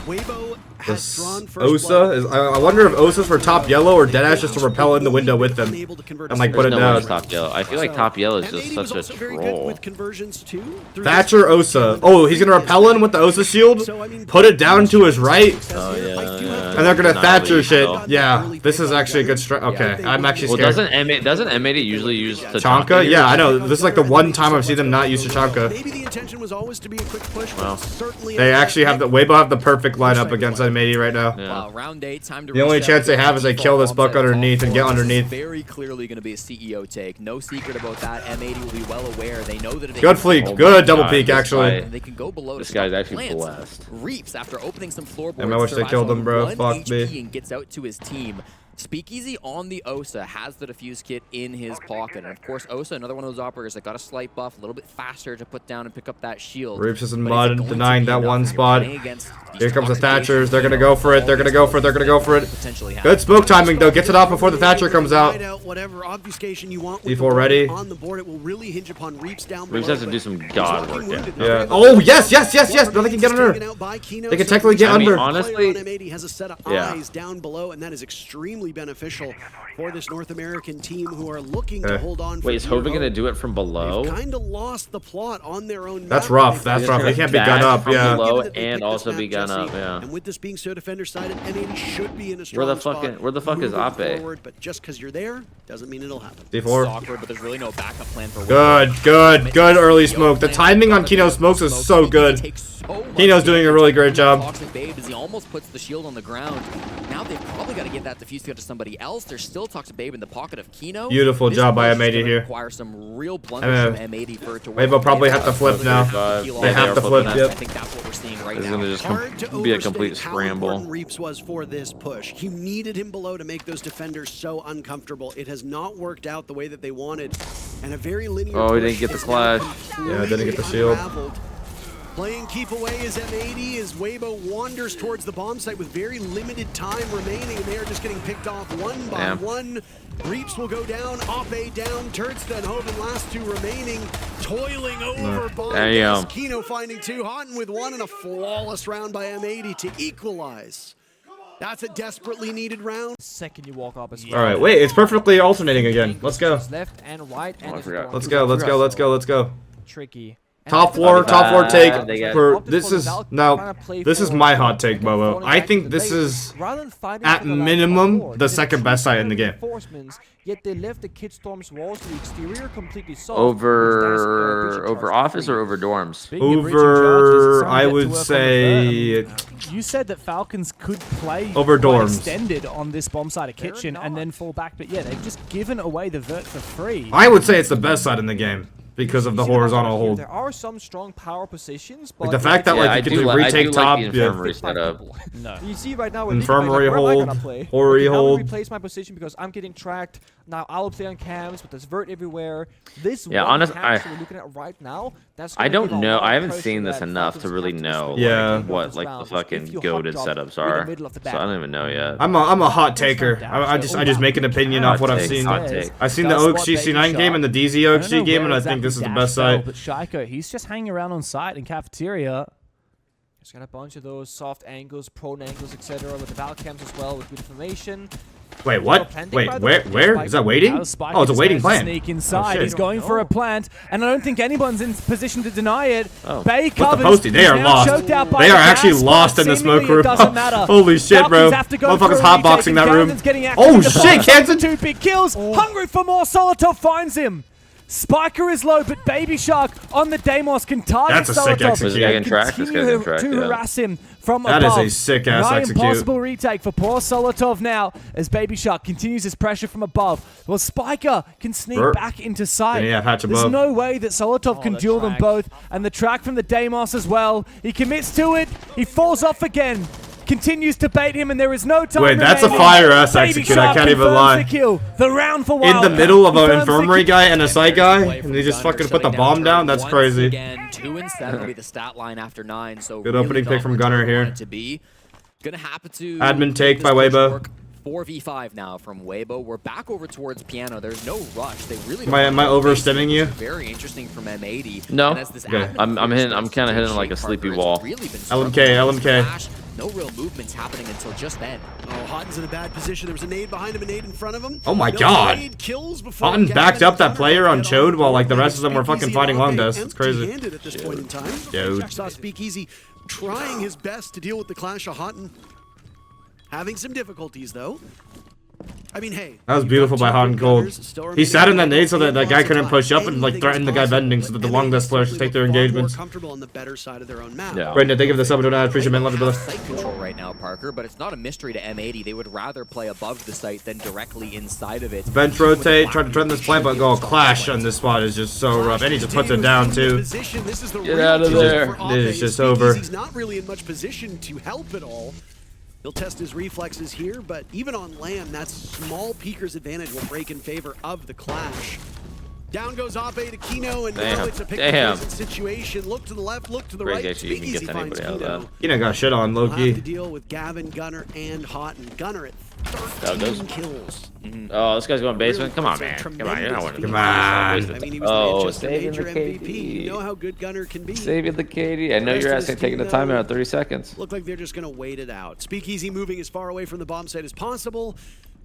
Weibo The has drawn first Osa blood. is. I wonder if Osa's for top yellow or Deadash just to repel in the window with them. And like put There's it no way down. it's top yellow. I feel like top yellow is just M80 was such a also very good troll. with conversions too. through Thatcher this- Osa. Oh, he's gonna repel in with the Osa shield. So, I mean, Put it down to his right. Oh, yeah, yeah. And they're gonna Not Thatcher really, shit. no. Yeah, this is actually a good strat. Okay, I'm actually Well, scared. doesn't M80 usually use Chanka? Yeah, I know. This is like the one time I've seen them not use Tachanka. Maybe the intention was always to be a quick push, but Wow. certainly They actually have the Weibo have the perfect lineup against M80 right now. Yeah. Wow, round 8, time to The only reset. chance they have is they kill this buck underneath and get underneath. Very clearly going to be a CEO take. No secret about that. M80 will be well aware. They know that if they Good can fleek. Oh Good my double God, peek, this actually. guy- they can go below. This to guy's stop actually plants. blessed. Reaps after opening some floorboards. Damn, I wish they survives killed on him, bro. 1 Fuck HP me. and gets out to his team. Speakeasy on the Osa has the defuse kit in his pocket. And of course, Osa, another one of those operators that got a slight buff, a little bit faster to put down and pick up that shield. Reaps is in But is it mud, going to denying be that enough one when you're spot. playing against these Here comes the toxic Thatchers. agents? They're gonna go for it. They're gonna go for it. They're gonna go for it. Potentially have. Good smoke timing though. Gets it off before the Thatcher comes out. Whatever obfuscation you want D4 ready. on the board, it will really hinge upon Reaps down Reaps below, has to but do some he's god walking work wounded. down. Yeah. Oh yes, yes, yes, yes. Now they can get under. Taken out by Kino, They can so technically get I mean, under. honestly, player on M80 has a set of yeah. eyes down below, and that is extremely extremely beneficial for this North American team who are looking to hold on. Wait, is Hova going to do it from below? They've kind of lost the plot on their own. That's rough. That's rough. They can't be gun up. Yeah. Below and also be gun up. Yeah. And with this being so defender sided, M80 should be in a strong spot. Where the fuck is Ape? Forward, but just because you're there doesn't mean it'll happen. D4. Awkward, but there's really no backup plan for Good early smoke. The timing on Kino's smokes is so good. Kino's doing a really great job. Toxic Babe as he almost puts the shield on the ground. Now they've probably got to get that defuse to somebody else. There's still Toxic Babe in the pocket of Kino. Beautiful job by M80 here. Require some real blunders from M80 for it to work. Weibo probably have to flip now. They have to flip. I Yep. think that's what we're seeing right It's now. going to just be a complete scramble. Reaps was for this push. He needed him below to make those defenders so uncomfortable. It has not worked out the way that they wanted. And a very linear Oh, he push didn't get the is clash. now Yeah, didn't get the shield. unraveled. Playing keep away as M80 as Weibo wanders towards the bomb site with very limited time remaining, and they are just getting picked off one by one. Reaps will go down, Ape down, Turtsta and Hoven last two remaining, toiling over bomb. Kino finding two, Houghton with one, and a flawless round by M80 to equalize. That's a desperately needed round. Second you walk up as well. All right, wait, it's perfectly alternating again. Let's go. Left and right, and I forgot. Let's go. tricky. Top floor take they for this is my hot take, Bobo. I think this is at minimum the second best site in the game. Yet they left the Kid Storm's walls to the exterior completely soft. Over office or over dorms? Over, I would say. You said that Falcons could play over dorms extended on this bomb side of kitchen and then fall back, but yeah, they've just given away the vert for free. I would say it's the best side in the game because of the horizontal hold. There are some strong power positions, but like the fact that like you can do retake top, No. You see right now, infirmary hold, hoary hold. Replace my position because I'm getting tracked. Now I'll play on cams, but there's vert everywhere. This honestly, we're looking at right now. That's I don't know. I haven't seen this enough to really know what like the fucking goated setups are. So I don't even know yet. I'm a hot taker. I just make an opinion off what I've seen. I've seen the OXGC9 game and the DZ OXG game, and I think this is the best site. But Shaiko, he's just hanging around on site in cafeteria. He's got a bunch of those soft angles, prone angles, etc. with the Val cams as well with good information. Wait, what? Wait, where? Is that waiting? Oh, it's a waiting plant. Sneak inside. He's going for a plant, and I don't think anyone's in position to deny it. Bay What covers. the postie? They are lost. They are actually lost in the smoke room. Holy shit, bro. Motherfuckers hotboxing that room. Oh shit, Kansas! 2 big kills. Hungry for more. Solotov finds him. Spiker is low, but Baby Shark on the Deimos can target Solotov and continue to harass him from above. That is a sick-ass execute. Impossible retake for poor Solotov now as Baby Shark continues his pressure from above. Well, Spiker can sneak back into sight. There's no way that Solotov can duel them both. And the track from the Deimos as well. He commits to it. He falls off again. Continues to bait him, and there is no time. Wait, that's a fire-ass execute. I can't even lie. The round for in the middle of an infirmary guy and a site guy, and they just fucking put the bomb down. That's crazy. Again, 2 and 7 will be the stat line after 9. So good opening pick from Gunner here. Gonna happen to admin take by Weibo. 4v5 now from Weibo. We're back over towards Piano. There's no rush. They really am I overstimming you? Very interesting from M80. No. Okay. I'm kind of hitting like a sleepy wall. LMK. No real movements happening until just then. Oh, Houghton's in a bad position. There was a nade behind him, a nade in front of him. Oh my god. Houghton backed up that player on Chode while like the rest of them were fucking fighting long deaths. It's crazy. At this point in time. Dude. Saw Speakeasy trying his best to deal with the clash of Houghton. Having some difficulties though. I mean, hey. That was beautiful by Houghton Cold. He sat in that nade so that that guy couldn't push up and like threaten the guy bending so that the long death players should take their engagements. Comfortable on the better side of their own map. Yeah. Brendan, thank you for the sub. I appreciate it, man. Love you, brother. Site control right now, Parker, but it's not a mystery to M80. They would rather play above the site than directly inside of it. Bench rotate, try to turn this plant, but go clash on this spot is just so rough. And he just puts it down too. Get out of there. This is just over. He's not really in much position to help at all. He'll test his reflexes here, but even on land, that small peeker's advantage will break in favor of the clash. Down goes Ape to Kino, and now it's a pick-and-poison situation. Look to the left, look to the right. Speakeasy finds Kino. Kino got shit on, low-key. We'll have to deal with Gavin, Gunner, and Houghton. Gunner at 13 kills. Oh, this guy's going basement? Come on, man. Come on, you're not winning. Come on. I mean, he was saving the MVP. KD. You know how good Gunner can be. Saving the KD. I know you're asking taking the timeout at 30 seconds. Look like they're just going to wait it out. Speakeasy moving as far away from the bomb site as possible.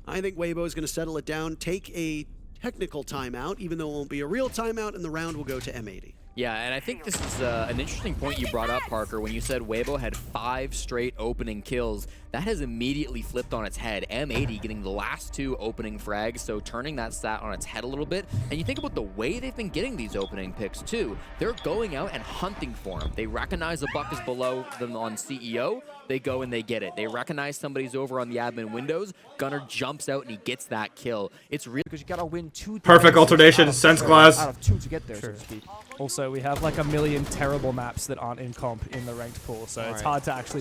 I think Weibo is going to settle it down, take a technical timeout, even though it won't be a real timeout, and the round will go to M80. Yeah, and I think this is an interesting point you brought up, Parker, when you said Weibo had 5 straight opening kills. That has immediately flipped on its head. M80 getting the last 2 opening frags, so turning that stat on its head a little bit. And you think about the way they've been getting these opening picks, too. They're going out and hunting for them. They recognize a buck is below them on CEO. They go and they get it. They recognize somebody's over on the admin windows. Gunner jumps out and he gets that kill. It's really because you gotta win 2. Perfect alternation, sense glass. Out of 2 to get there, so to speak. Also, we have like a million terrible maps that aren't in comp in the ranked pool, so it's hard to actually.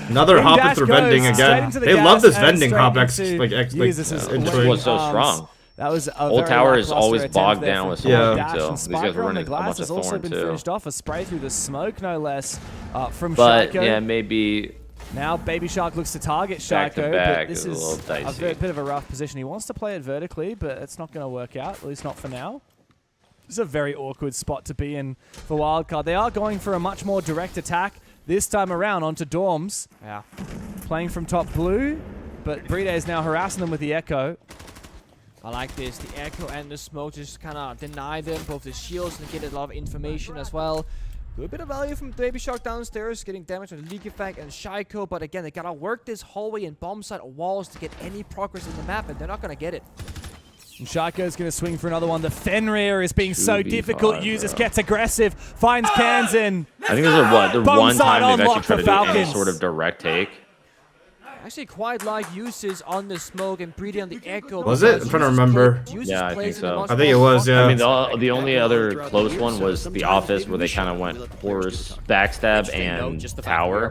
Another hop it through vending again. They love this vending hop this was so strong. That was a Old Tower is always bogged down with yeah. smoke until these guys were running a bunch of also Thorn been too. finished off, a spray through the smoke, no less, from But Shaiko. yeah, maybe Now Baby Shark looks to target back Shaiko, to back but this is a little is dicey. a bit of a rough position. He wants to play it vertically, but it's not going to work out, at least not for now. This is a very awkward spot to be in for Wildcard. They are going for a much more direct attack this time around onto Dorms. Yeah. Playing from top blue, but Bride is now harassing them with the Echo. I like this. The Echo and the smoke just kind of deny them both the shields and get a lot of information as well. Good bit of value from Baby Shark downstairs, getting damage on the Leak Effect and Shaiko, but again, they gotta work this hallway and bomb site walls to get any progress in the map, and they're not gonna get it. And Shaiko's going to swing for another one. The Fenrir is being so difficult. 2v5, Uses, bro. gets aggressive, finds Kansan. I think this is the Bomb one side time they've unlocked actually tried for to do any Falcons. sort of direct take. Actually, quite like uses on the smoke and Brady on the Echo. Was it? I'm trying to remember. Yeah, I think so. I think it was, yeah. I mean, the only other close one was The Office, where they kind of went horse, backstab, and tower.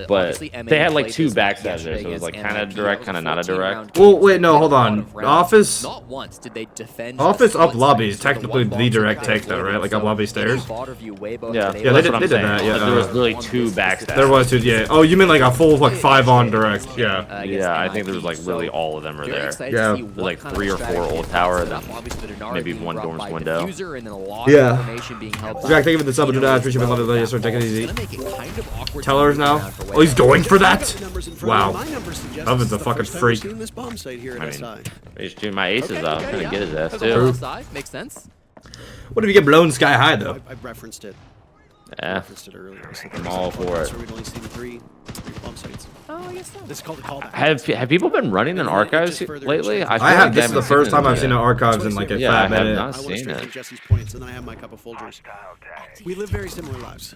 But they had like 2 backstabs there, so it was like kind of direct, kind of not a direct. Well, wait, no, hold on. Office. Not once did they defend Office up lobby is technically the direct take, though, right? Like up lobby stairs. Yeah, they that's did what I'm that, saying. yeah. But there was really 2 backstabs. There was 2, yeah. Oh, you mean like a full like 5 on direct? Yeah. Yeah, I think there was like really all of them are there. Yeah. There's like 3 or 4 old tower, then maybe 1 Dorm's window. Yeah. Jack, thank you for the sub to that. Appreciate it. Love it. Yes, sir. Take it easy. Tellers now. Oh, he's going for that? Wow. Oven's a fucking freak. I mean, dude, my ace is up. I'm gonna get his ass too. Makes sense. What if you get blown sky high though? I referenced it. Yeah, Referenced it earlier. I'm all for it. We've only seen 3 bomb sites. Oh, I guess so. This is called the callback. Have people been running in archives lately? I feel have. like This is the haven't first seen time them I've seen yet. an archives in like a Yeah, I fat have minute. not I want to seen strengthen it. Jesse's points, and then I have my cup of Folgers. We live very similar lives.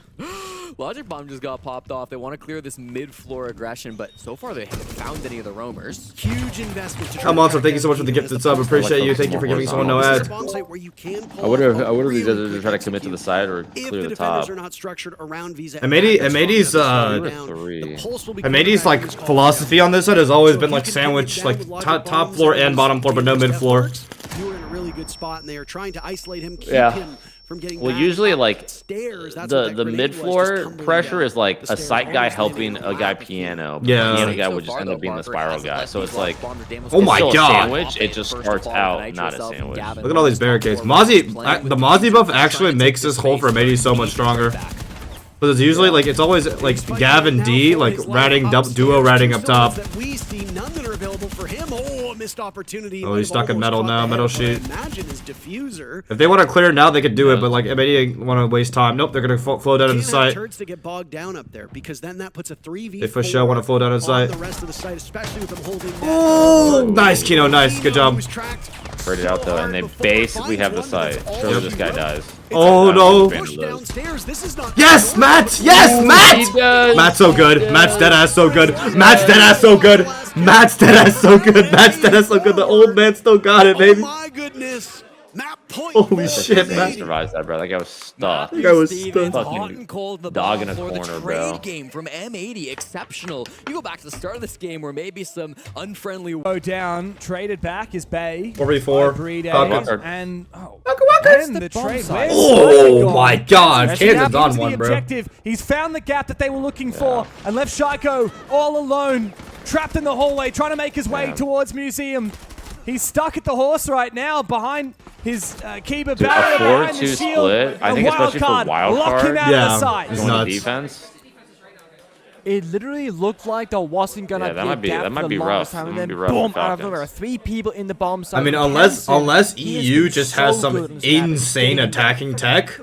Logic Bomb just got popped off. They want to clear this mid-floor aggression, but so far they haven't found any of the roamers. Huge investment. To Come on, so thank you so much for the gifted sub. Appreciate you. Thank you for giving someone no ads. I wonder if these guys are trying to commit to the side or clear the top. Are not structured around Visa. M80's M80's like philosophy on this side has always been like sandwich, like top floor and bottom floor, but no mid floor. You were in a really good spot, and they are trying to isolate him, keep Yeah. him from getting. Well, back usually up like stairs. That's the what that grenade mid was, floor just tumbling pressure down is like the a stairs. sight guy Almost helping leaving a a guy lap. piano. Yeah. The piano guy So would just far, end though, up being the Barker spiral hasn't guy. let So it's people like bomb their demos Oh get my still a God. sandwich. It just starts out not a sandwich. Look at all these barricades. Mozzie, the Mozzie buff actually makes this hole for M80 so much stronger. But it's usually like it's always like Gav and D like ratting duo ratting up top. We see none that are available for him. Oh, a missed opportunity. Oh, he's stuck in metal now, metal sheet. Imagine his diffuser. If they want to clear now, they could do it, but like M80 want to waste time. Nope, they're gonna flow down in the Can't have site. turrets to get bogged down up there because then that puts a 3v4 They for sure want to flow down in on sight. the rest of the site, especially with them holding. Oh, nice, Kino, nice, good job. Spread it out though, and they basically have the site. Sure, this guy dies. Oh no! Yes, Matt! Yes, Matt! Matt's so good. Matt's deadass so good. Matt's deadass so good. Matt's deadass so good. Matt's deadass so good. The old man still got it, baby. Oh my goodness! Map point. Holy shit, Matt Matt. survives that, bro. That guy was stuck. That guy was Stevens, stuck. hot and cold in the Dog in a bottom floor. corner, The trade bro. game from M80, exceptional. You go back to the start of this game where maybe some unfriendly. Go down, traded back is Bay. 4v4. Bride Falcon. and Waka. the trade. side. Where's Oh Shaiko my gone? god, As Kansas he on happens to one, the bro. objective, he's found the gap that they were looking for and left Shaiko all alone, trapped in the hallway, trying to make his way towards Museum. He's stuck at the horse right now behind his Kiba barrier, behind the 4-2 shield. split. I and think especially for Wildcard lock him Wildcard, out of the site. It's going to nuts. defense. It literally looked like there wasn't gonna be a gap that might for be the rough. longest time, That and might then be rough boom, for out of Falcons. nowhere, 3 people in the bomb site. I mean, unless EU just has some insane attacking tech,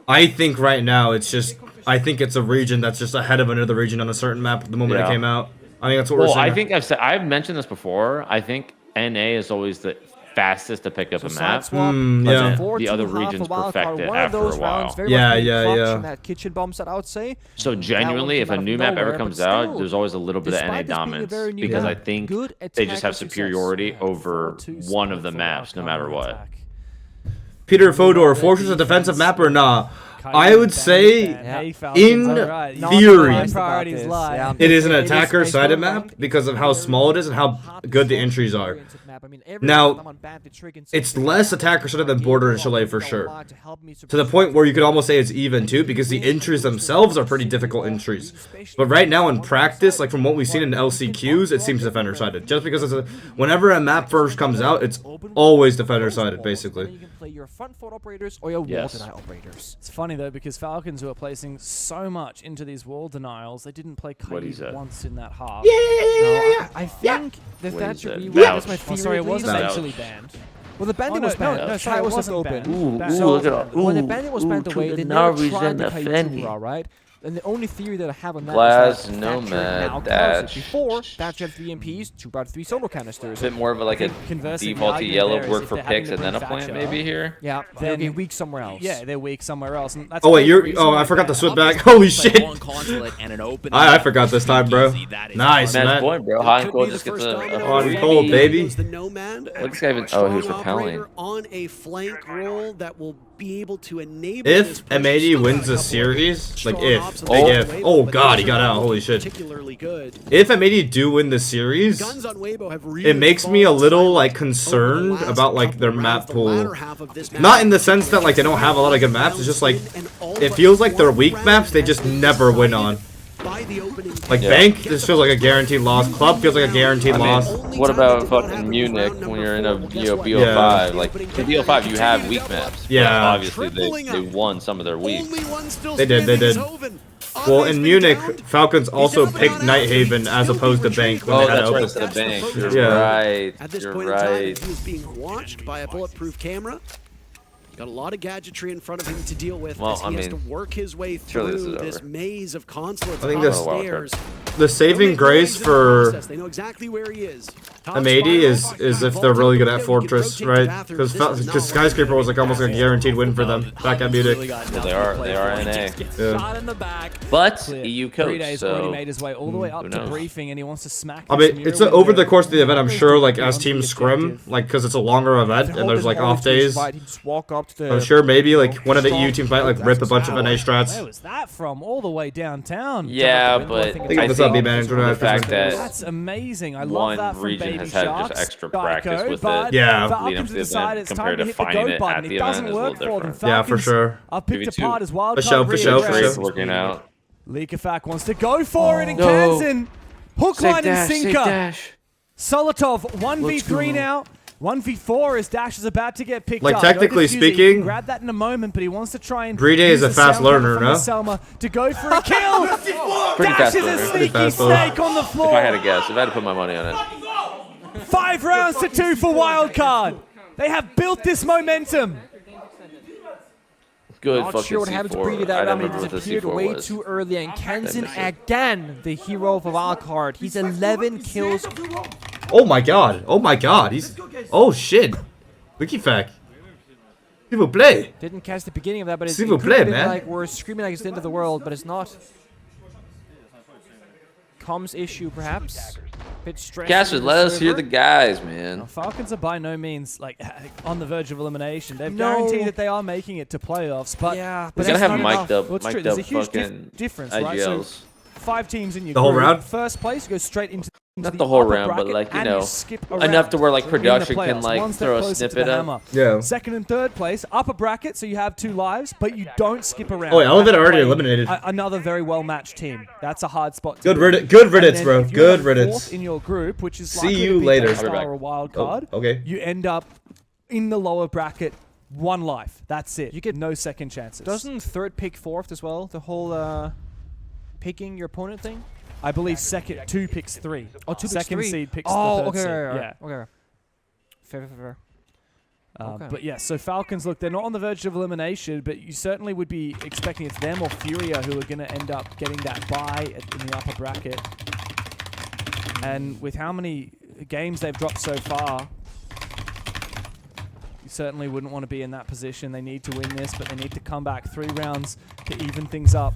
I think right now it's just, I think it's a region that's just ahead of another region on a certain map at the moment it came out. I think that's what we're saying. I think I've mentioned this before. I think NA is always the fastest to pick up a map. Yeah. The other regions perfect it One after of those a while. rounds, very much being clutch yeah. in that kitchen bomb set, I would say. So genuinely, if a new map ever comes out, there's always a little bit of NA dominance because I think they just have superiority over one of the maps, no matter what. Peter Fodor, Fortress a defensive map or not? I would say, in theory, it is an attacker-sided map because of how small it is and how good the entries are. Now, it's less attacker-sided than Border and Chalet for sure. To the point where you could almost say it's even too, because the entries themselves are pretty difficult entries. But right now in practice, like from what we've seen in LCQs, it seems defender-sided. Just because whenever a map first comes out, it's always defender-sided, basically. You can play your front foot operators or your wall deny operators. It's funny though, because Falcons, who are placing so much into these wall denials, they didn't play Kaid once in that half. I think that that's my theory. Sorry, it wasn't actually banned. Well, the bandit was banned. No, sorry, it wasn't open. So when the bandit was banned away, they never tried the Kaid right? And the only theory that I have on that Glass, is that Nomad, Dash. Dash. Before, Dash had 3 MPs, 2x3 solo canisters. A bit more of a default yellow work for picks and then a plant maybe here. Yeah, they'll be weak somewhere else. Yeah, they're weak somewhere else. And that's Oh wait, I forgot to switch back. Holy shit! I forgot this time, bro. Nice, man. Point, bro. Hot and cold just gets on cold, baby. The Nomad. What's this guy even? Oh, he's repelling. On a flank roll that will be able to enable If M80 wins the series, like if, oh god, he got out, holy shit. If M80 do win the series, it makes me a little like concerned about like their map pool. Not in the sense that like they don't have a lot of good maps, it's just like, it feels like their weak maps they just never win on. Like Bank, this feels like a guaranteed loss. Club feels like a guaranteed loss. What about fucking Munich when you're in a BO5? Like in BO5, you have weak maps. Yeah. Obviously, they won some of their weeks. They did. Well, in Munich, Falcons also picked Nighthaven as opposed to Bank when they had that's right, open. instead of Bank. You're right. At this You're point in time, right. he was being watched by a bulletproof camera. Got a lot of gadgetry in front of him to deal with as he has to work his way through this maze of consulates upstairs. The saving grace for They know exactly where he is. M80 is if they're really good at Fortress, right? Because Skyscraper was like almost like a guaranteed win for them back at Munich. Well, they are NA. Shot in the back. But EU coach, 3 days so already made his way all the way up to knows? briefing, and he wants to smack. I mean, it's over the course of the event. I'm sure, like as teams scrim, like because it's a longer event and there's like off days. I'm sure maybe like one of the EU teams might like rip a bunch of NA strats. Where was that from? All the way downtown. Yeah, but I think the fact that that's amazing. I love that one from region Baby has had Sharks, just extra practice with but it. Yeah. Falcons have decided it's time to hit the go button. It doesn't work for them. Yeah, for sure. I've picked apart his For sure, wildcard. Working out. Leakafak wants to go for it, and Kansan hook, line, and sinker. Solotov 1v3 now. 1v4 as Dash is about to get picked like, up. technically speaking, grab that in a moment, but he wants to try and Brede is a fast learner, no? Selma to go for a kill. Pretty Dash fast is a learner. sneaky snake on the floor. If I had to guess, if I had to put my money on it. 5 rounds to 2 for Wildcard. They have built this momentum. Good Not sure what happened to Brede that round, but he disappeared way too early. And Kansan again, the hero of a Wildcard. He's 11 kills. Oh my god. Oh my god. He's... Oh shit. Wikifac. People play. Didn't catch the beginning of that, but it's People play, man. like we're screaming like it's the end of the world, but it's not. Comms issue, perhaps. Bit stressful. Casters, let us hear the guys, man. Falcons are by no means like on the verge of elimination. They've guaranteed that they are making it to playoffs, but yeah, we're gonna have mic'd up there's a huge fucking difference, right? So IGLs. 5 teams in your The whole group. round? First place, you go straight into Not the whole round, but like, you know, enough to where like production can like throw a snippet up. Yeah. Second and third place, upper bracket, so you have 2 lives, but you don't skip around. Oh, Elevator already eliminated. Another very well matched team. That's a hard spot. Good riddance, bro. Good riddance. In your group, which is see you later. Or a wild card. Oh, okay. You end up in the lower bracket, 1 life. That's it. You get no second chances. Doesn't third pick fourth as well? The whole picking your opponent thing? I believe second 2 picks 3. Oh, 2 picks second 3. seed picks oh, the third okay, seed. right. Yeah. Okay. Fair. Okay. But yeah, so Falcons, look, they're not on the verge of elimination, but you certainly would be expecting it's them or Furia who are going to end up getting that bye in the upper bracket. And with how many games they've dropped so far, you certainly wouldn't want to be in that position. They need to win this, but they need to come back 3 rounds to even things up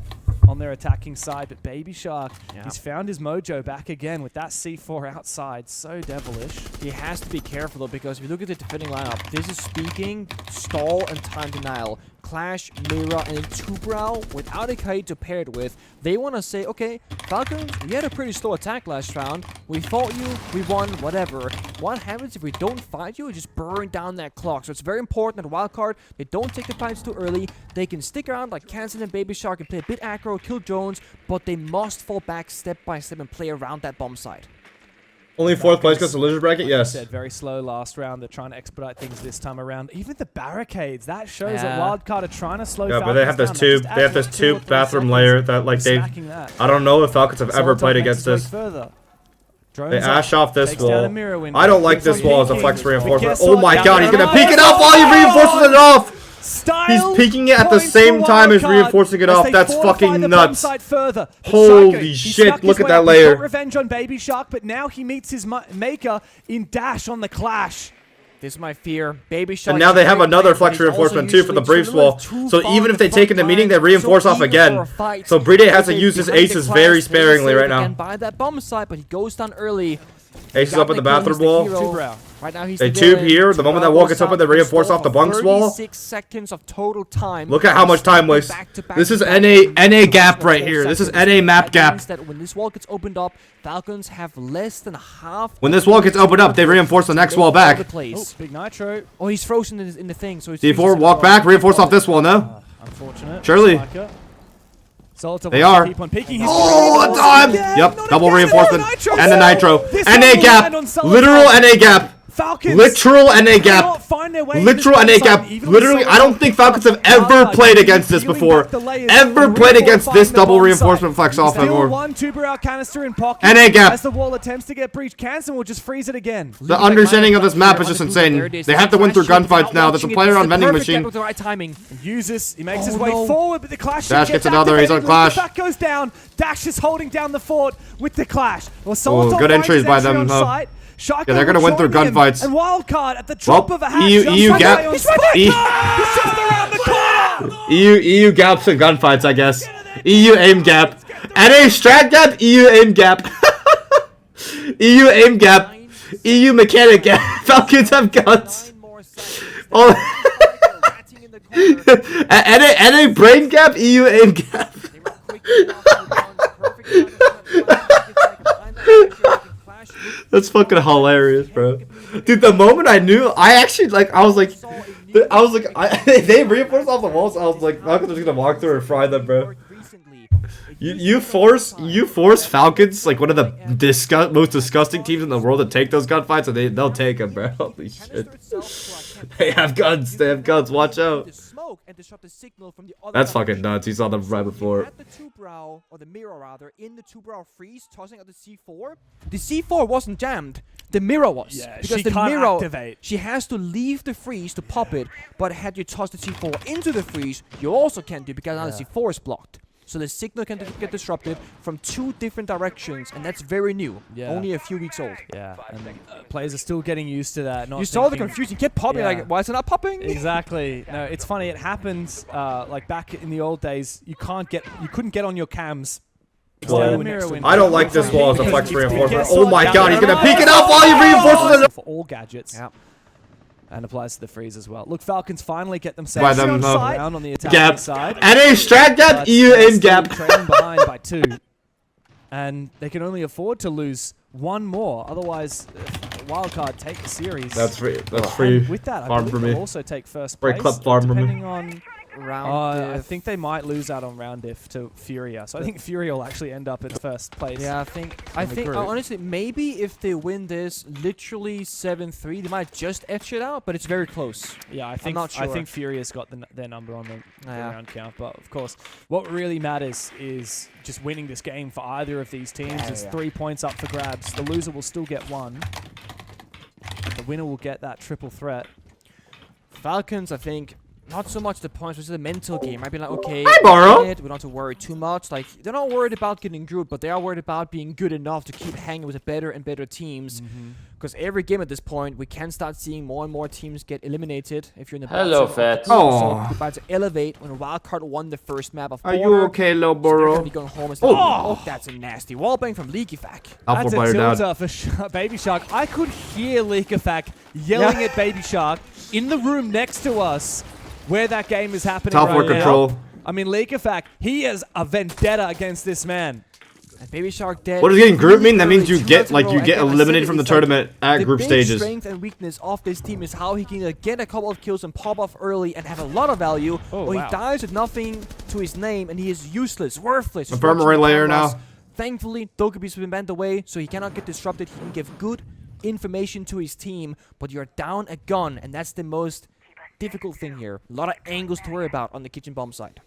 on their attacking side. But Baby Shark, he's found his mojo back again with that C4 outside. So devilish. He has to be careful, though, because if you look at the defending lineup, this is speaking, stall, and time denial. Clash, Mira, and then Tubrow without a kite to pair it with. They want to say, okay, Falcons, we had a pretty slow attack last round. We fought you, we won, whatever. What happens if we don't fight you? Just burn down that clock. So it's very important that Wildcard, they don't take the fights too early. They can stick around like Kansan and Baby Shark and play a bit aggro, kill drones, but they must fall back step by step and play around that bomb site. Only 4th place goes to loser bracket? Like Yes. I said, very slow last round. They're trying to expedite things this time around. Even the barricades, that shows that Wildcard are trying to slow Yeah, Falcons but they have this down. tube. Just They have add this 2 or tube 3 bathroom seconds layer that like they. smacking that. I don't know if Falcons have ever Solitov played makes against his this. way further. They Drones up, ash off this takes down a wall. mirror window. I don't like this Keeps wall as a peeking. flex reinforcement. Guess Oh what? my Down god, there. he's gonna Oh, peek it off while he reinforces it off! Style He's peeking it at the points same for time as Wildcard reinforcing it as off. they That's fortify fucking the bomb nuts. site further. But Holy Sharko, he shit, snuck his look at way that up. He layer. got revenge on Baby Shark, but now he meets his maker in Dash on the Clash. This is my fear. Baby Shark. And now they have another flex flex reinforcement too for the Briefs wall. So even if they take in the meeting, they reinforce off again. So Bride has to use his aces very sparingly right now. By that bomb site, but he goes down early. Aces up at the bathroom wall. Tubrow. Right now he's They the tube villain. here. The moment that wall gets open, they reinforce off the bunks wall. 36 seconds of total time. Look at how much time waste. This is NA gap right here. This is NA map gap. That when this wall gets opened up, Falcons have less than half. When this wall gets opened up, they reinforce the next wall back. Oh, big nitro. Oh, he's frozen in the thing. So he's D4, walk back, reinforce off this wall, no? Unfortunate. Surely. Solitov They wants to are. keep on peeking. Oh, a time! Yep, double reinforcement. And the nitro. This NA one will gap. land on Solitov. Literal NA gap. Falcons Literal NA cannot gap. find their way Literal into NA this gap. bomb site, even Literally, with I don't think Falcons have ever played against this peeling before. back the layers Ever and played against this refortifying the double bomb reinforcement site. flex off Still anymore. one Tuber canister in pocket. NA gap. As the wall attempts to get breached, Kansan will just freeze it again. The understanding of this map is just insane. They have to win through gunfights now. There's a player on vending machine. With the right timing. Uses, he makes his way forward, but the Clash Dash gets another, he's on Clash. That goes down. Dash is holding down the fort with the Clash. Well, Oh, good entries by them, though. Yeah, they're gonna win through gunfights. And Wildcard at the drop of a hat. EU gap. He's just around the corner. EU gaps and gunfights, I guess. EU aim gap. NA strat gap, EU aim gap. EU aim gap. EU mechanic gap. Falcons have guns. Oh. NA brain gap, EU aim gap. That's fucking hilarious, bro. Dude, the moment I knew, I was like, they reinforced off the walls. I was like, Falcons are just gonna walk through and fry them, bro. You force Falcons, like one of the most disgusting teams in the world, to take those gunfights, and they'll take them, bro. Holy shit. They have guns. They have guns. Watch out. That's fucking nuts. He saw them right before. At the Tubrow, or the mirror rather, in the Tubrow freeze, tossing out the C4. The C4 wasn't jammed. The mirror was. Yeah, because she the can't mirror, activate. she has to leave the freeze to pop it. But had you tossed the C4 into the freeze, you also can't do it because now the C4 is blocked. So the signal can get disrupted from 2 different directions, and that's very new. Yeah. Only a few weeks old. Yeah, and players are still getting used to that. Not You saw the thinking- confusion. Kept popping. Yeah. Like, why is it not popping? Exactly. No, it's funny. It happens. Like back in the old days, you couldn't get on your cams. Whoa. Mirror I don't like this wall as a flex reinforcement. Guess Oh what? my Down god, he's there. gonna peek it up while he reinforces it. For all gadgets. Yeah. And applies to the freeze as well. Look, Falcons finally get By themselves them, on huh? side, down on the attacking Gap. side. NA strat gap, But EU they're aim still gap. trailing behind by 2. And they can only afford to lose 1 more. Otherwise, Wildcard take the series. That's free. That's And free. with that, I farm believe for me. they'll also take first Free place. club farm for me. Depending on round I diff. think they might lose out on round diff to Furia. So I think Furia will actually end up in first place. Yeah, I think group. honestly, maybe if they win this literally 7-3, they might just edge it out, but it's very close. Yeah, I think not sure. I think Furia's got their number on the Yeah. round count. But of course, what really matters is just winning this game for either of these teams. There's 3 points up for grabs. The loser will still get 1. The winner will get that triple threat. Falcons, I think, not so much the points, but it's the mental game. I'd be like, okay, Borrow. we don't have to worry too much. Like, they're not worried about getting grouped, but they are worried about being good enough to keep hanging with the better and better teams. Because every game at this point, we can start seeing more and more teams get eliminated. If you're in the Hello, bottom. Fett. Oh. So you're about to elevate when Wildcard won the first map of Are you Border. okay, So they're Loboro? gonna be going home and oh, that's a nasty wallbang from Leakyfac. Alpha That's a player down. tilter for Baby Shark. I could hear Leakyfac yelling at Baby Shark in the room next to us where that game is happening Top right work now. control. I mean, Leakyfac, he has a vendetta against this man. And Baby Shark dead. What does getting group mean? That Really means you early, get 2 rounds in a row. get And I said eliminated it, from the it's like tournament at the group big stages. strength and weakness of this team is how he can either get a couple of kills and pop off early and have a lot of value, Oh, or wow. he dies with nothing to his name and he is useless, worthless. Just Infirmary watching layer cameras. now. Thankfully, Dokeby's been banned away, so he cannot get disrupted. He can give good information to his team, but you're down a gun, and that's the most difficult thing here. A lot of angles to worry about on the kitchen bomb side.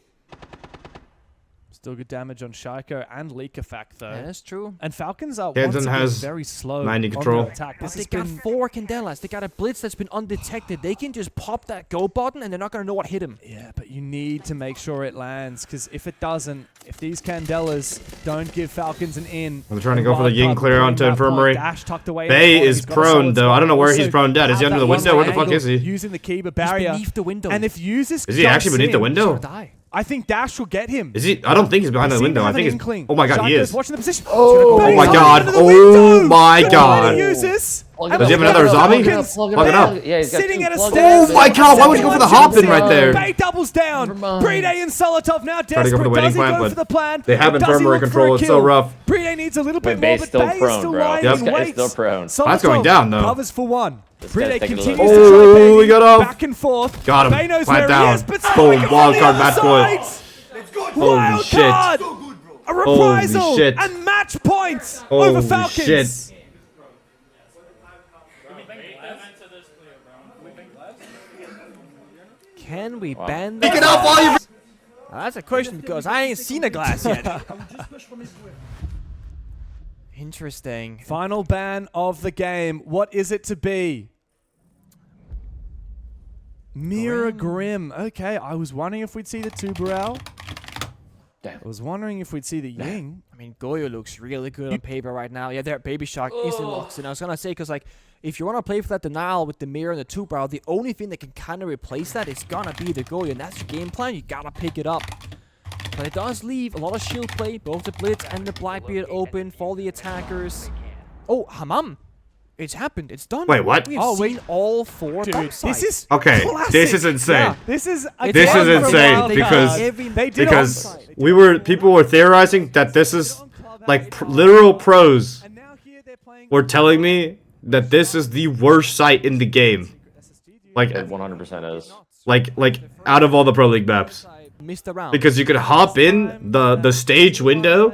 Still good damage on Shaiko and Leakyfac, though. Yeah, that's true. And Falcons are Danton once again has very slow 90 on control. their attack. But This they has got been 4 Candelas. They got a blitz that's been undetected. They can just pop that go button, and they're not going to know what hit him. Yeah, but you need to make sure it lands, because if it doesn't, if these Candelas don't give Falcons an in... I'm trying to go for the yin clear onto Infirmary. Dash tucked away Bay in the corner. is He's got a prone, solid though. I don't know where spot. he's prone dead. Is he Have under the that window? Where the angle fuck is he? Using the Kiba barrier. Beneath the window. And if users Is he actually beneath the window? Die. I think Dash will get him. Is he? I don't think he's behind They the seem to window. I have think an he's. inkling. Oh my god, he Shaiko's is. watching the position. Oh Bay's my on god. under the Oh window. my Good god. way to use this. Plug And Does he have look another at zombie? Falcons. Plug it up. Yeah, he's got Sitting two at a plug stairs. Oh my god, why would you go for the hop in right there? Bay doubles down. Never mind. Brede and Solotov now Try to go for desperate. the waiting Does he plan, go but for the plan? they have Or does he infirmary look for control. a It's so kill? rough. Brede needs a little bit more, Bay's but still Bay is prone, still bro. lying Yep. in This guy's wait. still prone. That's going down, though. Covers for 1. This Brede guy's taking continues a to little- Oh, try we got off. back and forth. Got him. Bay knows Flat where down. he is, but Boom. Spike Wild on the card other match point. side. Holy shit. Wildcard. A reprisal Holy shit. and match points over Holy Falcons. shit. Can we ban the Pick it up while you. That's a question because I ain't seen a glass yet. Interesting. Final ban of the game. What is it to be? Mirror Grim. Okay, I was wondering if we'd see the Tubarão. Damn. I was wondering if we'd see the Ying. I mean, Goyo looks really good on paper right now. Yeah, there, Baby Shark instantly locks in. I was gonna say, because like, if you want to play for that denial with the mirror and the two barrel, the only thing that can kind of replace that is gonna be the Goyo, and that's your game plan. You gotta pick it up. But it does leave a lot of shield play, both the Blitz and the Blackbeard open for the attackers. Oh, Hammam. It's happened. It's done. Wait, what? We've seen all 4 Dude, bomb this sites. is Okay, classic. this is insane. Yeah, this is This again is from insane Wildcard. because- they did Because on-site. people were theorizing that this is like literal pros And now here they're playing were telling me that this is the worst site in the game. Like, It 100% is. like out of all the Pro League maps, Missed around. because you could hop in the stage window,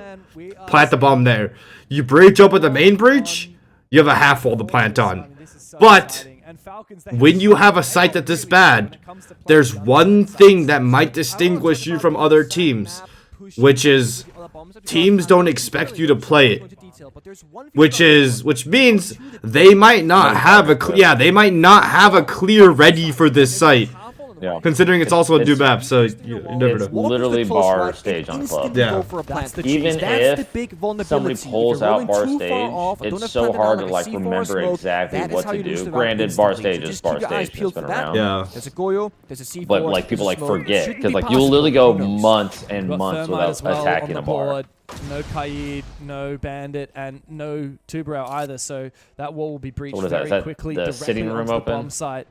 plant the bomb there. You breach open the main breach, you have a half wall to plant on. But when you have a site that's this bad, there's one thing that might distinguish you from other teams, which is teams don't expect you to play it. Which means they might not have a they might not have a clear ready for this site. Yeah. Considering it's also a new map, so you never It's know. literally bar stage on club. Yeah. Even if somebody pulls out bar stage, it's so hard to like remember exactly what to do. Granted, bar stage is bar stage, it's been around. Yeah. There's a Goyo, there's a C4. But like people like smoke. forget Shouldn't because be like you'll possible. literally go Who knows? months and Got months Thermite without as well attacking on a the bar. board. No Kaid, no Bandit, and no Tubarão either. So that wall will be breached What is that? very Is that quickly. the directly sitting room onto the open? bomb site.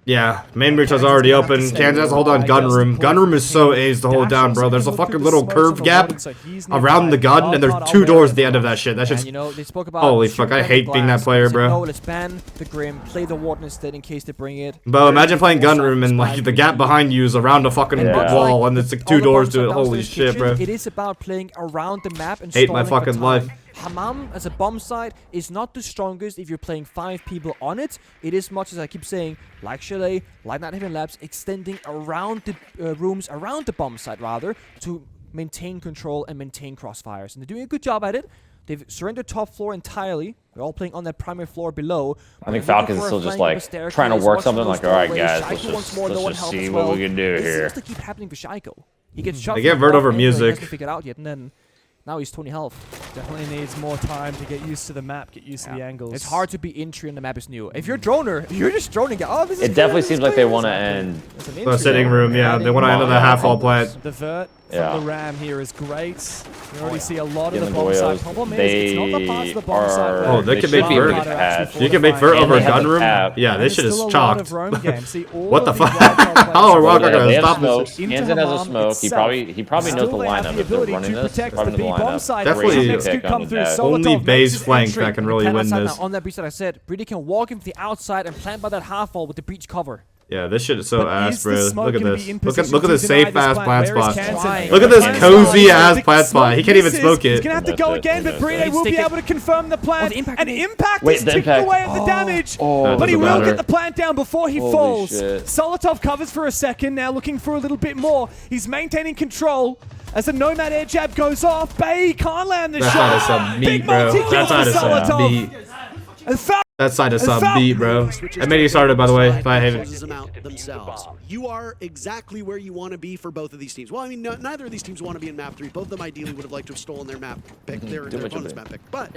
Yeah, main breach is already open. Kansas has to hold on gun room. Gun room is so A's to hold down, bro. There's a fucking little curve gap around the gun, and there's 2 doors at the end of that shit. That shit's... Holy fuck, I hate being that player, bro. Let's ban the Grim, play the Warden instead in case they bring it. Bro, imagine playing gun room and like the gap behind you is around a fucking wall, and it's like 2 doors to it. Holy shit, bro. It is about playing around the map and hate my fucking life. Hammam as a bomb site is not the strongest if you're playing 5 people on it. It is much as I keep saying, like Chalet, like Night Haven Labs, extending around the rooms, around the bomb site rather, to maintain control and maintain crossfires. And they're doing a good job at it. They've surrendered top floor entirely. They're all playing on that primary floor below. I think Falcons is still just like trying to work something like, all right, guys, let's just see what we can do here. It seems to keep happening for Shaiko. He gets shot. They get Vert over music. He hasn't figured out yet, and then now he's 20 health. Definitely needs more time to get used to the map, get used to the angles. It's hard to be entry and the map is new. If you're a droner, you're just droning. Oh, this is it definitely seems like they want to end the sitting room. Yeah, they want to end on the half-wall plant. The Vert from the Ram here is great. You already see a lot of the bomb side. Problem is, it's not the parts of the bomb side. Oh, they can make Vert. You can make Vert over gun room. Yeah, this shit is chalked. What the fuck? How are Wildcard gonna stop this? Hansen has a smoke. He probably knows the lineup if they're running this. Probably knows the lineup. Definitely only base flank that can really win this. On that breach that I said, Brady can walk him to the outside and plant by that half wall with the breach cover. Yeah, this shit is so ass, bro. Look at this. Look at this safe-ass plant spot. Look at this cozy-ass plant spot. He can't even smoke it. He's going to have to go again, but Brede will be able to confirm the plant. And Impact is ticking away at the damage. But he will get the plant down before he falls. Solotov covers for a second, now looking for a little bit more. He's maintaining control. As the Nomad air jab goes off, Bay can't land the shot. That side is some meat, bro. That side is some meat. That side is some beat, bro. M80 started, by the way, by Haven. You are exactly where you want to be for both of these teams. Well, I mean, neither of these teams want to be in map 3. Both of them ideally would have liked to have stolen their map pick, their opponent's map pick. But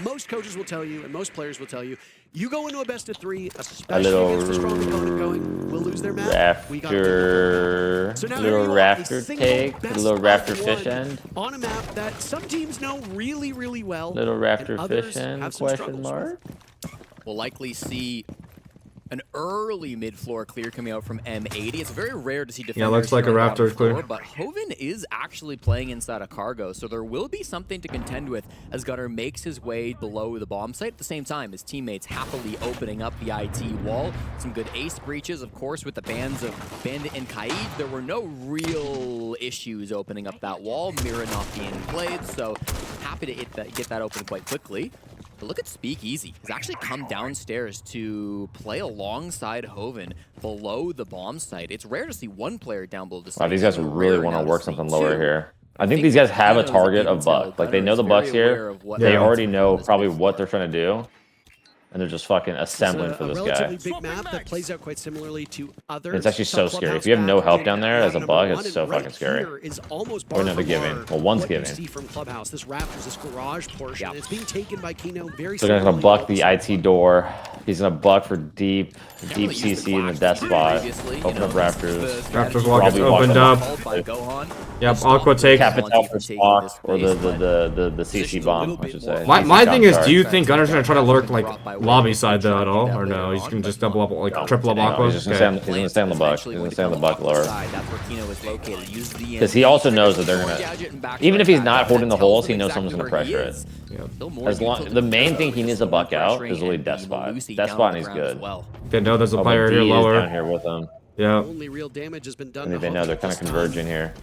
most coaches will tell you, and most players will tell you, you go into a best of 3, especially against a strong opponent going, we'll lose their map. We got so now little rafter take, a little rafter fish end. On a map that some teams know really, really well. Little rafter fish end, question mark. We'll likely see an early mid-floor clear coming out from M80. It's very rare to see defenders. Yeah, looks like a Raptor clear. But Hoven is actually playing inside a cargo, so there will be something to contend with as Gunnar makes his way below the bomb site. At the same time, his teammates happily opening up the IT wall. Some good ace breaches, of course, with the bands of Bandit and Kaid. There were no real issues opening up that wall. Mira not being played, so happy to get that open quite quickly. But look at Speakeasy. He's actually come downstairs to play alongside Hoven below the bomb site. It's rare to see one player down below the site. Wow, these guys really want to work something lower here. I think these guys have a target of Buck. Like, they know the Buck's here. They already know probably what they're trying to do. And they're just fucking assembling for this guy. Relatively big map that plays out quite similarly to others. It's actually so scary. If you have no help down there as a bug, it's so fucking scary. Or another giving. Well, one's giving. From Clubhouse, this Raptors, this garage portion, it's being taken by Kino very. So they're gonna buck the IT door. He's gonna buck for deep CC in the death spot. Open up Raptors. Raptors walking opened up. Yep, Aqua take. Capital for stock, or the CC bomb, I should say. My thing is, do you think Gunner's gonna try to lurk like lobby side though at all, or no? He's gonna just double up, like triple up Aqua. He's gonna stay on the buck. He's gonna stay on the buck lower. Because he also knows that they're gonna, even if he's not holding the holes, he knows someone's gonna pressure it. As long, the main thing he needs to buck out is really death spot. Death spot, and he's good. They know there's a player here lower. Down here with them. Yeah. Only real damage has been done. They know they're kind of converging here.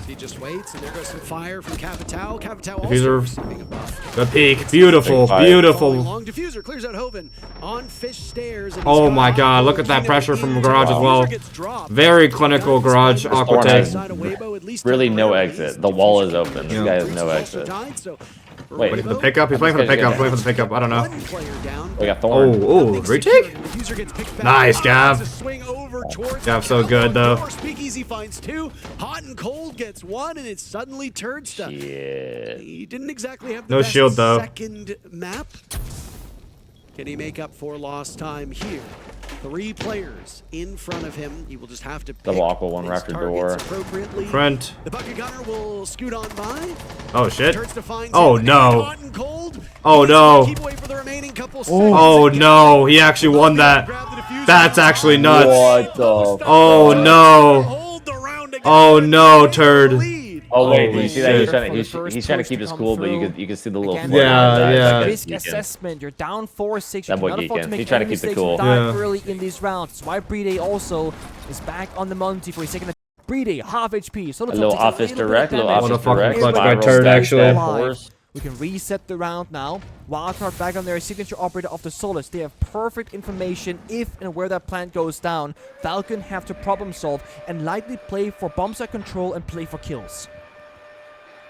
He just waits, and there goes some fire from Capital. Capital also receiving a buff. The peak, beautiful, beautiful. Long diffuser clears out Hoven on fish stairs. Oh my god, look at that pressure from garage as well. Very clinical garage Aqua take. Really no exit. The wall is open. This guy has no exit. Wait, the pickup? He's playing for the pickup. Playing for the pickup. I don't know. We got Thorn. Oh, retake? Nice, Gav. Gav's so good, though. Speakeasy finds 2. Hot and Cold gets 1, and it's suddenly Turnsta. He didn't exactly have the best shield, though. Second map. Can he make up for lost time here? 3 players in front of him. He will just have to Double aqua, one his raptor targets door. appropriately. Front. The bucket gunner will scoot on by. Oh shit. Turns to find Oh him, no. hot and cold. Oh He's no. gonna keep away for the remaining couple seconds. Oh no. He actually won that. That's actually nuts. What the? Oh no. Hold the round again. Oh no, turd. Oh wait, Holy you see that? shit. He's trying to keep his cool, but you can see the little. Again, flirt Yeah, on his eyes. yeah. That guy's Risk geeking. assessment. You're down 4-6. That You boy cannot afford to geeking. make He tried to any keep it mistakes. cool. You died Yeah. early in these rounds. That's why Brede also is back on the Monty for a second. Brede, half HP. So A little office direct, little What a office fucking direct. clutch by Spiral turd, stack, actually. stack force. We can reset the round now. Wildcard back on their signature operator of the Solus. They have perfect information if and where that plant goes down. Falcon have to problem solve and likely play for bomb site control and play for kills.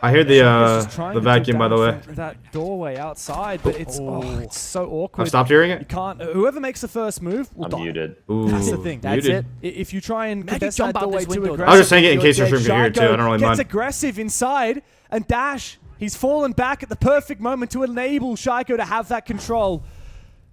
I hear Just trying the to vacuum, by dig the way. down from that doorway outside, but it's so awkward. I've stopped hearing You it. can't. Whoever makes the first move will I'm die. muted. Ooh, That's the thing. That's muted. If you try and Imagine contest jump that out doorway this too window. aggressively, I was just saying it in you're case your dead. stream could hear it, too. I don't really gets mind. aggressive inside, and Dash, he's fallen back at the perfect moment to enable Shaiko to have that control.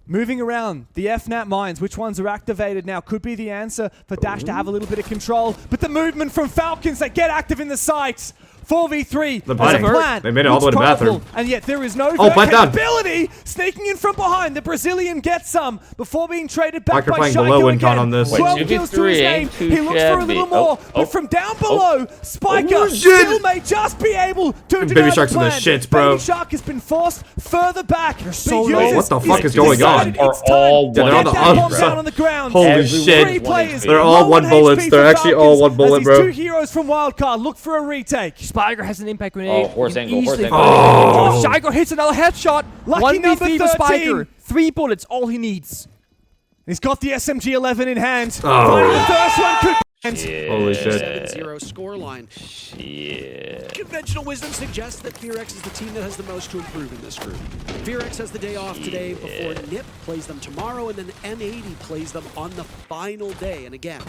Moving around, the FNAT mines, which ones are activated now, could be the answer for Dash to have a little bit of control. But the movement from Falcons, they get active in the sites. 4v3. The as a biting. plan. They made it all the way to Looks the bathroom. probable, and yet there is no plant down. capability. Sneaking in from behind, the Brazilian gets some before being traded back Parker by playing Shaiko below win again. con on this. Wait, 12 kills to his 2v3 name. ain't too He looks for a little shabby. more, Oh, but from down below, Spiker Oh, shit. still may just be able to deny Baby the Shark's in the plan. shits, bro. Baby Shark has been forced further back. so Big low. users What the fuck is is going on? decided Are it's time all to one- get They're that all bomb the- down on the ground. Holy Everyone's shit. Three players. They're all one bullets. HP They're for actually all Falcons one bullet, as bro. these 2 heroes from Wildcard look for a retake. Spiker has an impact grenade. Oh, horse You can angle, horse easily angle. Oh. Oh, Shiger hits another headshot. Lucky number 1v3 for 13. Spiker. 3 bullets, all he needs. He's got the SMG-11 in hand. Oh. Finding the first one could Holy shit. 7-0 scoreline. Yeah. Conventional wisdom suggests that FearX is the team that has the most to improve in this group. FearX has the day off today before NIP plays them tomorrow, and then M80 plays them on the final day. And again,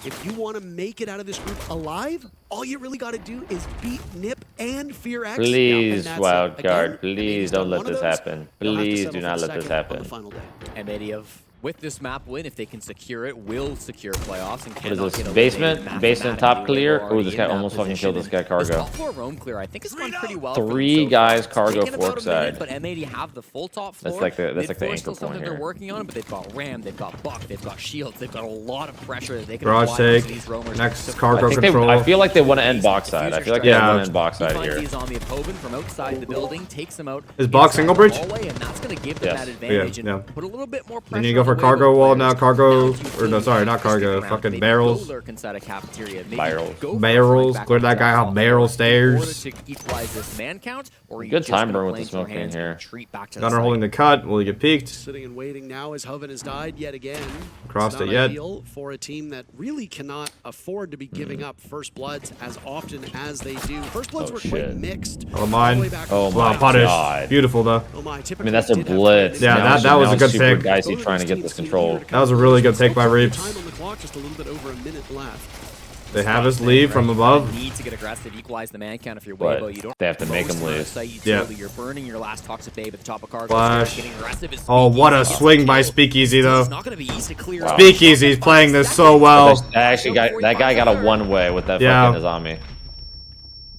if you want to make it out of this group alive, all you really got to do is beat NIP and FearX. Please, and that's it. Wildcard, Again, please M80's don't done let one of this those. happen. They'll have to Please settle do for not let second this on happen. the final day. M80 with this map win, if they can secure it, will secure playoffs. And What is cannot this? get Basement? Basement top clear? Oh, Oh, this guy almost fucking killed this guy Cargo. Top floor roam clear, I think it's gone pretty well. 3 guys Cargo Taken about fork a minute, side. but M80 have the full top floor. That's like the Mid floor anchor still point something here. they're working on, but they've got Ram, they've got Buck, they've got Shields, they've got a lot of pressure that they can Garage apply onto take. these roamers. Next to cargo I think control. I feel like they want to end box side. I feel like they Yeah. want to end box He side finds here. his zombie opponent from outside the building, takes him out. Is box inside single the bridge? hallway, and that's going to give them Yes. that advantage Yeah, and put a little bit more pressure. Then you go on for the cargo Weibo wall players. now. Cargo, Now to or no, sorry, not stick cargo. around. Fucking Maybe barrels. go lurk inside a cafeteria. Maybe Barrels. go for a Barrels. flank back Clear on that the guy top off barrel in order stairs. to equalize this man count, or are you Good just time gonna burn with the flank your smoke in hands and here. retreat back to the Gunner site? holding the cut. Will he get peeked? Sitting and waiting now as Hoven has died yet again. Crossed It's not it yet. ideal for a team that really cannot afford to be giving up first bloods as often as they do. First bloods Oh, were shit. quite mixed. Oh, all mine. the way back Oh, to Wow, my punish. God. Beautiful though. Oh my, I mean, that's a typically did have blitz. Yeah, time. that was a good super pick. dicey trying to get this control. That was a really good take by Still Reaps. time on the clock, just a little bit over a minute left. They have us leave from above. Need to get aggressive, equalize the man count if you're But Weibo. You don't they have to make most him on the leave. site Yeah. utility. You're burning your last toxic babe at the top of cargo. Flash. Getting aggressive is Oh, what a Speakeasy. swing by Speakeasy though. It's not going to be easy to clear. Wow. Speakeasy's playing this so well. That guy got a one-way with that Yeah. fucking Azami.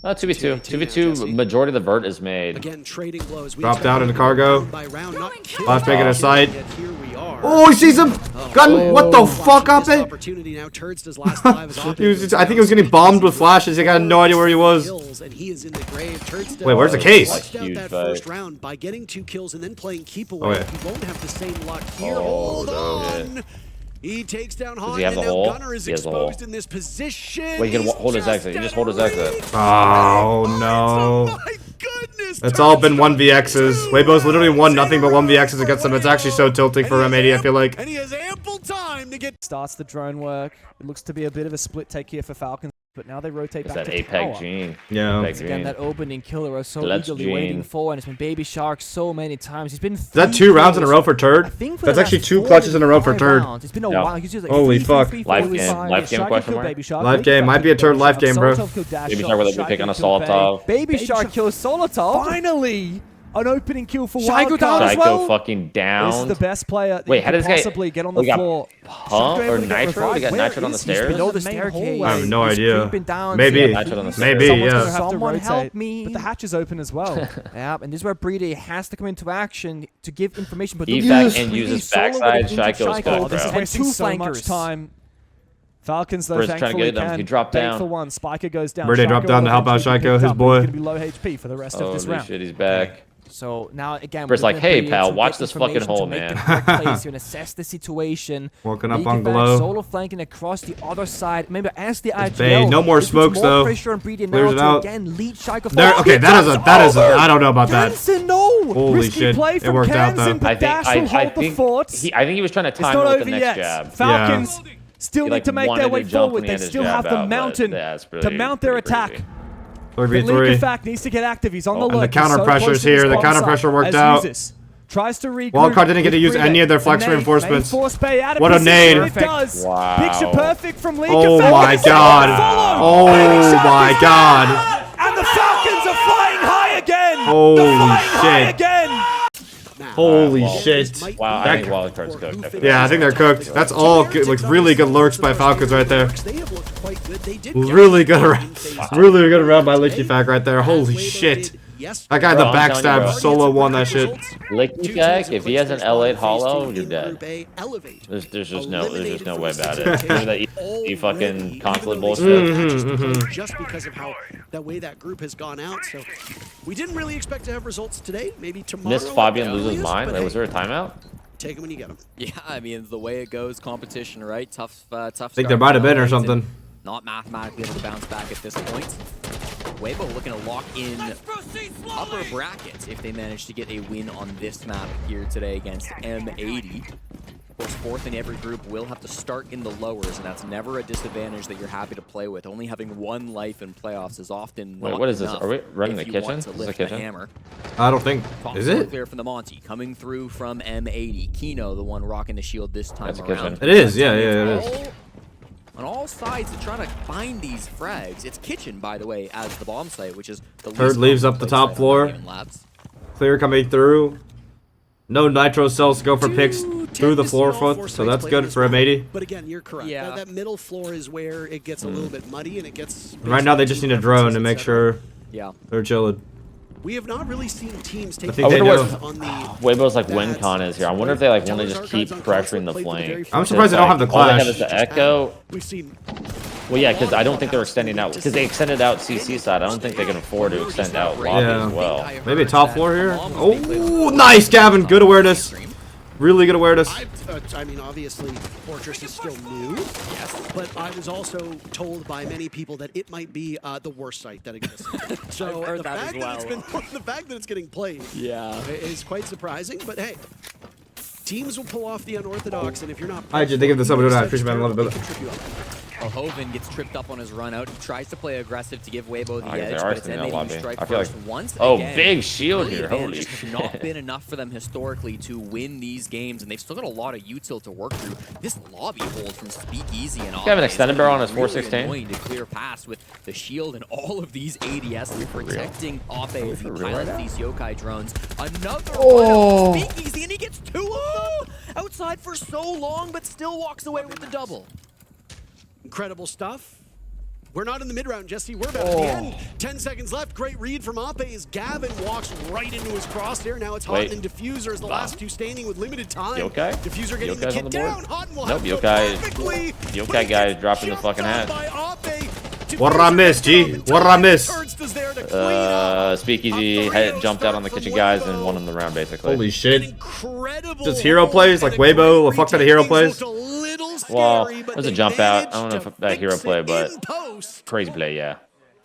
2v2. 2v2, majority of the vert is made. Again, trading blows. We Drop expect down them into to cargo. round by round, not kill Flash making by a sight. kill, yet here we are. Oh, he sees him. Gun. What the fuck up Missed it? opportunity now. Turds does last alive as He was I think he was getting bombed with flashes. He got no idea where he was. Kills, and he is in the grave. Turds Wait, where's the case? Watched out Huge that fight. first round by getting 2 kills and then playing keep away. Oh, yeah. He won't have the same luck here. Oh, Hold no. on. He takes down Han, he have and the now hole? Gunner is He has the hole. exposed in this position. Wait, you can He's hold his exit. You just hold his exit. Oh no. My goodness. It's all been 1vx's. Weibo's literally won nothing but 1vx's against them. It's actually so tilting for M80, I feel like. And he has ample time to get starts the drone work. It looks to be a bit of a split take here for Falcons, but now they rotate It's back that to APEC tower. gene. Yeah. APEC Again, gene. that opening killer is so Let's eagerly Gene. waiting for, and it's been Baby Shark so many times. He's been Is that 2 rounds in a row for Turd? That's actually 2 clutches in a row for Turd. It's been a Yeah. while. He's used like Holy 3, fuck. 3, 4, Life 4, game. 5. Life game Shark question kill mark? Baby Shark. Life Baby game. Shark Might be a kill Turd Baby life Shark. game, bro. Solotov kill Dash Baby Shot. Shark with a Shark pick on a kill Faye. Solotov. Baby Shark kills Solotov. Finally! an opening kill for Shaiko down Wildcard. as well. Psycho fucking down. This is the best player that Wait, you how could does this guy- possibly get on the we got floor. Huh? Shaiko Or able to get Nitro? We got revived. Where Nitro on the is he? stairs? Below the main staircase. hallway. I have no He's idea. creeping down. Maybe. Nitro on the stairs. Maybe, Someone's yeah. gonna have to Someone rotate. help me. But the hatch is open as well. Yeah, and this is where Breedy has to come into action to give information. But Evac and Breedy uses solo with backside. an injured Shaiko's Shaiko. cooked, This is bro. wasting two so much flankers. time. Falcons, though, Britt's trying to thankfully get him. can He dropped bait down. for one. Spiker goes down. Brady Shaiko dropped down to will help out eventually be Shaiko, picked his up, but boy. He's going to be low HP for the rest of this Holy round. shit, he's back. So now again, Britt's we're like, looking at hey, Breedy pal, to watch get this fucking information to hole, make man. the correct plays here and assess the situation. Walking up Leak on it back, Glow. Solo flanking across the other side. Remember, as the IGL, Bay. No more this puts smokes, more though. pressure on Breedy Clears it now out. to again lead Shaiko. There, okay, that is I don't know about that. Jensen, no! Holy Risky shit. play It from worked out, Kansan, though. but Dash will hold the fort. I think he was trying to It's time not it with over the next yet. jab. Falcons still He, need like, to make wanted their way to jump forward. when he They had his still jab have the out, but mountain yeah, it's to really- mount their pretty attack. crazy. But 3v3. Fact needs to get active. He's on the And look. the He's counter so pressure's close to here. this The bomb counter site pressure worked as out. Uses Tries to regroup. Wildcard didn't get to with use Breeder. any of their The flex nade, reinforcements. main force bay out of What a position. nade. It does. Wow. Picture perfect from Lee. Oh Falcons my is god. followed. Oh Heading shot my is god. down. And the Falcons are flying high again. Holy They're flying high shit. again. Holy Wow. shit. Wow, I think Wildcard's cooked. Yeah, I think they're cooked. That's all good, like really good lurks by Falcons right there. They have looked quite good. They did Really good around. Really good around by Licky Fac right there. Holy shit. That guy in the Bro, I'm telling you, backstab bro. solo won that shit. Licky Fac, if he has an L8 hollow, you're dead. There's just no way about it. Remember that you fucking consulate bullshit? Just because of how that way that group has gone out. So we didn't really expect to have results today. Maybe tomorrow. Missed Fabian at loses earliest, mine? but Wait, hey, was there a timeout? take them when you get them. Yeah, I mean, the way it goes, competition, right? Tough. I think there might have been or something. Not mathematically able to bounce back at this point. Weibo looking to lock in upper brackets if they manage to get a win on this map here today against M80. Of course, fourth in every group will have to start in the lowers, and that's never a disadvantage that you're happy to play with. Only having one life in playoffs is often Wait, not what is this? enough Are we running if the you want kitchen? to Is this lift the the kitchen? hammer. I don't think. Top Is floor it? clear from the Monty, coming through from M80. Kino, the one rocking the shield this time That's the around. kitchen. It is, yeah, it is. On all sides, they're trying to find these frags. It's kitchen, by the way, as the bomb site, which is the Herd least leaves common up the place top site floor. on Game Labs. Clear coming through. No nitro cells to go for picks through the floor foot, so that's good for M80. But again, you're correct. Yeah. That middle floor is where it gets a little bit muddy and it gets. Right now they just need a drone to make sure Yeah. they're chilling. We have not really seen teams take. I think they advantage do. on the Weibo's like win con is here. I wonder if they like want to just keep pressuring the flank. I'm surprised they don't have the All they have clash. is the echo. We've seen. Well, yeah, because I don't think they're extending out. Because they extended out CC side. I don't think they can afford to extend out lobby Yeah. as well. Maybe top floor here. Oh, nice, Gavin. Good awareness. Really good awareness. I mean, obviously, Fortress is still new. Yes. But I was also told by many people that it might be the worst site that exists. So I've heard the that fact as that it's well. been the fact that it's getting played is quite surprising. But hey, teams will pull off the unorthodox, and if you're not, I just think of this somebody I appreciate man, I love it. Hoven gets tripped up on his run out. He tries to play aggressive to give Weibo the I guess edge, they are but it's staying out M80 lobby. who strike I feel first like- once Oh, again. big shield Early here. Holy advantage has shit. not been enough for them historically to win these games, and they've still got a lot of util to work through. This lobby hold from Speakeasy and have an extended barrel on his really 416? annoying to clear past with the shield and all of these ADS protecting Ape as he real pilots right now? these yokai drones. Another Oh. one out of Speakeasy, and he gets two of them outside for so long, but still walks away with the double. incredible stuff. We're not in the mid-round, Jesse. We're about at the end. 10 seconds left. Great read from Ape as Gavin walks right into his crosshair. Now it's Hot and Diffuser as the last two standing with limited time. Yokai? Diffuser getting the Yokai's kid on the board? down. Hot will Nope, have to Yokai- perfectly, Yokai but he guy gets is dropping the jumped fucking on hat. by Ape. What I miss, G? What I miss? Turns there to clean up. Speakeasy jumped out on the kitchen guys and won him the round basically. Holy shit. Incredible Just hero plays like Weibo, the fuck that hero plays. Well, it was a jump out. I don't know if that hero play, but crazy play, yeah.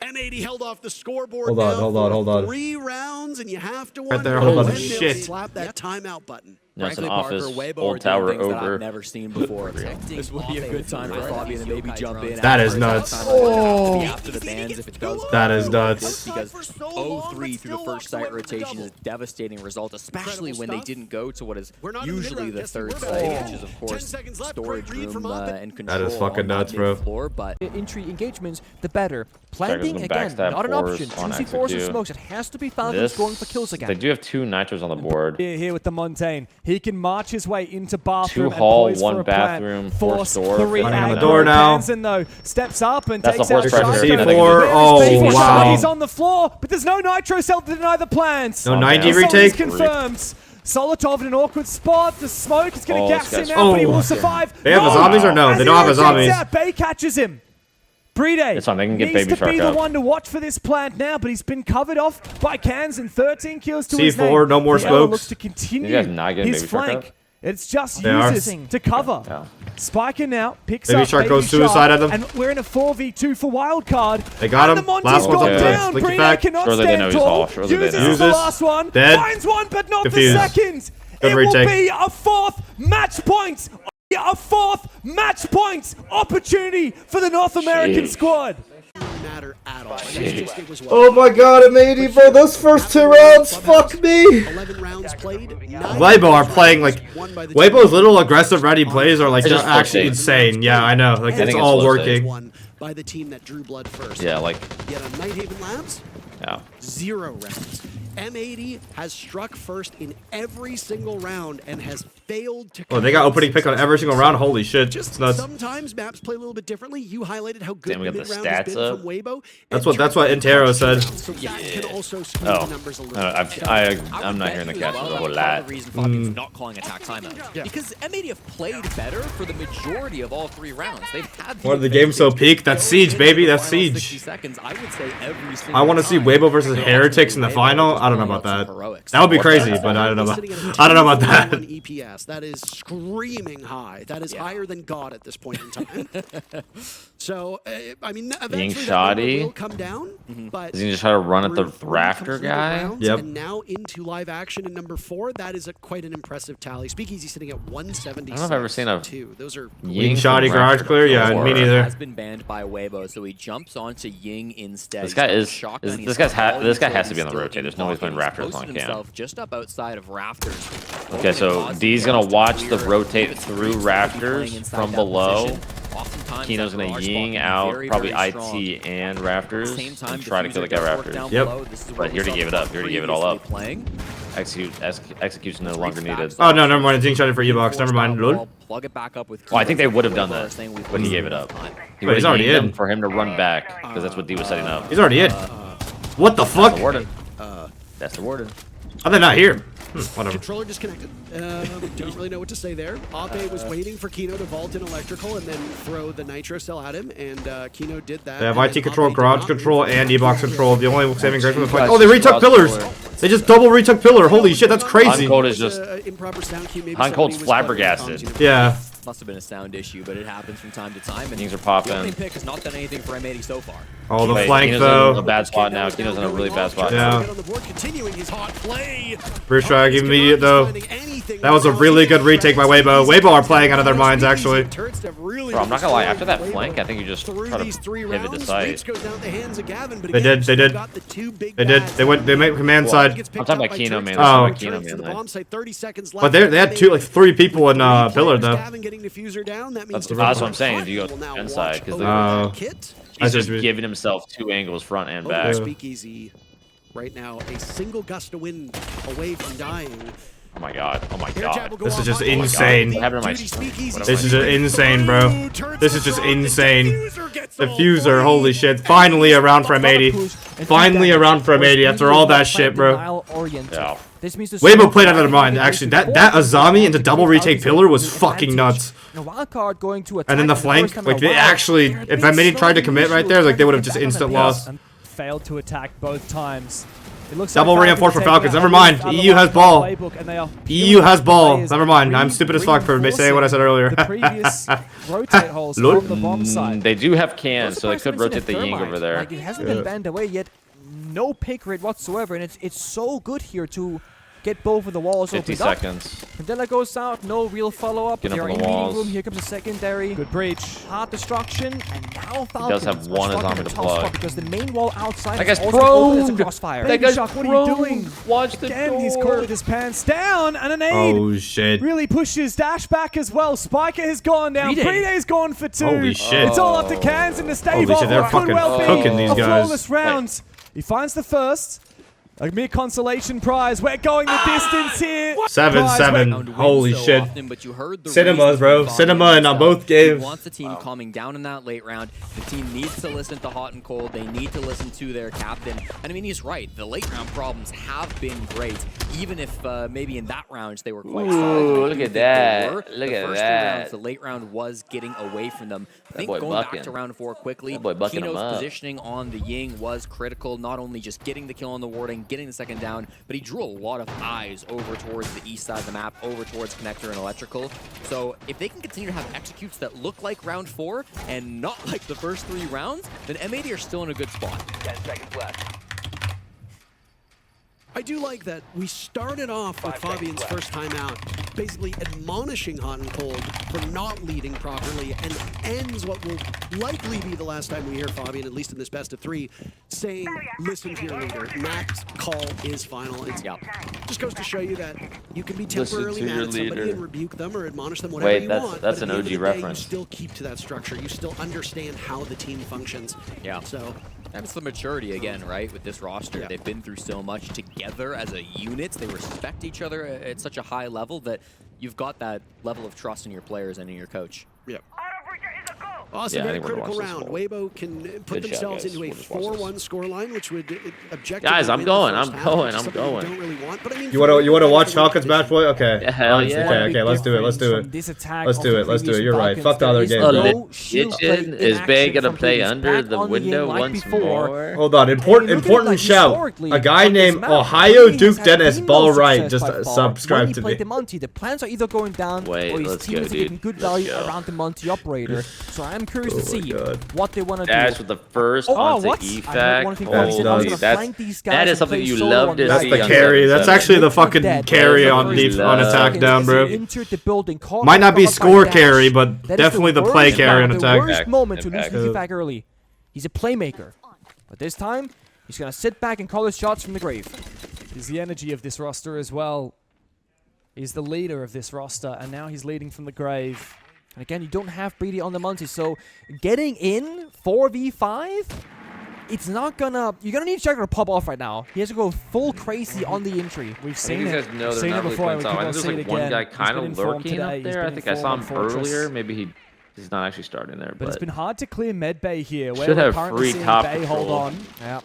M80 held off the scoreboard. Hold on. 3 rounds, and you have to Right wonder there, hold on. when they'll Shit. slap that timeout button. Nelson Frankly, office, Parker, Weibo are old doing tower things that over. I've never seen before. This would be a good time for Fabian to maybe jump in. That is nuts. After the bans, if it does That is nuts. because 0-3 through the first site rotation is a devastating result, especially when they didn't go to what is usually the third site, which is of course storage room and control. That is fucking on that nuts, bro. mid-floor, but Entry engagements, the better. Planting, gonna again, backstab not an fours option. on Juicy fours and execute. smokes. It has to be Falcons going for kills They again. do have 2 nitros on the board. Here with the Montaigne. He can march his way into bathroom 2 hall, and poise 1 for a plant. bathroom, 4 Force store. the Running on the react. door now. Hansen, though, steps up and That's takes the out horse pressure. Shotgun. C4. Oh, wow. He's on the floor, but there's no nitro cell to deny the plans. No 90 Solid's retake. confirmed. Solotov in an awkward spot. The smoke is going to gas him this guy's- out, but he Oh. will survive. They have the zombies or no? As They he don't have the rotates zombies. out, Bay catches him. Brede It's fine, they can get needs Baby to be Shark the up. one to watch for this plant now, but he's been covered off by Cans and 13 kills to his C4, name. no more The Ella smokes. looks to continue You guys not getting his Baby Shark flank. up? It's just They are. uses to cover. Yeah. Spiker now picks Baby up Shark Baby goes suicide Shark, at them. and we're in a 4v2 for Wildcard. They got and him. The Monty's Last one's gone up down. there. Slicky Brede back. cannot Surely they stand know he's tall. off. Surely they Uses know. the Uses. last one. Dead. Finds one, but not Confused. the second. Good It retake. will be a 4th match point. A 4th match point opportunity for the North American Jeez. squad. Matter at all. It was what, Oh my god, M80, bro. Those first 2 rounds, fuck me. 11 rounds played. Weibo are playing like Weibo's little aggressive ready plays are like It's just just actually force insane. Yeah, I know. Like I it's think all it's force working. Won by the team that drew blood first. Yeah, like, Yet on Nighthaven Labs, yeah. 0 rounds. M80 has struck first in every single round and has failed to. Oh, they got opening pick on every single round. Holy shit, Just it's nuts. sometimes maps play a little bit differently. You highlighted how good Damn, we the got the mid round has been stats from Weibo. That's what Intero said. So that can also skew Oh, the numbers a little. I'm not hearing the cast for the whole lot. The reason Fabian's not calling attack timeout because M80 have played better for the majority of all 3 rounds. They've had Why did the game so peak? That's Siege, baby. That's Final 60 Siege. seconds, I would say every single I want to see time. Weibo versus Heretics in the final. I don't know about that. That would be crazy, but I don't know about. I don't know about that. EPS. That is screaming high. That is higher than God at this point in time. So, I mean, eventually that shoddy. number will come down, but Is he just trying to run at the through 3 rafter completed guy? rounds Yep. And now into live action in number 4. That is quite an impressive tally. Speakeasy sitting at 170. I don't know if I've ever seen a two. Those are Ying Shoddy from garage Raptor clear? Yeah, before. me neither. Has been banned by Weibo, so he jumps onto Ying instead. This guy He's got is- a shotgun, is- he's this got guy's ha- all this guy the has to be on the utilities rotate. still There's in no way he's playing pocket. Raptors He's on posted cam. himself just up outside of Rafters. Okay, so D's gonna watch the rotate through Rafters from below. Kino's gonna Ying out probably IT and Rafters and try to kill the guy Rafters. Yep. But he already gave it up. He already gave it all up. Execution no longer needed. Oh no, never mind. Zing shot it for E-Box. Never mind. Lol. Plug it back up with Well, I think they would have done that, but he gave it up. He But he's would already have in. for him to run back because that's what D was setting up. He's already in. What the fuck? The warden. That's the warden. Are they not here? Whatever. Controller disconnected. Don't really know what to say there. Ape was waiting for Kino to vault in Electrical and then throw the Nitro cell at him, and Kino did that. They have and IT then control, Ape did garage not control, move. and E-Box control. The only saving grace from the fight. Guys, Oh, they just retook cross pillars. pillar. They just double retook pillar. Holy shit, that's crazy. Uncold is just Improper sound cue. Maybe Uncold's somebody was flabbergasted. bugging comms, Yeah. Must have been a sound issue, but it happens from time to time. And Things are the popping. opening pick has not done anything for M80 so far. Oh, the Wait, flank Kino's in a though. bad spot now. Kino's in a really bad spot. Yeah. Get on the board, continuing his hot play. Bruce Drag immediate though. Finding anything That was a really good retake by Weibo. Weibo are playing out of their minds actually. Turrets have really Bro, I'm not gonna lie. After that Weibo. flank, I think you just Through try these to 3 pivot the rounds, site. Reach goes down the hands of Gavin, but They again, did, they did. got the 2 big They did. bads. They went command side. Gets I'm picked talking up about by Kino, Turks. man. Oh. I'm talking about Turks Kino, to the man. bomb site, 30 seconds left. But they had 3 people in pillar though. Gavin getting diffuser down. That means That's what I'm saying. If you go will now inside, watch because over Kit. he's just just giving himself 2 angles, front and Over back. Speakeasy right now, a single gust of wind away from dying. Oh my god. Oh my Air jab god. will go This is off just on the insane. What happened to my Duty Speakeasy. This is just insane, bro. This is just insane. Diffuser gets The all fuser, three. holy shit. Finally a round for M80. Finally a round for M80 after all that shit, bro. Yeah. This means Weibo played out of their mind, actually. That Azami into double retake pillar was fucking nuts. Wildcard going to And then the flank, like they actually, if M80 tried to commit right there, like they would have just instant lost. And failed to attack both times. It looks Double like reinforced for Falcons Falcons. are Never taking mind. out EU has the ball. playbook, and they are EU has ball. players Never mind. I'm stupid as fuck for saying what I said earlier. the previous rotate holes Lol. from the bomb side. They do have cans, so they Surprised could it's in rotate the a Ying thermite. over there. Like, it hasn't been banned away yet. No pick rate whatsoever, and it's so good here to get both of the walls 50 opened up. seconds. Mandela goes out, no real follow-up. Get up They're on in the meeting walls. room. Here comes the secondary. Good breach. Hard destruction, and now Falcons have are one stuck as in on a the tough plug. spot because the main wall outside That is guy's also open as a prone. crossfire. That guy's Shark, what are you doing? Watch the Again, door. he's caught with his pants down, and an aid Oh shit. really pushes Dash back as well. Spiker has gone down. Pre-day. Pre-day's gone for 2. Holy shit. It's all up to Cans and the stave Holy shit, off. they're What could fucking well be cooking these a guys. flawless round. He finds the first. A mere consolation prize. We're going the distance here. 7-7. Holy so shit. often, but you heard the Cinemas, reasons bro. for Cinema Falcons in on himself. both games. He wants the team calming down in that late round. The team needs to listen to hot and cold. They need to listen to their captain. And I mean, he's right. The late round problems have been great, even if maybe in that round they were quite solid. Ooh, I look do at think they that. were. Look the at first that. Two rounds, the late round was getting away from them. I think boy going back bucking. to round 4 quickly, That boy bucking 'em Kino's up. positioning on the Ying was critical, not only just getting the kill on the warding, getting the second down, but he drew a lot of eyes over towards the east side of the map, over towards Connector and Electrical. So if they can continue to have executes that look like round 4 and not like the first 3 rounds, then M80 are still in a good spot. 10 seconds left. I do like that we started off with 5 seconds Fabian's left. first time out, basically admonishing Hot and Cold for not leading properly, and ends what will likely be the last time we hear Fabian, at least in this best of 3, saying, listen to your leader. Matt's call is final. It just goes to show you that you can be temporarily to mad your at somebody leader. and rebuke them or admonish them, whatever Wait, you that's- want. that's but an at the end OG of the day, reference. You still keep to that structure. You still understand how the team functions. Yeah. So And it's the maturity again, right, with this roster. Yeah. They've been through so much together as a unit. They respect each other at such a high level that you've got that level of trust in your players and in your coach. yeah. Awesome, Yeah, I very think we're gonna critical watch round. this Weibo can put Good job, themselves guys. into a We'll just watch this. 4-1 scoreline, which would objectively Guys, I'm win the going, first I'm half, going, which is I'm something we going. don't really want, but I mean, You wanna watch Falcons match boy? Okay. Yeah, hell yeah. Okay, let's do it. Let's do it. Let's do it. Let's do it. You're right. Fuck the other game, bro. Kitchen is Bay gonna play under the window once more? Hold on. Important shout. A guy named Ohio Duke Dennis, ball right, just subscribe to me. The Monty, the plans are either going down Wait, or his let's team go, is getting dude. good Let's value go. around the Monty operator. So I'm curious to see God. what they want to Dash do. with the first Oh, onto what? I heard one eFac. thing Fabi said, I was Holy, gonna that's flank these guys that is and something play you solo love on to That's see. the on carry. That's 7-7. actually the fucking Dead. carry That's on the deep first on love. attack down, bro. Entered the building, caught Might not be up by score Dash. carry, but That is definitely the play worst carry on moment, attack. The worst moment to lose Impact. the feedback early. He's a playmaker. But this time, he's going to sit back and call his shots from the grave. He's the energy of this roster as well. He's the leader of this roster, and now he's leading from the grave. And again, you don't have Brady on the Monty, so getting in 4v5, it's not gonna... You're gonna need Jagger to pop off right now. He has to go full crazy on the entry. We've I think seen these it. guys know We've they're seen not it really before, playing and we top. I keep think on there's seeing like it one again. guy He's kind been of informed lurking today. up He's there. been I think I saw him informed on Fortress. earlier. Maybe he's not actually starting there. But it's But been hard to clear medbay here. Where Should we're have currently free seeing top Bay hold control. on. Yeah.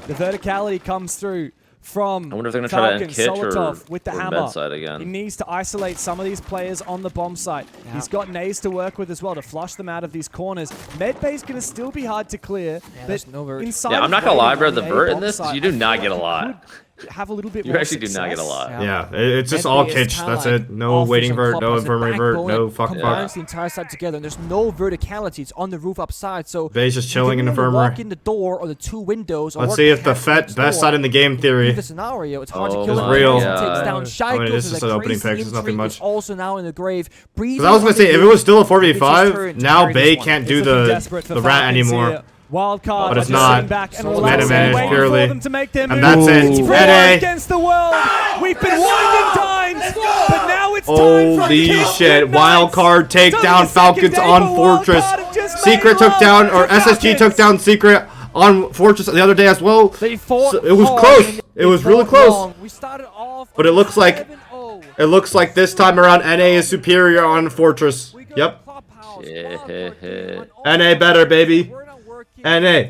The verticality comes through from I wonder if they're gonna try to Falcons, Kitch or Solotov with the hammer. bedside He again. needs to isolate some of these players on the bomb site. Yeah. He's got Nays to work with as well to flush them out of these corners. Medbay's going to still be hard to clear. Yeah, but there's no vert. inside Yeah, I'm of not gonna lie, Waiting bro. on The A vert in bomb this, site, you do I not feel get a like lot. could have a little bit You more actually do not get a success. lot. Yeah, it's just all Medbay is kitch. kinda That's like it. No office waiting and vert, no club as the infirmary vert, backbone no and fuck fuck. combines the entire side together, and there's no verticality. It's on the roof upside, so Bay's just you chilling in can the either infirmary. walk in the door or the 2 windows. Or Let's work see if the half next Fett best door. side in the game theory. In the scenario, it's hard to Oh kill my him. real. Takes God. down I mean, Shaikos it's with just a an opening crazy pick, it's nothing entry, much. is also now in the grave. Breeze Because I was gonna on say, the if it roof. was still a It's his turn 4v5, to now carry this Bay one. can't do Looking desperate the for rat Falcons anymore. here. Wildcard But it's are just not. sitting back and So relaxing, Meta-Man waiting purely. for them to make their And move. that's it. It's Fett war A. against the world. We've been winding times, but now it's time for Holy Kill shit. Midnights. Wildcard take It's down only the second Falcons day, on but Fortress. Wildcard have just Secret made took love down, to or SSG took Falcons. down Secret on Fortress the other day as well. They fought So it was hard close. and It was they really fought close. long. We started off But it looks like 7-0. It looks like this time around NA is superior on Fortress. We go Yep. Clubhouse, Yeah. Wildcard on all NA better, baby. We're not working. NA.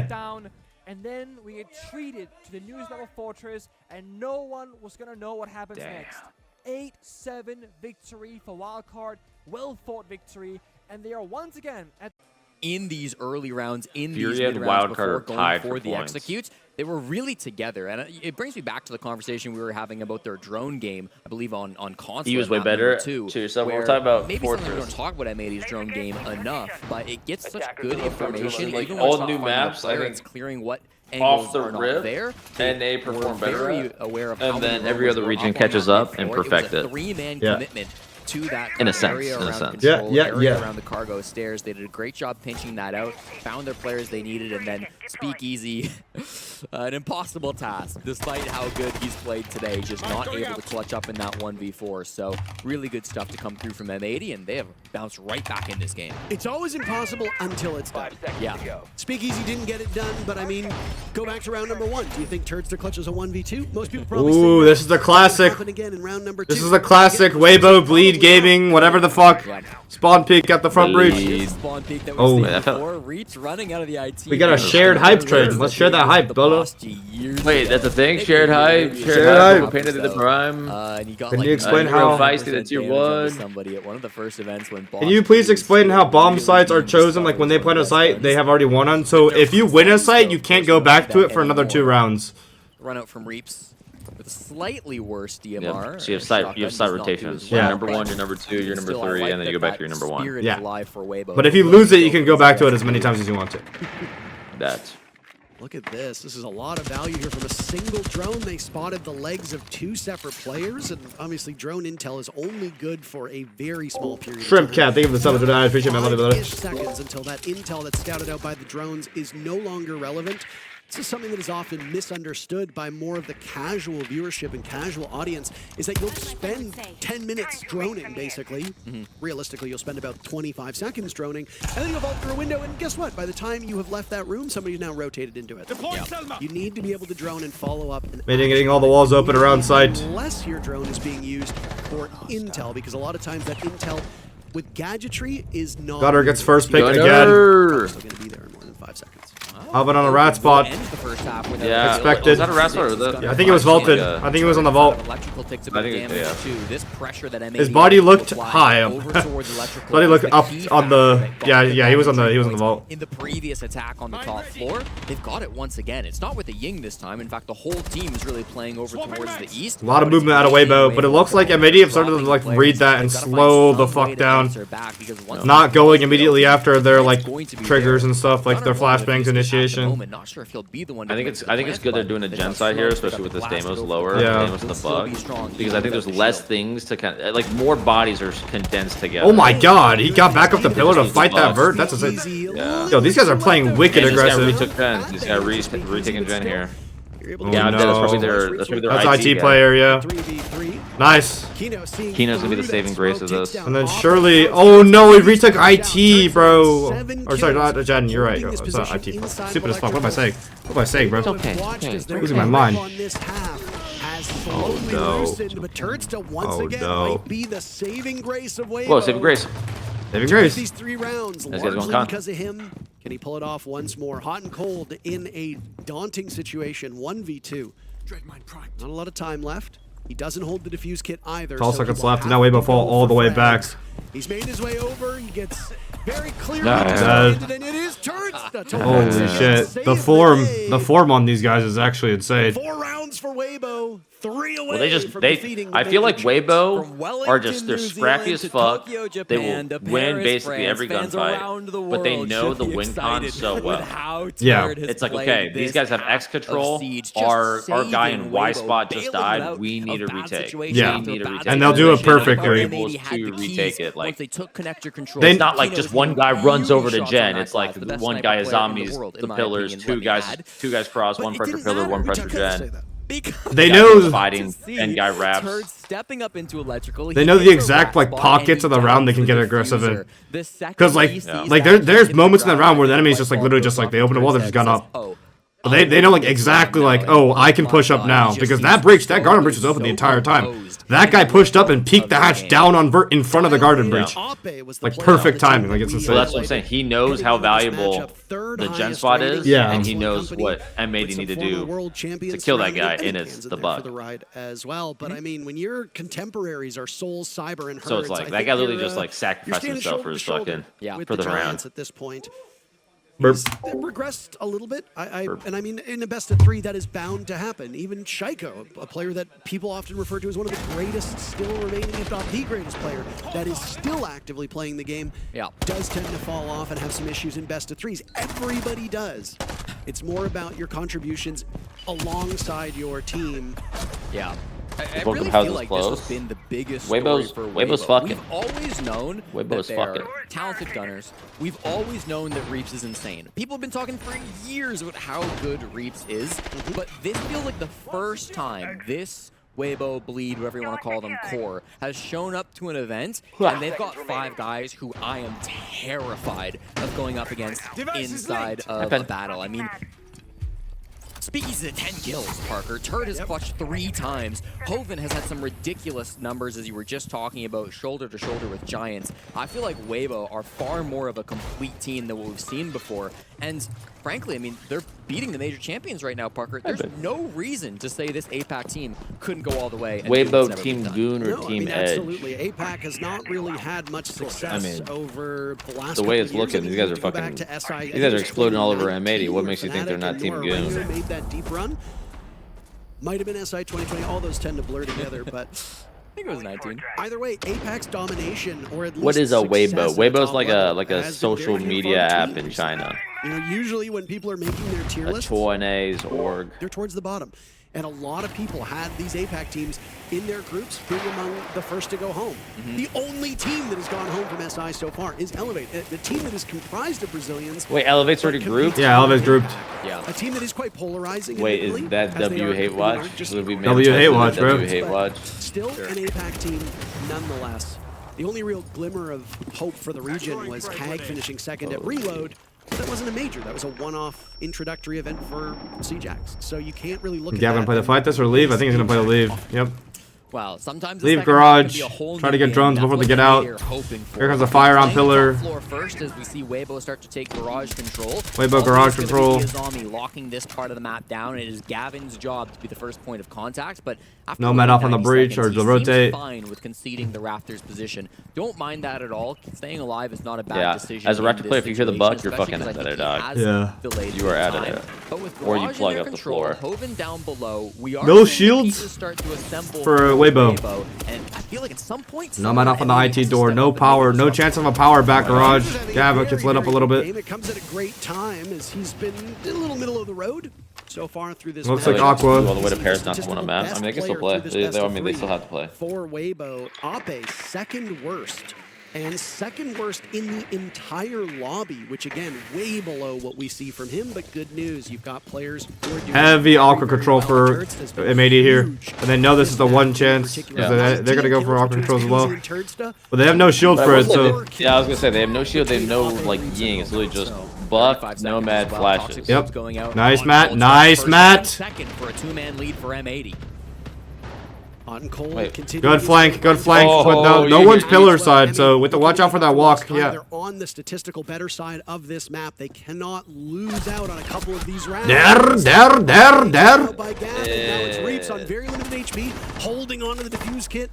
Down, and then we get treated to the newest level fortress, and no one was gonna know what happens next. 8-7 victory for Wildcard, well fought victory, and they are once again at In these early rounds, in Fury these and mid-rounds Wildcard before are going tied for for the points. executes, they were really together. And it brings me back to the conversation we were having about their drone game, I believe on console. He was way map better. number 2, Cheers, so we're where talking about maybe something we Fortress. don't talk about M80's drone game enough, but it gets such Attackers good of the Fortress information. are Even like when it's all not new finding the maps, I player, think it's clearing what off the are not rip, there. and they perform better. Very aware of And how then many every roamers other were region up on catches that up mid and four. perfect It was it. a three-man Yeah. commitment to that In a kind of sense, area in a around sense. control, Yeah, area yeah. around the cargo stairs. They did a great job pinching that out, found their players they needed, and then Speakeasy, an impossible task, despite how good he's played today, just not able to clutch up in that 1v4. So really good stuff to come through from M80, and they have bounced right back in this game. It's always impossible until it's done. Yeah. Speakeasy didn't get it done, but I mean, go back to round number 1. Do you think Turds to Clutch is a 1v2? Most people probably Ooh, say this is the classic. happen again in round number 2. This is the classic Weibo Bleed Gaming, whatever the fuck. Spawn peek at the front breach. Spawn peek that Oh. we've Wait, I seen felt- before. Reach running out of the IT. We got a shared hype train. Let's share that hype, Bella. Wait, that's a thing? Shared hype? Shared hype. Painted in the prime? And he got Can like you explain 90% how- Feisty that you damage onto won? somebody at one of the first events when Can you please explain how bomb sites are chosen? Like when they plant a site, they have already won on. So if you win a site, you can't go back to it for another 2 rounds. Run out from Reaps with a slightly worse DMR. Yeah, so you have site Shotgun rotations. does not do as You're well, number but 1, you're number 2, you're number still, I 3, like and then you that go back to that your number 1. spirit Yeah. is alive for Weibo. But if you lose it, you can go back to it as many times as you want to. That's Look at this. This is a lot of value here from a single drone. They spotted the legs of 2 separate players, and obviously drone intel is only good for a very small period Shrimp of time. Cat, thank you for the 7 I appreciate it, man. Love you, brother. 5-ish seconds until that intel that's scouted out by the drones is no longer relevant. This is something that is often misunderstood by more of the casual viewership and casual audience, is that you'll spend 10 minutes droning, basically. Realistically, you'll spend about 25 seconds droning, and then you'll vault through a window, and guess what? By the time you have left that room, somebody's now rotated into it. You need to be able to drone and follow up. And Getting all the walls open around site. unless your drone is being used for intel, because a lot of times that intel with gadgetry is not... Gutter gets first pick again. Gunner! Still going to be there in more than 5 seconds. Hopping on a rat spot. Ends the first half with Yeah. Expected. Was that a wrestler or the? Yeah, I think it was vaulted. I think it was on the vault. Electrical takes a I bit think of it's- damage yeah. too. This pressure that M80 His body looked applied high. over towards electrical Body looked is the up key on the- factor that yeah, got yeah, he was on the- points he was on the vault. In the previous attack on the top floor, they've got it once again. It's not with the Ying this time. In fact, the whole team is really playing over towards the east. A lot of movement out of Weibo, but it looks like M80 have started to like read that and slow the fuck down. Not going immediately after their like triggers and stuff, like their flashbangs initiation. Not sure if he'll be the one. I think it's good they're doing a gen side here, especially with this Deimos lower, Yeah. Deimos in the bug, because I think there's less things to kind of, like more bodies are condensed together. Oh my god, he got back up the pillar to fight that vert. That's insane. Yeah. Yo, these guys are playing wicked And aggressive. This guy retook gen. This guy retaking gen here. Oh, Yeah, no. that's probably their That's IT IT guy. Yeah. Nice. Kino's gonna be the saving grace of this. And then Shirley, oh no, he retook IT, bro. Or sorry, not Jen, you're right. It's not IT. Stupid as fuck. What am I saying? What am I saying, bro? okay. Losing my mind. Oh no. But Turds once Oh, again no. might be the saving grace of Weibo. Whoa, saving grace. Saving grace. These 3 rounds, This guy's going largely con. because of him. Can he pull it off once more? Hot and cold in a daunting situation, 1v2. Not a lot of time left. He doesn't hold the defuse kit either. 12 so seconds he will left, and have now to Weibo fall go all for the way frags. back. He's made his way over. He gets very clear. Nice. And it is Turds. Holy shit. The form on these guys is actually insane. 4 rounds for Weibo. 3 away. Well, they just from they. defeating I the feel like Turds. Weibo are just they're New scrappy Zealand as to fuck. Tokyo, They Japan, will to win Paris, basically France. every Fans around the gunfight, but they world know should the be win con excited so with well. how Yeah. Turd has It's like, played okay, these this guys have half X of control. Siege, just Our guy in saving Y Weibo, spot just bailing died. out We need a of bad retake. situations Yeah. after We need a bad retake. And they'll do it situation. perfectly. Able had to the retake keys it, like- once they took connector control. They- It's not like just one guy runs over to Gen. It's like the best one sniper guy is player in the zombies, world, in the my pillars, opinion, two guys cross, But one it pressure didn't pillar, matter. one We pressure just couldn't say Gen. that. Because They yeah, know- to Fighting see and guy wraps. Turd stepping up into electrical. They He know the hits a exact, wrap like, spot pockets and of the he round they downs can the get aggressive in. diffuser. The second Because like he sees like that, there's hits moments in the ground, round where the and enemy's light just like bulb literally goes just like off they open a in wall, they Turds' just gun head. up. Oh, But they know like exactly like, oh, I can push up now because that breach, that garden breach was open the entire time. That guy pushed up and peeked the hatch down on vert in front of the garden breach. Like perfect timing, like it's insane. So that's what I'm saying. He knows how valuable the gen spot is, Yeah. and he knows what M80 need to do to kill that guy in his the bug. the ride as well. But I mean, when your contemporaries are Soul, Cyber, and Herds, So it's like I that think guy literally you're, just like you're sacrificed standing himself for shoulder his to shoulder fucking with for the Giants round. at this point. Burp. He's regressed a little bit. And I mean, in a best of 3, that is bound to happen. Even Shaiko, a player that people often refer to as one of the greatest still remaining, if not the greatest player, that is still actively playing the game, does tend to fall off and have some issues in best of 3s. Everybody does. It's more about your contributions alongside your team. Yeah. I Welcome really House feel is like close. this has been the biggest Weibo's- story for Weibo's Weibo. fucking. We've always known Weibo's that they're fucking. talented gunners. We've always known that Reaps is insane. People have been talking for years about how good Reaps is, but this feels like the first time this Weibo, Bleed, whatever you want to call them, core, has shown up to an event, and they've got 5 guys who I am terrified of going up against inside of a battle. I mean, Speakeasy at 10 kills, Parker. Turd has clutched 3 times. Hoven has had some ridiculous numbers, as you were just talking about, shoulder to shoulder with Giants. I feel like Weibo are far more of a complete team than what we've seen before. And frankly, I mean, they're beating the major champions right now, Parker. There's no reason to say this APAC team couldn't go all the way. And Weibo, Team Goon, or No, Team I mean, Edge? absolutely. APAC has not really had much success over the last The way couple it's years. looking, I mean, these guys you are go back fucking. to SI, I These think guys are it's exploding all over 2019 M80. What where makes you think they're Fnatic not and Team Nora Goon? Ranger made that deep run. Might have been SI 2020. All those tend to blur together, but I think it was 19. either way, APAC's domination, or at least What is a success Weibo? at the Weibo's top like level, a has been social very media fun app in teams. China. You know, usually when people are making their tier A lists, Choanese org. they're towards the bottom. And a lot of people had these APAC teams in their groups being among the first to go home. The only team that has gone home from SI so far is Elevate, the team that is comprised of Brazilians. Wait, Elevate's already but grouped? competes Yeah, Elevate's with grouped. APAC. Yeah. A team that is quite polarizing. Wait, admittedly, is that as they W are, Hate you know, Watch? just Would we W Hate Watch, bro. W Hate Watch. Still an APAC team nonetheless. The only real glimmer of hope for the region was Hag finishing second at Reload. But that wasn't a major. That was a one-off introductory event for CJax. So you can't really look at Gavin that play the and fight this or leave? I think he's gonna play the leave. Yep. Well, sometimes Leave the second half can garage. be a whole Try new to get game. drones That's before they what get the out. media are hoping for. Here comes a fire on Playing pillar. top floor first, as we see Weibo start to take garage control. Weibo garage Always control. gonna be Izami locking this part of the map down. It is Gavin's job to be the first point of contact, but after No med off on the 90 breach seconds, or the he seems rotate. fine with conceding the Raptors position. Don't mind that at all. Staying alive is not a bad Yeah, decision. as a in Raptor this player, if you hear the situation, buck, you're especially fucking 'cause I better, think he dog. has Yeah. delayed You are out of time. there. But with Or you garage plug under up the control, floor. Hoven down below, we are No seeing shields pieces start to assemble for Weibo. and I feel like at some point, No man off on the IT door. No power. No chance of a power back garage. Gavin gets lit up a little bit. It comes at a great time as he's been a little middle of the road so far through this. Looks match. like Aqua. All the way to Paris not to win a map. I mean, they can still play. I mean, they still have to play. For Weibo, Ape second worst. And second worst in the entire lobby, which again, way below what we see from him. But good news, you've got players who are doing Heavy very, Aqua very control well. for Turds has been M80 here. huge And they know this is the in one this chance. particular Because they're going to go for Aqua controls as well. Turd stuff. But they have no shield But for I it, will say so. that- yeah, I was gonna say they have no shield, they have no like ying. It's literally just buff, nomad, flashes. Yep. Going out Nice, on Matt. Cold's Nice, first Matt. Second for a 2-man lead for M80. On Cole, Wait. continuing Good flank, his good run. flank. Oh, But no you one's get- pillar side, so with the watch out for that walk, yeah. They're on the statistical better side of this map. They cannot lose out on a couple of these rounds. There. By Gavin. Now it's Reaps on very limited HP, holding on to the defuse kit.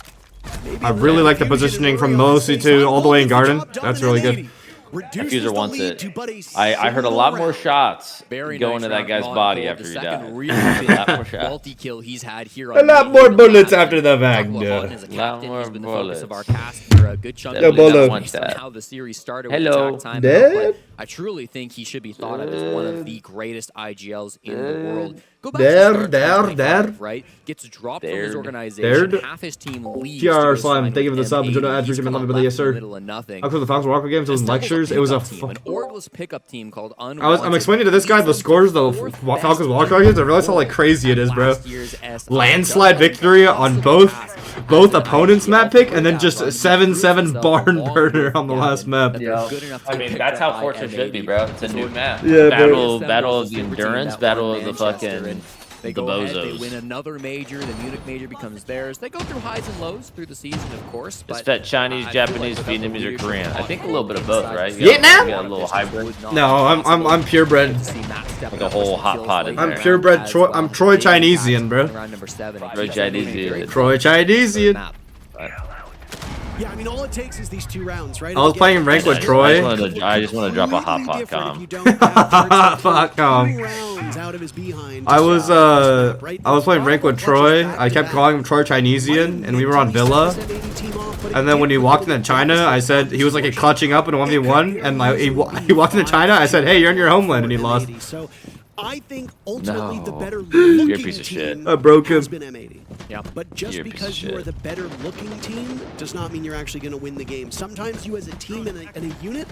Maybe I really like the diffusion positioning and from early on Mo the C2 same all the way in time. garden. Job done That's in really 80. good. Reduces Diffuser the wants lead it. to but a I heard a lot more single shots Very going nice to that round guy's on body Cold. after The he second died. really A lot more big shots. multi-kill he's had here A on lot Meat more in the bullets last after the Talk bag, about yeah. Hutton as a Lot captain. more He's been the bullets. focus of our cast for a good chunk That of bullet the don't game want based on that. how the series started Hello. with attack time. Dead? But I truly think he should be thought of as one of the greatest IGLs in the world. Go back There, to start there, 2025, there. right? Gets dropped from his There. organization. There. Half his team leaves. TR to go Slime, sign thank you for the with sub. M80. Enjoy the ads, He's recommend come them, up yes, in sir. the middle of nothing. After the Falcons Walker games, those This lectures, was it was a. pickup team, an orgless pickup team called I'm Unwanted. explaining to this guy the scores, the Falcons Walker games. I realized how like crazy it is, bro. Landslide victory on both opponents' map pick, and then just 7-7 barn burner on the last map. Yeah. I mean, that's how Forza should be, bro. It's a new map. Yeah, Battle of the endurance, battle of the fucking They the go ahead, they bozos. win another major. The Munich major becomes theirs. They go through highs and lows through the season, of course. It's But Fett Chinese, I feel Japanese, like without the Vietnamese, or leadership Korean. I on think a little bit of both, right? You Vietnam? got a little hybrid. No, I'm purebred. Like a whole hot pot in I'm there. purebred. I'm Troy Chinesian, bro. Round number 7. Troy Chinesian. Troy Chinesian. Yeah, I mean, all it takes is these two rounds, right? I was Again, playing ranked with I Troy. just want to drop a hot pot completely different if com. you don't have Fuck, Turds two rounds out of his behind. I was playing rank with Troy. I kept calling him Troy Chinesian, and we were on Villa. And then when he walked into China, I said he was like clutching up in a 1v1, and he walked into China. I said, "Hey, you're in your homeland," and he lost. So I think ultimately the better You're a looking piece of shit. team Broken. has been M80. Yeah. But just You're a piece of because you are shit. the better looking team does not mean you're actually going to win the game. Sometimes you as a team and a unit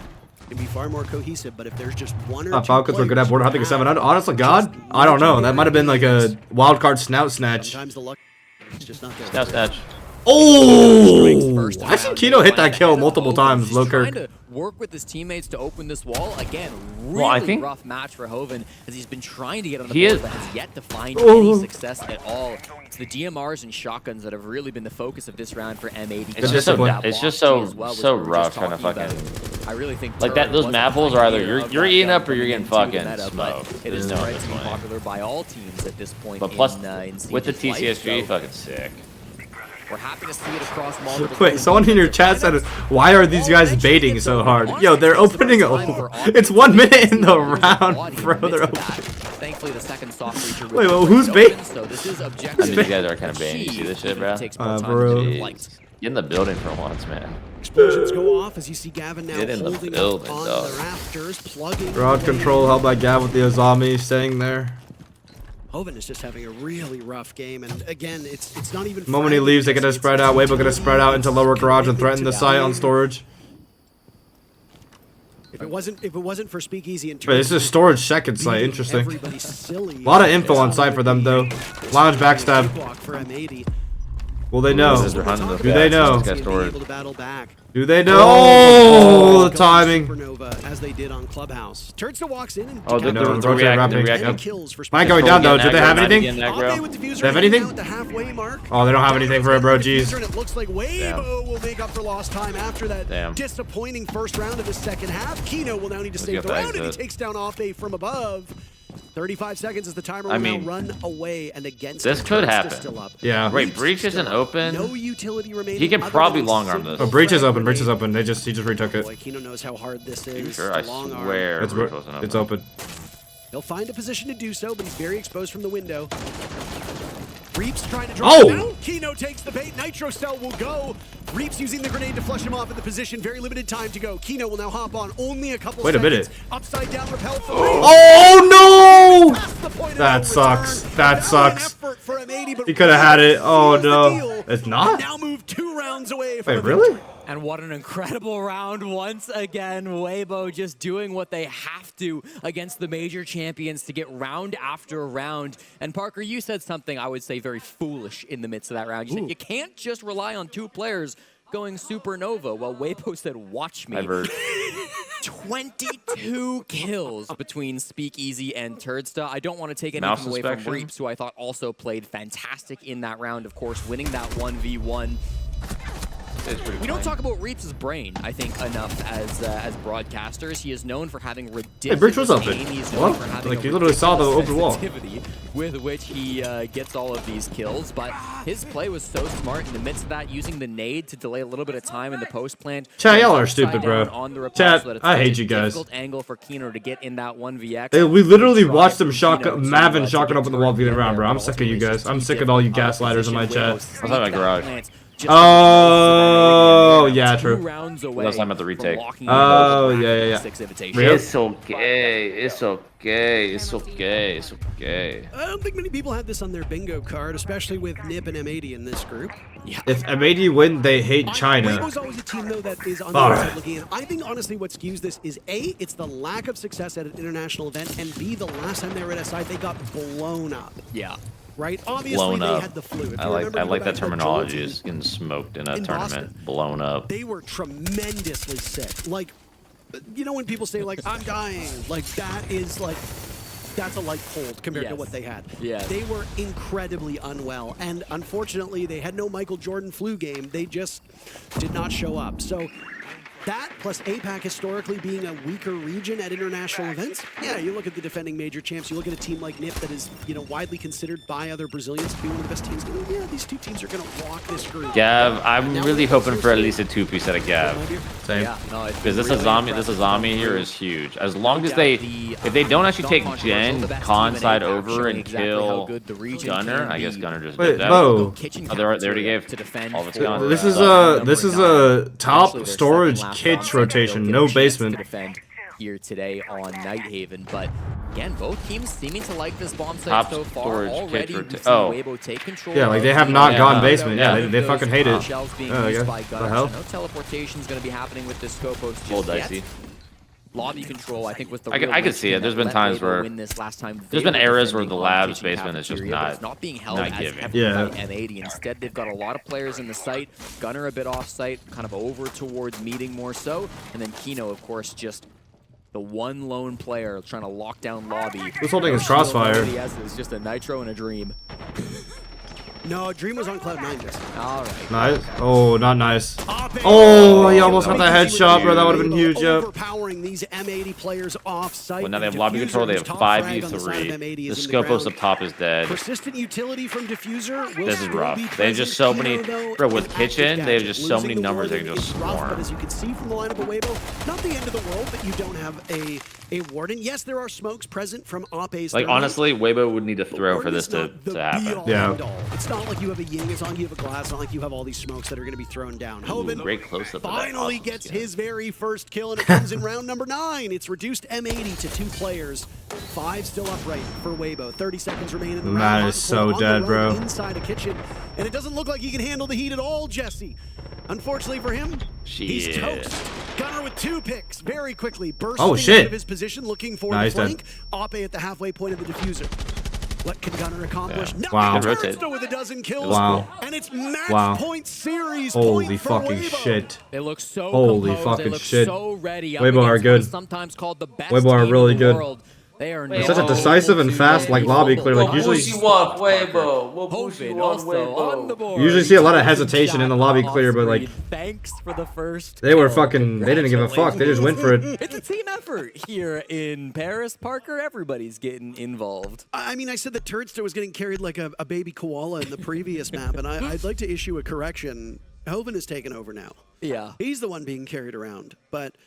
can be far more cohesive, but if there's just one or two Falcons were good at players border who hunting have 700. Honestly, God, just I don't know. legendary That might have been like a games, wild card snout snatch. sometimes the luck is just not there. Snatch, snatch. Oh! I seen Kino hit that kill multiple times, low Trying Kirk. to work with his teammates to open this wall. Again, really Well, I think- rough match for Hoven as he's been trying to get on the He board is- but has yet to find Oh. any success at all. It's the DMRs and shotguns that have really been the focus of this round for M80. It's just so, discipline. it's just so, As well, which so we were rough just trying to talking fucking. about. I really think Like that, Turret those was map the holes are either pioneer you're of you're that eating gun up or you're getting coming into fucking the meta, smoked. but it is There's no right other to be way. popular by all teams at this point. But plus, in with the Siege's life, TCSG, so fucking sick. we're happy to see it across multiple. Wait, someone in your chat said, why are these guys baiting so hard? Yo, they're opening it's 1 minute in the round, bro. They're opening. Thankfully, the second soft feature. Wait, well, who's baiting? So this is I objective. mean, you guys are kind of baiting. You see this shit, bro? Takes more time bro. to Jeez. flight. Get in the building for once, man. Explosions go off as you see Gavin now Get in the holding building, up on dog. the rafters, plugging. Rod away. control held by Gav with the Azami staying there. Hoven is just having a really rough game, and again, it's not even. The moment he leaves, they gonna it's- spread out. Weibo gonna spread out into lower garage and threaten the site on storage. If it wasn't for Speakeasy and Wait, this is a storage second site. Interesting. Everybody's silly. A lot of info on site for them, though. Lounge backstab. For M80. Will they know? They're hunting the Do they bats, know? this guy's storage. Able to battle back. Do they know? Oh, the timing. Supernova as they did on Clubhouse. Turnsta walks in and Oh, the No, react, rotate the react. wrapping. kills for Mine going down though. Do they have anything? Abe with diffuser They have hanging anything? out at the halfway mark. Oh, they don't have anything for it, bro. Jeez. And it looks like Weibo will make up for lost time after that Damn. disappointing first round of the second half. Kino will now need to save get the the round, and he exit. takes down Abe from above. 35 seconds as the timer I will mean, now run away, and against this it, could Turnsta happen. Still up. Yeah. Wait, Breach breach still isn't up. open? No utility remaining. He can other probably than long arm single this. Oh, breach is frag open. Breach is grenade. open. He just retook it. Boy, Kino knows how hard this You is. sure? The I long arm. swear. It's breach wasn't it's open. He'll find a position to do so, but he's very exposed from the window. Reaps trying to drop Oh! him down. Kino takes the bait. Nitro Cell will go. Reaps using the grenade to flush him off in the position. Very limited time to go. Kino will now hop on. Only a couple Wait a seconds. minute. Upside down repel for Oh no! Past the point of That no sucks. return. That Now an sucks. effort for M80, but He could have had it. Oh seals the no. deal. It's not? Now move 2 rounds away from Wait, a really? victory. And what an incredible round once again. Weibo just doing what they have to against the major champions to get round after round. And Parker, you said something I would say very foolish in the midst of that round. You said you can't just rely on 2 players going supernova. Well, Weibo said, watch me. I've heard. 22 kills between Speakeasy and Turdsta. I don't want to take Mouse anything away from inspection. Reaps, who I thought also played fantastic in that round, of course, winning that 1v1. It's pretty We don't fine. talk about Reaps' brain, I think, enough as broadcasters. He is known for having Hey, ridiculous Breach was open. aim. He's known What? for having Like, a you literally saw the ridiculous open wall. sensitivity with which he gets all of these kills. But his play was so smart in the midst of that, using the nade to delay a little bit of time in the post plant. Chat, y'all are Upside stupid, down bro. on the repel Chat, so that it's I such hate a you guys. difficult angle for Kino to get in that 1vx. We literally Tried watched them for shock Kino to, Mav and to shocking get up in the wall beating Turret around, bro. there, I'm but sick of you ultimately guys. just I'm keep sick it of all you out of gaslighters in my position. chat. Weibo I thought my garage. plants just Oh, yeah, 2 true. rounds away Unless I'm at the from retake. locking Oh, in the yeah, yeah, yeah. 6 invitation. Real? It's okay. It's okay. It's okay. It's okay. I don't think many people had this on their bingo card, especially with Nip and M80 in this group. If M80 win, they hate China. Weibo's always a team, though, that is on the All outside right. looking in. I think, honestly, what skews this is, A, it's the lack of success at an international event, and B, the last time they were at SI, they got blown up, Yeah. right? Obviously, Blown they up. had the flu. If I you like remember, I go like back that to the terminology. Joel Is team, getting smoked in a in tournament. Boston. Blown up. They were tremendously sick. Like, you know when people say, like, I'm dying, like, that is, like, that's a light cold compared to Yes. what they had. Yes. They were incredibly unwell, and unfortunately, they had no Michael Jordan flu game. They just did not show up. So that, plus APAC historically being a weaker region at international events, yeah, you look at the defending major champs, you look at a team like NIP that is, you know, widely considered by other Brazilians to be one of the best teams. You know, yeah, these 2 teams are going to walk this group. Gav, I'm really hoping for at least a 2-piece out of Gav. Same. Yeah, no, it's Because this really Azami, impressive. here is huge. As long as Yeah, they, the, if they don't actually take non-controversial, Gen the best con team in side APAC over showing and exactly how kill good the region Gunner, can I guess be. Gunner just Wait, did that. Bo. Kitchen Oh, they already cafeteria gave to defend all of its for, guns. This is number this is 9. a top Eventually, their storage second last kitch round, rotation, they'll no get a chance to basement. defend here today on Nighthaven. But again, both teams seeming to like this bomb site Top so far. storage Already, kit we've for seen oh. Weibo take control. Yeah, like they have not gone basement. Yeah, Yeah, they fucking hate it. Shells being Oh, used yeah. by The Gunner, hell? so no teleportation is going to be happening with this Scopos just Full yet. dicey. Lobby control, I think, was the I could see it. There's been times where there's been eras where the labs basement is just not being held not as giving. heavily Yeah. by M80. Instead, they've got a lot of players in the site. Gunner a bit off site, kind of over towards meeting more so, and then Kino, of course, just the one lone player trying to lock down lobby. Who's holding his crossfire? He has is just a nitro and a dream. No, Dream was on Cloud9 this. All right. Nice. Oh, not nice. Oh, he almost got the headshot, bro. That would have been huge, yep. Overpowering these M80 players off site. Well, now they have lobby control. They have 5v3. The Scopos up top is dead. Persistent utility from Diffuser. This is rough. They have just so many. Bro, with Kitchen, they have just so many numbers they can just But swarm. as you can see from the lineup of Weibo, not the end of the world that you don't have a Warden. Yes, there are smokes present from Oppe's. Like, honestly, Weibo would need to throw for this to happen. Yeah. It's not like you have a Ying, it's not like you have a Glass, it's not like you have all these smokes that are going to be thrown down. Hoven Great close-up of that finally awesome gets skin. his very first kill, and it comes in round number 9. It's reduced M80 to 2 players. 5 still upright for Weibo. 30 seconds remain in the round. Man is so dead, bro. Inside a kitchen, and it doesn't look like he can handle the heat at all, Jesse. Unfortunately for him, he's Shit. toast. Gunner with 2 picks very quickly, bursting Oh, shit. out of his position, looking for Nice, the flank. Oppe at the halfway point of the diffuser. What can Gunner accomplish? Yeah. Nothing. Wow. Turnstone with a dozen kills. Wow. And it's match Wow. point series. Holy point for fucking Weibo. shit. They look so Holy composed. fucking they look shit. so ready. Weibo are good. Sometimes called the best Weibo are team really in the good. world. They are It's such a decisive and fast like lobby clear. Like usually, What want, Weibo? What Hoven you want, also on the Weibo? board. you usually see a lot of hesitation in the lobby clear, but like Thanks for the first. they were kill. fucking. They didn't give a fuck. They just went for it. It's a team effort here in Paris. Parker, everybody's getting involved. I mean, I said that Turnstone was getting carried like a baby koala in the previous map, and I'd like to issue a correction. Hoven has taken over now. Yeah. He's the one being carried around, but.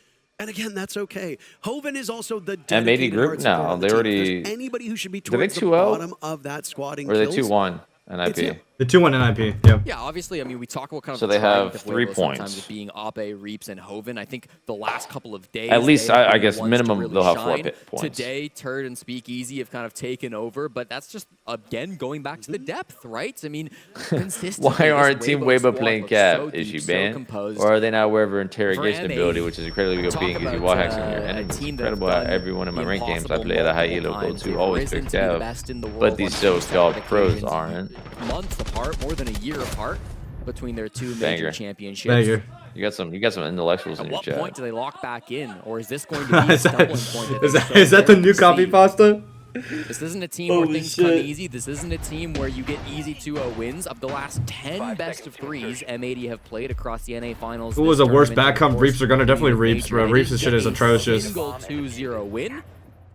And again, that's okay. Hoven is also the M80 dedicated group hard support now. on the They team. already. If there's anybody who should be Did they towards the 2-0? bottom of that squad in Or are they kills, 2-1 in it's him. IP? The 2-1 NIP. Yep. Yeah, obviously, I mean, we talk about kind of So the they have trident of 3 Weibo sometimes points. of being Ape, Reaps, and Hoven. I think the last couple of days, At least, they have I been guess, the ones minimum, to really they'll have 4 shine. points. Today, Turd and Speakeasy have kind of taken over, but that's just, again, going back to the depth, right? I mean, consistently, Why aren't this Team Weibo Weibo squad playing looks cap? so Is deep, she so banned? composed. Or are they now aware of her interrogation For ability, M80, which is incredibly good talk being because you about, wall hacks on your a enemies. team that Incredible have how every one of my the ranked games I impossible play at a high multiple elo gold times. 2 They've always risen picked to be the out. best in the world But these on so-called separate pros occasions, aren't. months apart, more than a year apart between their 2 major Banger. championships. Banger. You got some intellectuals in At your what chat. point do they lock back in, or is this going to be a Is that, stumbling point? is that the new copy pasta? This isn't a team where things come easy. This isn't a team where you get easy 2-0 wins. Of the last 10 best of 3s M80 have played across the NA finals. Who was this the worst tournament, back of comp? course, Reaps are gonna definitely being Reaps, bro. major. Reaps' They shit is didn't get atrocious. a single 2-0 win,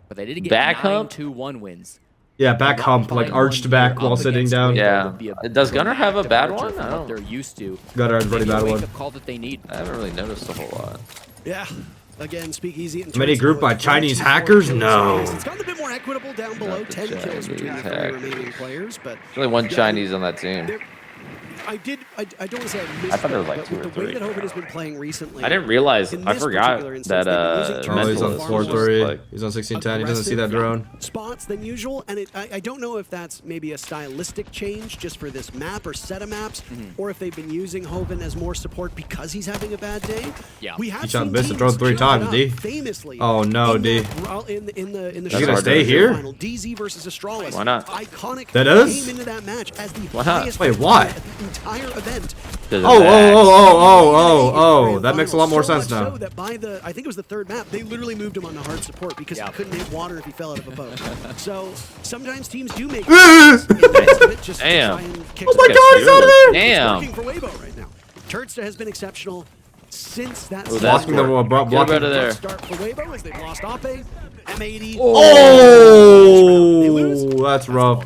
but they did get Back 9 hump? 2-1 wins. Yeah, back hump, like arched back while sitting down. Yeah. Does Gunner have a bad one? I What don't. they're used to. Gunner has a pretty Maybe a bad one. wake-up call that they need. I haven't really noticed a whole lot. Yeah. Again, Speakeasy and Mini Turnstone group by with Chinese 2-4 hackers? kills. No. It's gotten a bit more equitable down below. Not the 10 kills between the 3 Chinese remaining players, but There's only one Chinese on that team. I don't want to say I missed I thought there was it, like but 2 or the way 3. that Hoven has been playing recently. I didn't realize. In I this forgot particular instance, that they've been using Oh, he's on Turnstone far more 4-3. He's on 16-10. He doesn't see that drone. spots than usual, and I don't know if that's maybe a stylistic change just for this map or set of maps, or if they've been using Hoven as more support because he's having a bad day. Yeah. We have He shot seen missed the teams drone 3 change it times, up D. Famously. Oh, no, in D. that- In the He's Showdown gonna stay here? Final, DZ versus Astralis. Why not? Iconic. That is? came into that match as the Why not? highest Wait, why? at the entire event. Oh, that makes a lot more So sense much now. So that by I think it was the 3rd map, they literally moved him on the hard support because he couldn't hit water if he fell out of a boat. So sometimes teams do make just to Damn. try and kick Oh my some God, he's out of there! Damn. It's working for Weibo right now. Turnstone has been exceptional since that Ooh, start. that's Blocking the good. block. Get him out of there. Start for Weibo as they've lost Ape, M80. Oh, that's rough.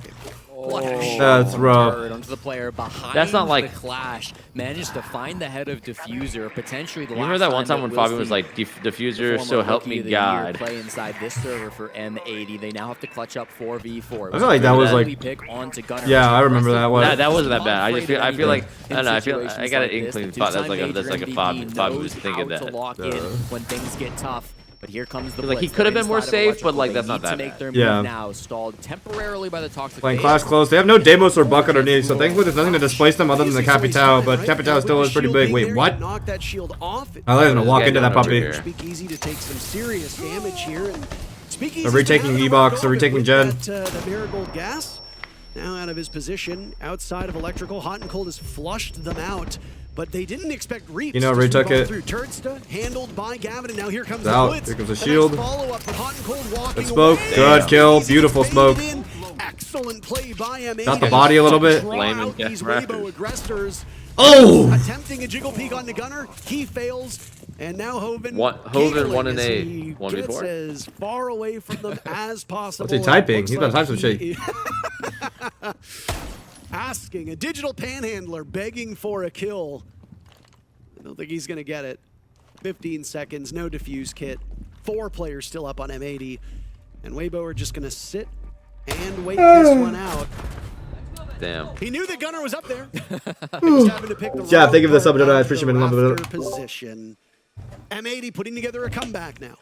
That's rough. Onto the player behind That's not like- the clash, managed to find the head of Diffuser, potentially the You remember that one time when Fabian was Wilson, like, Diffuser, former so help Rookie me of the Year, God. play inside this server for M80. They now have to clutch up 4v4. I feel like that was like- pick onto Gunner. Yeah, I remember that one. That wasn't that bad. I just feel. I feel like. In I don't know. I situations got an like this, inkling the thought that's two-time like a major Fabian MVP was knows thinking how to that. lock in when things get tough. But here comes the Like, he blitz. could have They're been more inside of safe, but, Electrical. like, They that's not need to that make bad. their Yeah. move now. Stalled temporarily by the Toxic Playing Phase. class close. They have no Deimos or Buck underneath, so thankfully there's nothing to displace them other than the Capitao, but Capitao still is pretty big. Wait, what? Knock that shield off. I was gonna walk guy into that going over puppy. here? Speakeasy to take some serious damage here. And Speakeasy They're retaking E-Box, they're retaking Jen. The Marigold gas now out of his position outside of Electrical. Hot and Cold has flushed them out. But they didn't expect Reaps. You know, to retook move on it. through. Turnsta handled by Gavin, and now here comes It's the out. blitz. Here comes the The shield. nice follow-up, but Hot and Cold walking Good smoke. away. Good kill. Beautiful Faded smoke. in. Excellent play by M80. Got the body a little bit. Draw Flaming out these Raptors. Weibo aggressors. Oh! Attempting a jiggle peek on the gunner. He fails. And now Hoven. Hoven giggling 1 and as 8. he 1v4. gets as far away from them as possible. What's he typing? Looks He's gonna type some he- shit. Asking a digital panhandler begging for a kill. I don't think he's going to get it. 15 seconds, no defuse kit. 4 players still up on M80. And Weibo are just going to sit and wait this one out. Damn. He knew the gunner was up there. Just having to pick the Yeah, wrong think of this part up, I of appreciate the it. Love it. rafter position. M80 putting together a comeback now.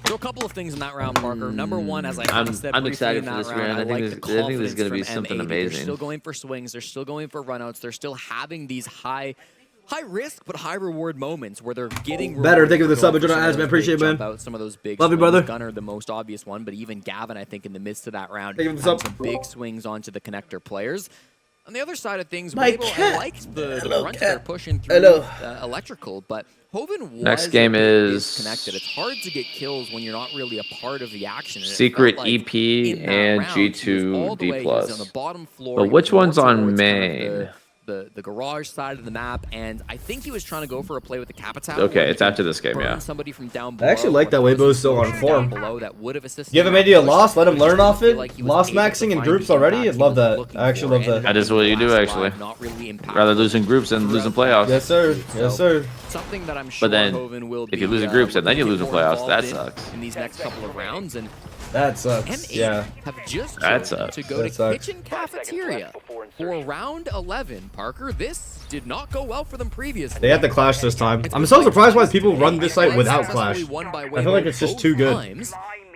So a couple of things in that round, Parker. Number one, as I kind of said I'm briefly excited in for that this round, round. I think like this- the I think this is confidence gonna be from something M80. amazing. They're still going for swings. They're still going for runouts. They're still having these high risk but high reward moments where they're getting Better. rewarded Thank you for the for sub, going Jonah some of Asman. those Appreciate it, big man. jump outs, some of those big Love you, swings. brother. Gunner, the most obvious one, but even Gavin, I think, in the midst of that round, Thank you for the had sub. some big swings onto the connector players. On the other side of things, My Weibo, cat. I liked the Hello, front cat. they're pushing through Hello. Electrical, but Hoven was Next game is connected. It's hard to get kills when you're not really a part of the action. And it Secret felt like EP in that and round, he was G2 all the way, he was D+. on the bottom floor. But he which was one's more on towards kind of main? the garage side of the map, and I think he was trying to go for a play with the Capitao. Okay, it's after this game, burn yeah. Somebody from down I below, actually like that or Weibo's still on down form. below that would have assisted Give him that maybe a push, loss, let him but I learn just off feel it. like he was Loss able to maxing in find groups the already? impact I'd he love was that. looking I actually for, love and that. That is what you do, last actually. live, not really impactful Rather losing groups than losing playoffs. Yes, sir. Yes, sir. Something that I'm sure then, Hoven will if you be, lose in groups and then you looking lose in more playoffs, that involved sucks. in these next couple of rounds, and That sucks. M80 Yeah. have just That chosen sucks. to go That to sucks. Kitchen Cafeteria for round 11. Parker, this did not go well for them previously. They had the Clash this time. I'm so surprised why people run this site without Clash. I feel like it's just too good.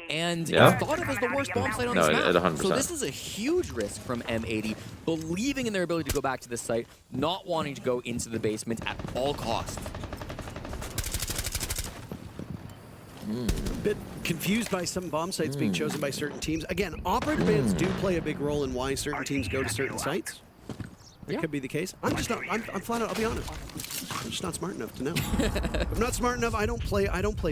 And Yeah? it's thought of as the worst bomb site on No, this it map. 100%. So this is a huge risk from M80, believing in their ability to go back to this site, not wanting to go into the basement at all costs. Bit confused by some bomb sites being chosen by certain teams. Again, operator bans do play a big role in why certain teams go to certain sites. It could be the case. I'm just not. I'm flat out. I'll be honest. I'm just not smart enough to know. I'm not smart enough. I don't play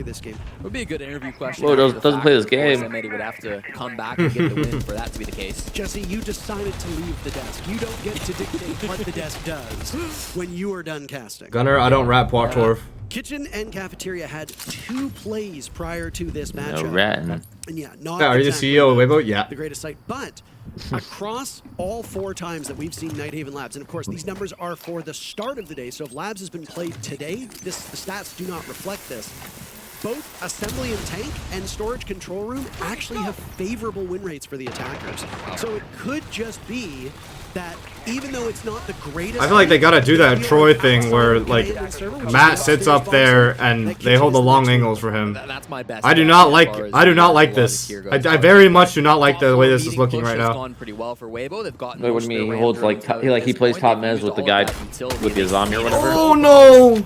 this game. It would be a good interview question. Well, after the doesn't fact. play this Of course, game. M80 would have to come back and get the win for that to be the case. Jesse, you decided to leave the desk. You don't get to dictate what the desk does when you are done casting. Gunner, I don't rap Poitorf. Kitchen and Cafeteria had 2 plays prior to this matchup. No ratting. And yeah, not Yeah, are you the exactly CEO of Weibo? Yeah. the greatest site, but across all 4 times that we've seen Nighthaven Labs, and of course these numbers are for the start of the day, so if Labs has been played today, the stats do not reflect this. Both Assembly and Tank and Storage Control Room actually have favorable win rates for the attackers. So it could just be that even though it's not the greatest... I feel like they gotta do that Troy thing where, like, Matt sits up there and they hold the long angles for him. That's my best. I do not like this. I very much do not like the way this is looking right now. Gone pretty well for Weibo. They've gotten Wait, what do you mean? He holds like he plays top mez with the guy with the Azami or whatever. Oh no!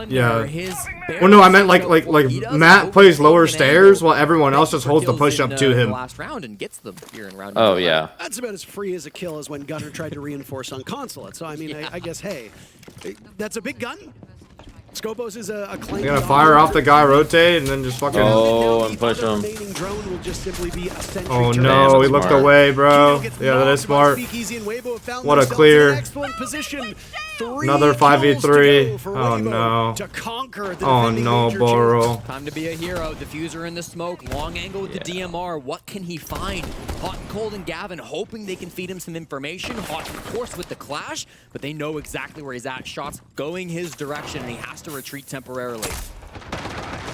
Yeah. His Well, no, I meant like Matt plays lower stairs while everyone else just holds the push up to him. Last round and gets them here in round. Oh yeah. That's about as free as a kill as when Gunner tried to reinforce on Consulate. So, I mean, I guess, hey, that's a big gun. Scopos is a claim. You're gonna fire off the guy, rotate, and then just fucking... Oh, and push him. Oh no, he looked away, bro. Yeah, that is smart. What a clear. Another 5v3. Oh no. Oh no, Boro. Time to be a hero. Diffuser in the smoke. Long angle with the DMR. What can he find? Hot and Cold and Gavin hoping they can feed him some information. Hot, of course, with the clash, but they know exactly where he's at. Shots going his direction, and he has to retreat temporarily.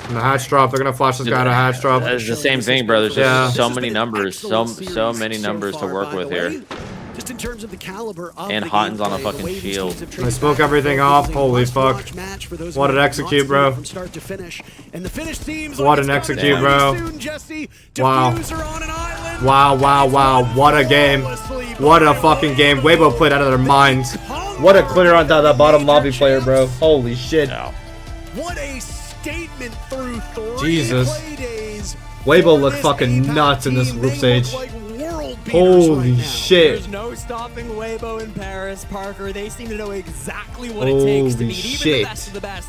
And the hatch drop, they're gonna flash this guy to hatch drop. It's the same thing, bro. There's just Yeah. so many numbers, so many numbers to work with here. just in terms of the caliber of And the Hotton's on a gameplay, the fucking way these shield. teams have I traded spoke back everything and off. forth, Holy it's a fuck. must-watch match for those What who an have execute, not bro. seen it from start to finish. And the finish seems What like an it's execute, coming bro. soon, Jesse. Wow. Diffuser on an island. Wow, wow, wow. What a game. What a fucking game. Weibo played out of their minds. What a clear on that bottom lobby player, bro. Holy shit. What a statement through 3 Jesus. play days. Weibo looked fucking nuts in this group stage. Holy shit. There's no stopping Weibo in Paris, Parker. They seem to know exactly what it takes to Holy meet even shit. the best of the best.